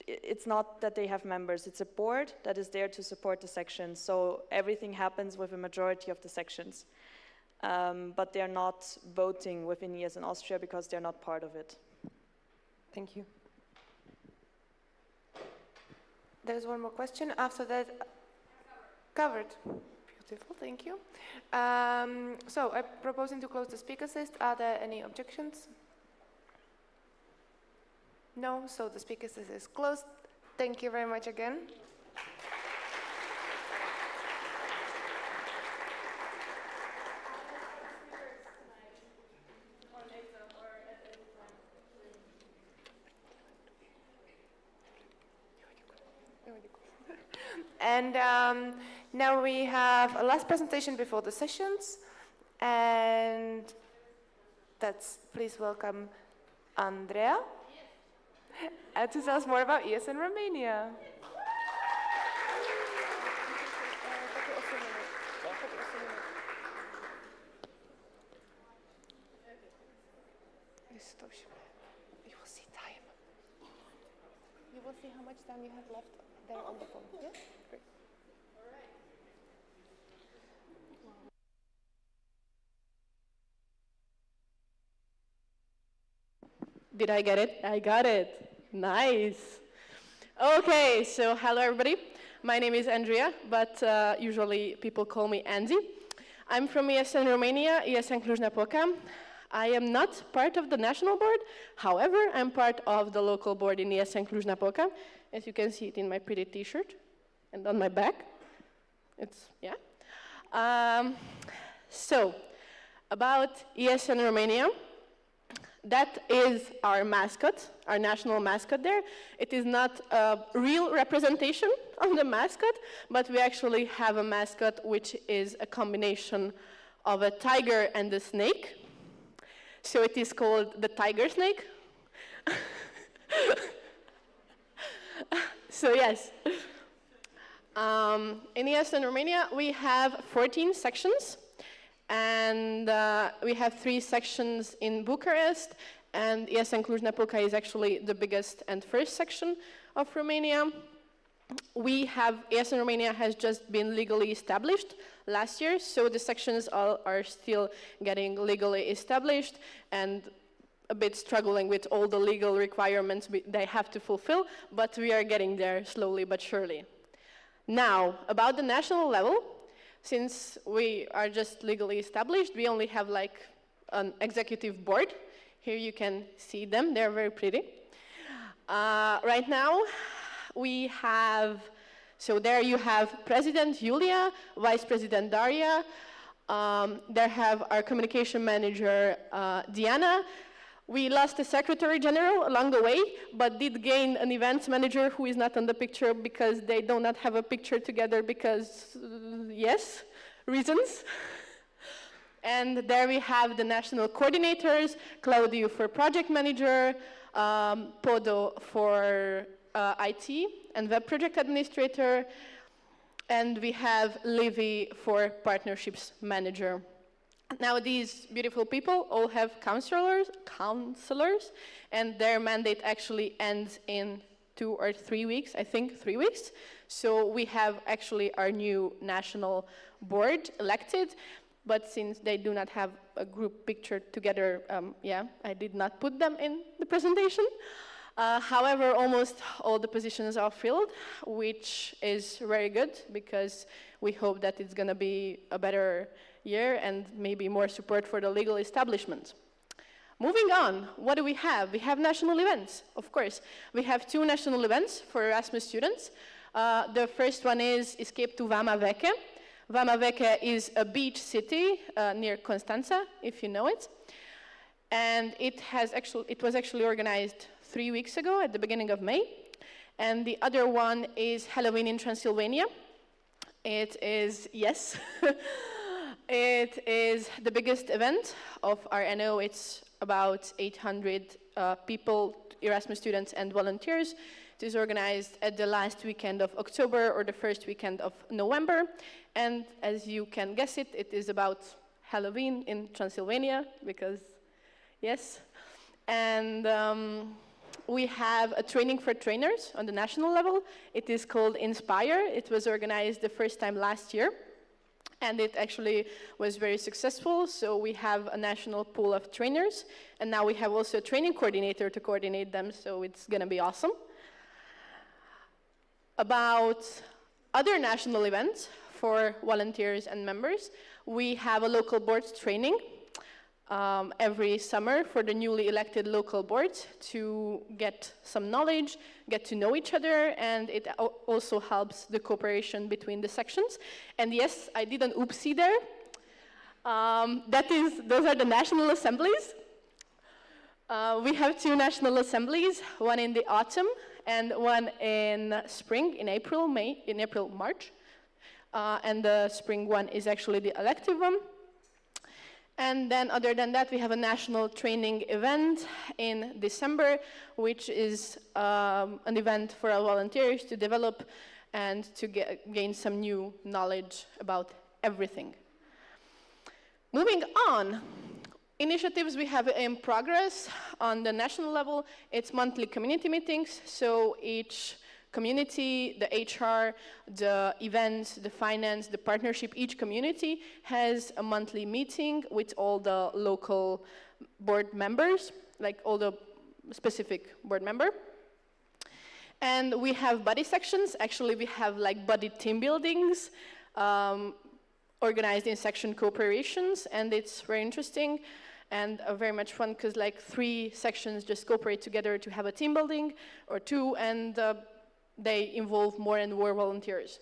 S22: it's not that they have members, it's a board that is there to support the sections. So everything happens with a majority of the sections. But they're not voting within ESN Austria because they're not part of it.
S10: Thank you.
S1: There's one more question. After that, covered. Beautiful, thank you. So I'm proposing to close the speakers list. Are there any objections? No, so the speakers list is closed. Thank you very much again. And now we have a last presentation before the sessions, and please welcome Andrea to tell us more about ESN Romania. You will see time. You will see how much time you have left there on the phone. Yes? Great.
S7: Did I get it? I got it. Nice. Okay, so hello everybody. My name is Andrea, but usually people call me Andy. I'm from ESN Romania, ESN Cluj-Napoca. I am not part of the national board. However, I'm part of the local board in ESN Cluj-Napoca. As you can see it in my pretty t-shirt and on my back. So, about ESN Romania. That is our mascot, our national mascot there. It is not a real representation of the mascot, but we actually have a mascot which is a combination of a tiger and a snake. So it is called the tiger snake. So yes. In ESN Romania, we have 14 sections. And we have 3 sections in Bucharest and ESN Cluj-Napoca is actually the biggest and first section of Romania. ESN Romania has just been legally established last year, so the sections are still getting legally established and a bit struggling with all the legal requirements they have to fulfill, but we are getting there slowly but surely. Now, about the national level, since we are just legally established, we only have like an executive board. Here you can see them, they're very pretty. Right now, we have, so there you have President Julia, Vice President Daria, there have our communication manager, Diana. We lost a Secretary General along the way, but did gain an events manager who is not on the picture because they do not have a picture together because, yes, reasons. And there we have the national coordinators, Claudio for project manager, Podo for IT and web project administrator, and we have Livy for partnerships manager. Now these beautiful people all have counselors, and their mandate actually ends in 2 or 3 weeks, I think 3 weeks. So we have actually our new national board elected, but since they do not have a group picture together, I did not put them in the presentation. However, almost all the positions are filled, which is very good because we hope that it's going to be a better year and maybe more support for the legal establishment. Moving on, what do we have? We have national events, of course. We have 2 national events for Erasmus students. The first one is Escape to Vama Veche. Vama Veche is a beach city near Constanța, if you know it. And it was actually organized 3 weeks ago at the beginning of May. And the other one is Halloween in Transylvania. It is, yes, it is the biggest event of our NO. It's about 800 people, Erasmus students and volunteers. It is organized at the last weekend of October or the first weekend of November. And as you can guess it, it is about Halloween in Transylvania, because, yes. And we have a training for trainers on the national level. It is called Inspire. It was organized the first time last year, and it actually was very successful. So we have a national pool of trainers, and now we have also a training coordinator to coordinate them, so it's going to be awesome. About other national events for volunteers and members, we have a local boards training every summer for the newly elected local boards to get some knowledge, get to know each other, and it also helps the cooperation between the sections. And yes, I did an oopsie there. Those are the national assemblies. We have 2 national assemblies, one in the autumn and one in spring, in April, March. And the spring one is actually the elective one. And then other than that, we have a national training event in December, which is an event for our volunteers to develop and to gain some new knowledge about everything. Moving on, initiatives we have in progress on the national level, it's monthly community meetings, so each community, the HR, the events, the finance, the partnership, each community has a monthly meeting with all the local board members, like all the specific board member. And we have buddy sections. Actually, we have like buddy team buildings organized in section cooperations, and it's very interesting and very much fun because like 3 sections just cooperate together to have a team building, or 2, and they involve more and more volunteers.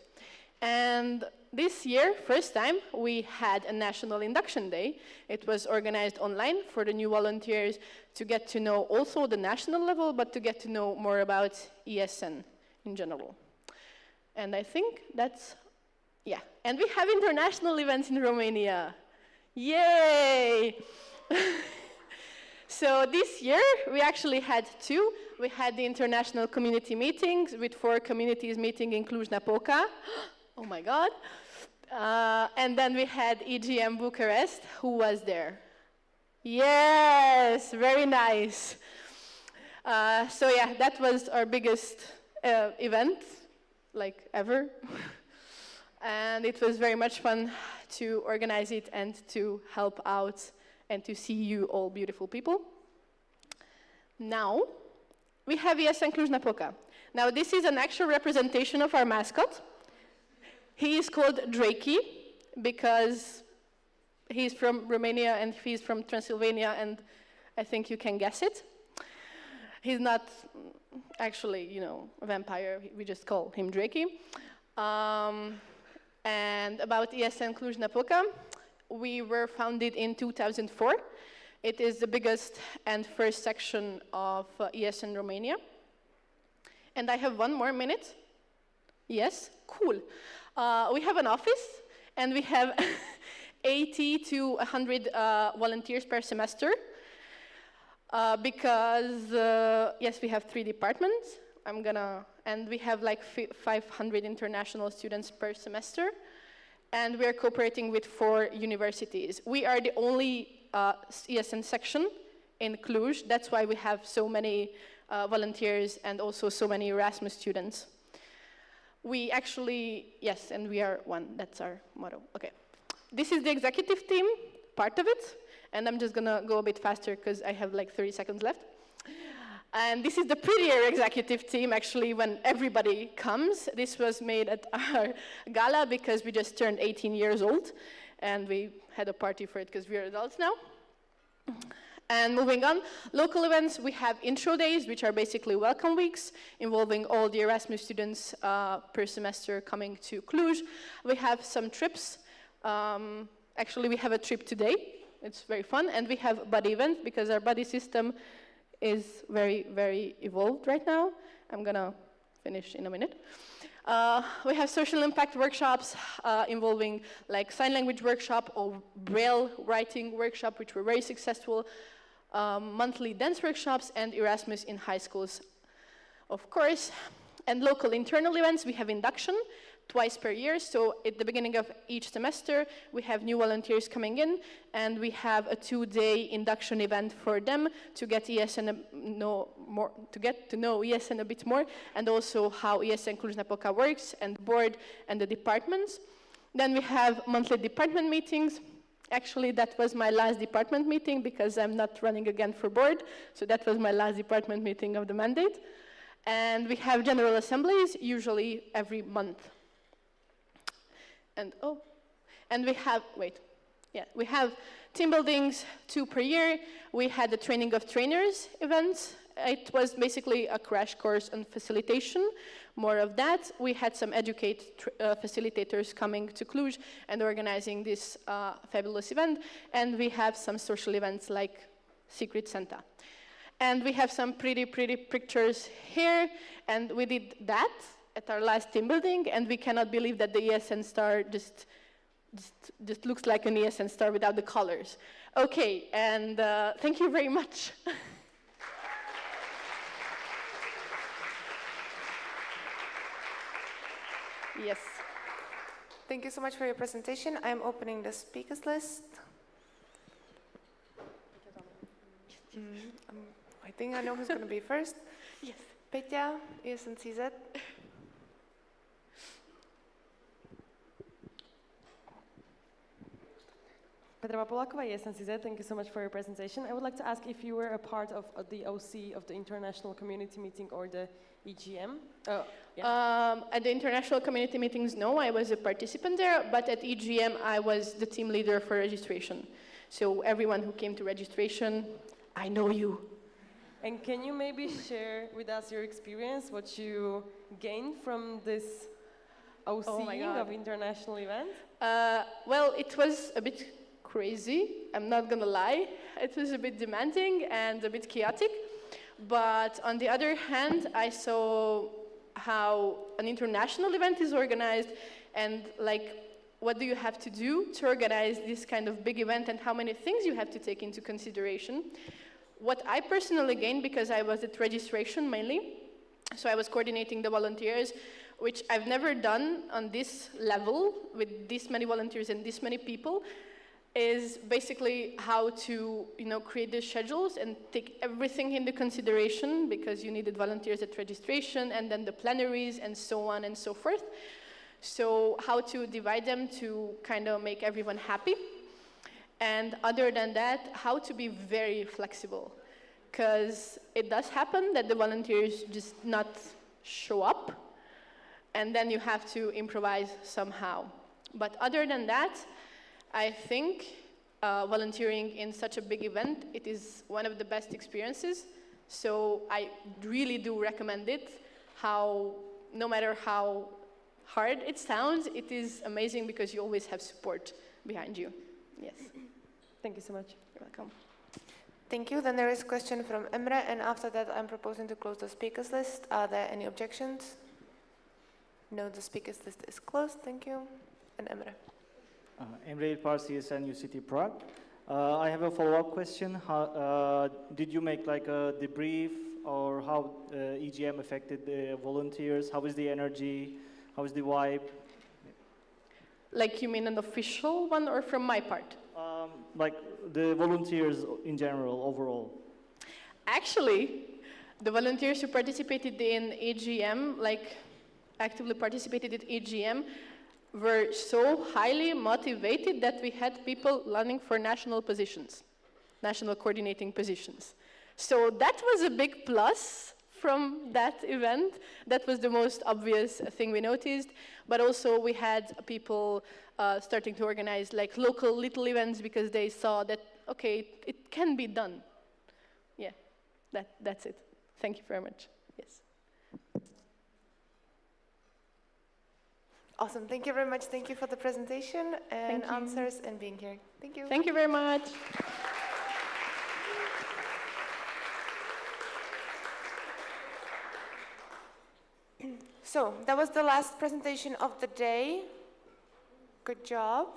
S7: And this year, first time, we had a national induction day. It was organized online for the new volunteers to get to know also the national level, but to get to know more about ESN in general. And I think that's, yeah. And we have international events in Romania. Yay! So this year, we actually had 2. We had the international community meetings with 4 communities meeting in Cluj-Napoca. Oh my God. And then we had EGM Bucharest, who was there. Yes, very nice. So yeah, that was our biggest event, like ever. And it was very much fun to organize it and to help out and to see you all beautiful people. Now, we have ESN Cluj-Napoca. Now, this is an actual representation of our mascot. He is called Drakey because he's from Romania and he's from Transylvania, and I think you can guess it. He's not actually, you know, a vampire. We just call him Drakey. And about ESN Cluj-Napoca, we were founded in 2004. It is the biggest and first section of ESN Romania. And I have 1 more minute. Yes, cool. We have an office, and we have 80 to 100 volunteers per semester. Because, yes, we have 3 departments. And we have like 500 international students per semester. And we are cooperating with 4 universities. We are the only ESN section in Cluj. That's why we have so many volunteers and also so many Erasmus students. We actually, yes, and we are one. That's our motto. Okay. This is the executive team, part of it. And I'm just gonna go a bit faster because I have like 30 seconds left. And this is the prettier executive team, actually, when everybody comes. This was made at our gala because we just turned 18 years old. And we had a party for it because we're adults now. And moving on, local events, we have intro days, which are basically welcome weeks, involving all the Erasmus students per semester coming to Cluj. We have some trips. Actually, we have a trip today. It's very fun. And we have buddy events, because our buddy system is very, very evolved right now. I'm gonna finish in a minute. We have social impact workshops involving like sign language workshop or Braille writing workshop, which were very successful. Monthly dance workshops and Erasmus in high schools, of course. And local internal events, we have induction twice per year. So at the beginning of each semester, we have new volunteers coming in, and we have a 2-day induction event for them to get ESN to get to know ESN a bit more, and also how ESN Cluj-Napoca works, and the board and the departments. Then we have monthly department meetings. Actually, that was my last department meeting because I'm not running again for board. So that was my last department meeting of the mandate. And we have general assemblies, usually every month. And we have, we have team buildings 2 per year. We had the training of trainers events. It was basically a crash course on facilitation, more of that. We had some facilitators coming to Cluj and organizing this fabulous event. And we have some social events like Secret Santa. And we have some pretty pictures here. And we did that at our last team building, and we cannot believe that the ESN star just looks like an ESN star without the colors. Okay, and thank you very much. Yes.
S1: Thank you so much for your presentation. I'm opening the speakers list. I think I know who's going to be first.
S7: Yes.
S1: Peťa, ESN CZ.
S10: Petra Papoláková, ESN CZ, thank you so much for your presentation. I would like to ask if you were a part of the OC of the International Community Meeting or the EGM?
S7: At the international community meetings, no, I was a participant there, but at EGM, I was the team leader for registration. So everyone who came to registration, I know you.
S10: And can you maybe share with us your experience, what you gained from this OCing of international events?
S7: Well, it was a bit crazy, I'm not gonna lie. It was a bit demanding and a bit chaotic. But on the other hand, I saw how an international event is organized and like what do you have to do to organize this kind of big event and how many things you have to take into consideration. What I personally gained, because I was at registration mainly, so I was coordinating the volunteers, which I've never done on this level with this many volunteers and this many people. is basically how to, create the schedules and take everything into consideration, because you needed volunteers at registration and then the plenaries and so on and so forth. So how to divide them to kind of make everyone happy. And other than that, how to be very flexible. Because it does happen that the volunteers just not show up, and then you have to improvise somehow. But other than that, I think volunteering in such a big event, it is one of the best experiences. So I really do recommend it. No matter how hard it sounds, it is amazing because you always have support behind you. Yes.
S5: Thank you so much.
S7: You're welcome.
S1: Thank you. Then there is a question from Emre, and after that I'm proposing to close the speakers list. Are there any objections? No, the speakers list is closed. Thank you. And Emre.
S3: Emre Hrad, ESN CU Prague. I have a follow-up question. Did you make like a debrief, or how EGM affected the volunteers? How is the energy? How is the vibe?
S7: Like, you mean an official one or from my part?
S3: Like the volunteers in general, overall.
S7: Actually, the volunteers who participated in EGM, like actively participated in EGM, were so highly motivated that we had people running for national positions, national coordinating positions. So that was a big plus from that event. That was the most obvious thing we noticed. But also we had people starting to organize like local little events because they saw that, okay, it can be done. Yeah, that's it. Thank you very much. Yes.
S1: Awesome. Thank you very much. Thank you for the presentation and answers and being here. Thank you.
S7: Thank you very much.
S1: So that was the last presentation of the day. Good job.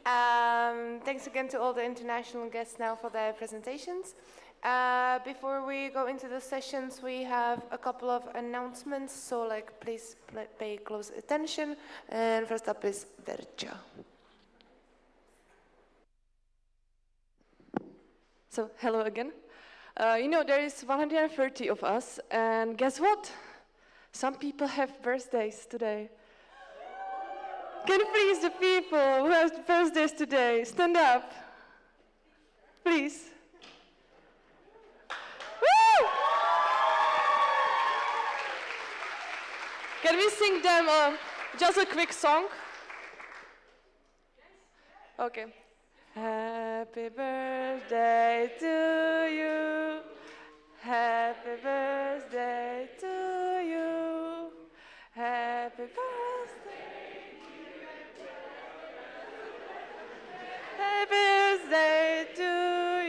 S1: Thanks again to all the international guests now for their presentations. Before we go into the sessions, we have a couple of announcements, so please pay close attention. And first up is Verča.
S22: So, hello again. There is 130 of us, and guess what? Some people have birthdays today. Can you please, the people who have birthdays today, stand up? Please. Woo! Can we sing them just a quick song? Okay. Happy birthday to you. Happy birthday to you. Happy birthday. Happy birthday to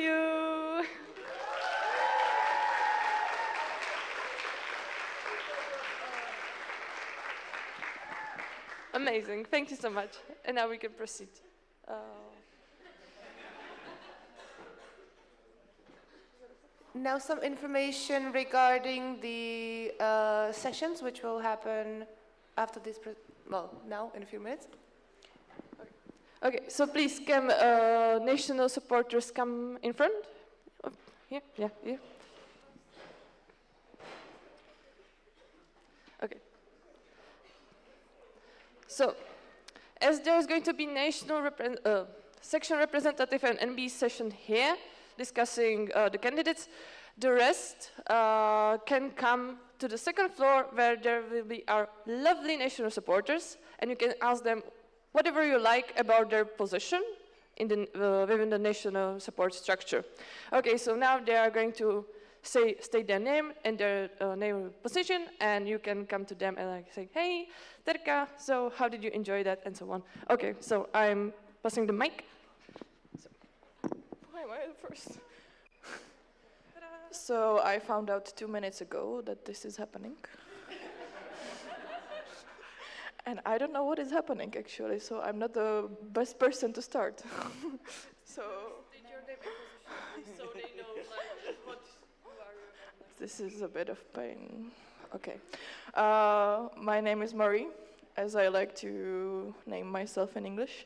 S22: you. Amazing. Thank you so much. And now we can proceed.
S1: Now some information regarding the sessions, which will happen after this, now in a few minutes.
S22: Okay, so please come, national supporters come in front. Oh, here, yeah, here. Okay. So, as there's going to be national section representative and NB session here, discussing the candidates, the rest can come to the second floor where there will be our lovely national supporters, and you can ask them whatever you like about their position in the, within the national support structure. Okay, so now they are going to state their name and their name position, and you can come to them and say, hey, Terka, so how did you enjoy that, and so on. Okay, so I'm passing the mic.
S20: Why am I first? So I found out 2 minutes ago that this is happening. And I don't know what is happening, actually, so I'm not the best person to start. So state your name and position, so they know what you are. This is a bit of pain. Okay. My name is Marie, as I like to name myself in English.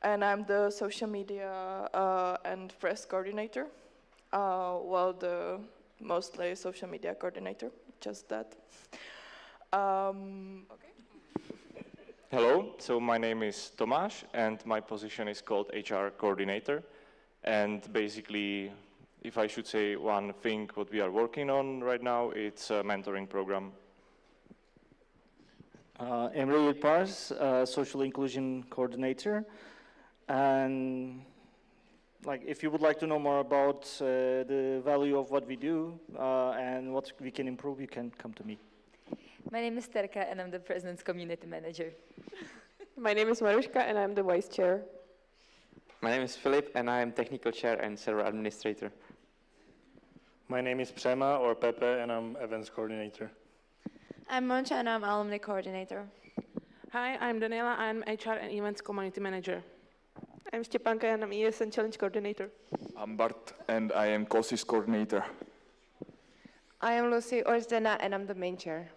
S22: and I'm the social media and press coordinator. Well, the mostly social media coordinator, just that. Okay.
S8: Hello, so my name is Tomáš and my position is called HR coordinator. And basically, if I should say one thing what we are working on right now, it's a mentoring program.
S3: Emre Yilpars, social inclusion coordinator. And like, if you would like to know more about the value of what we do and what we can improve, you can come to me.
S11: My name is Terka and I'm the President's Community Manager.
S18: My name is Maruška and I'm the Vice Chair.
S24: My name is Filip and I am Technical Chair and Server Administrator.
S15: My name is Přema or Pepe and I'm Events Coordinator.
S19: I'm Moncha and I'm Alumni Coordinator.
S25: Hi, I'm Daniela. I'm HR and Events Community Manager.
S18: I'm Stepanka and I'm ESN Challenge Coordinator.
S12: I'm Bart and I am COSIS Coordinator.
S1: I am Lucy Orsdena and I'm the main chair.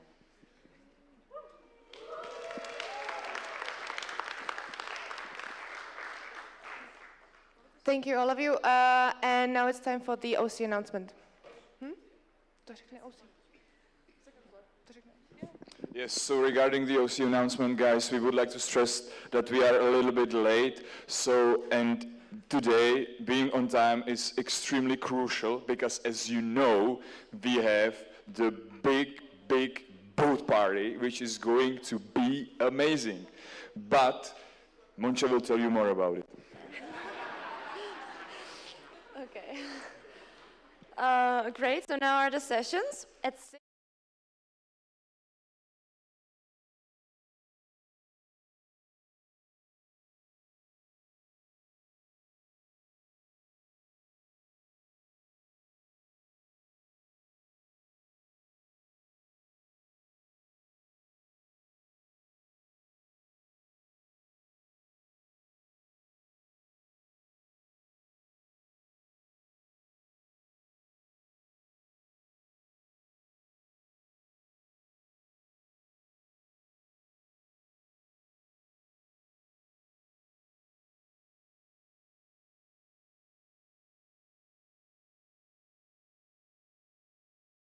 S1: Thank you, all of you. And now it's time for the OC announcement.
S12: Yes, so regarding the OC announcement, guys, we would like to stress that we are a little bit late. And today, being on time is extremely crucial because, as you know, we have the big boat party, which is going to be amazing. But Moncha will tell you more about it.
S19: Okay. Great, so now are the sessions. At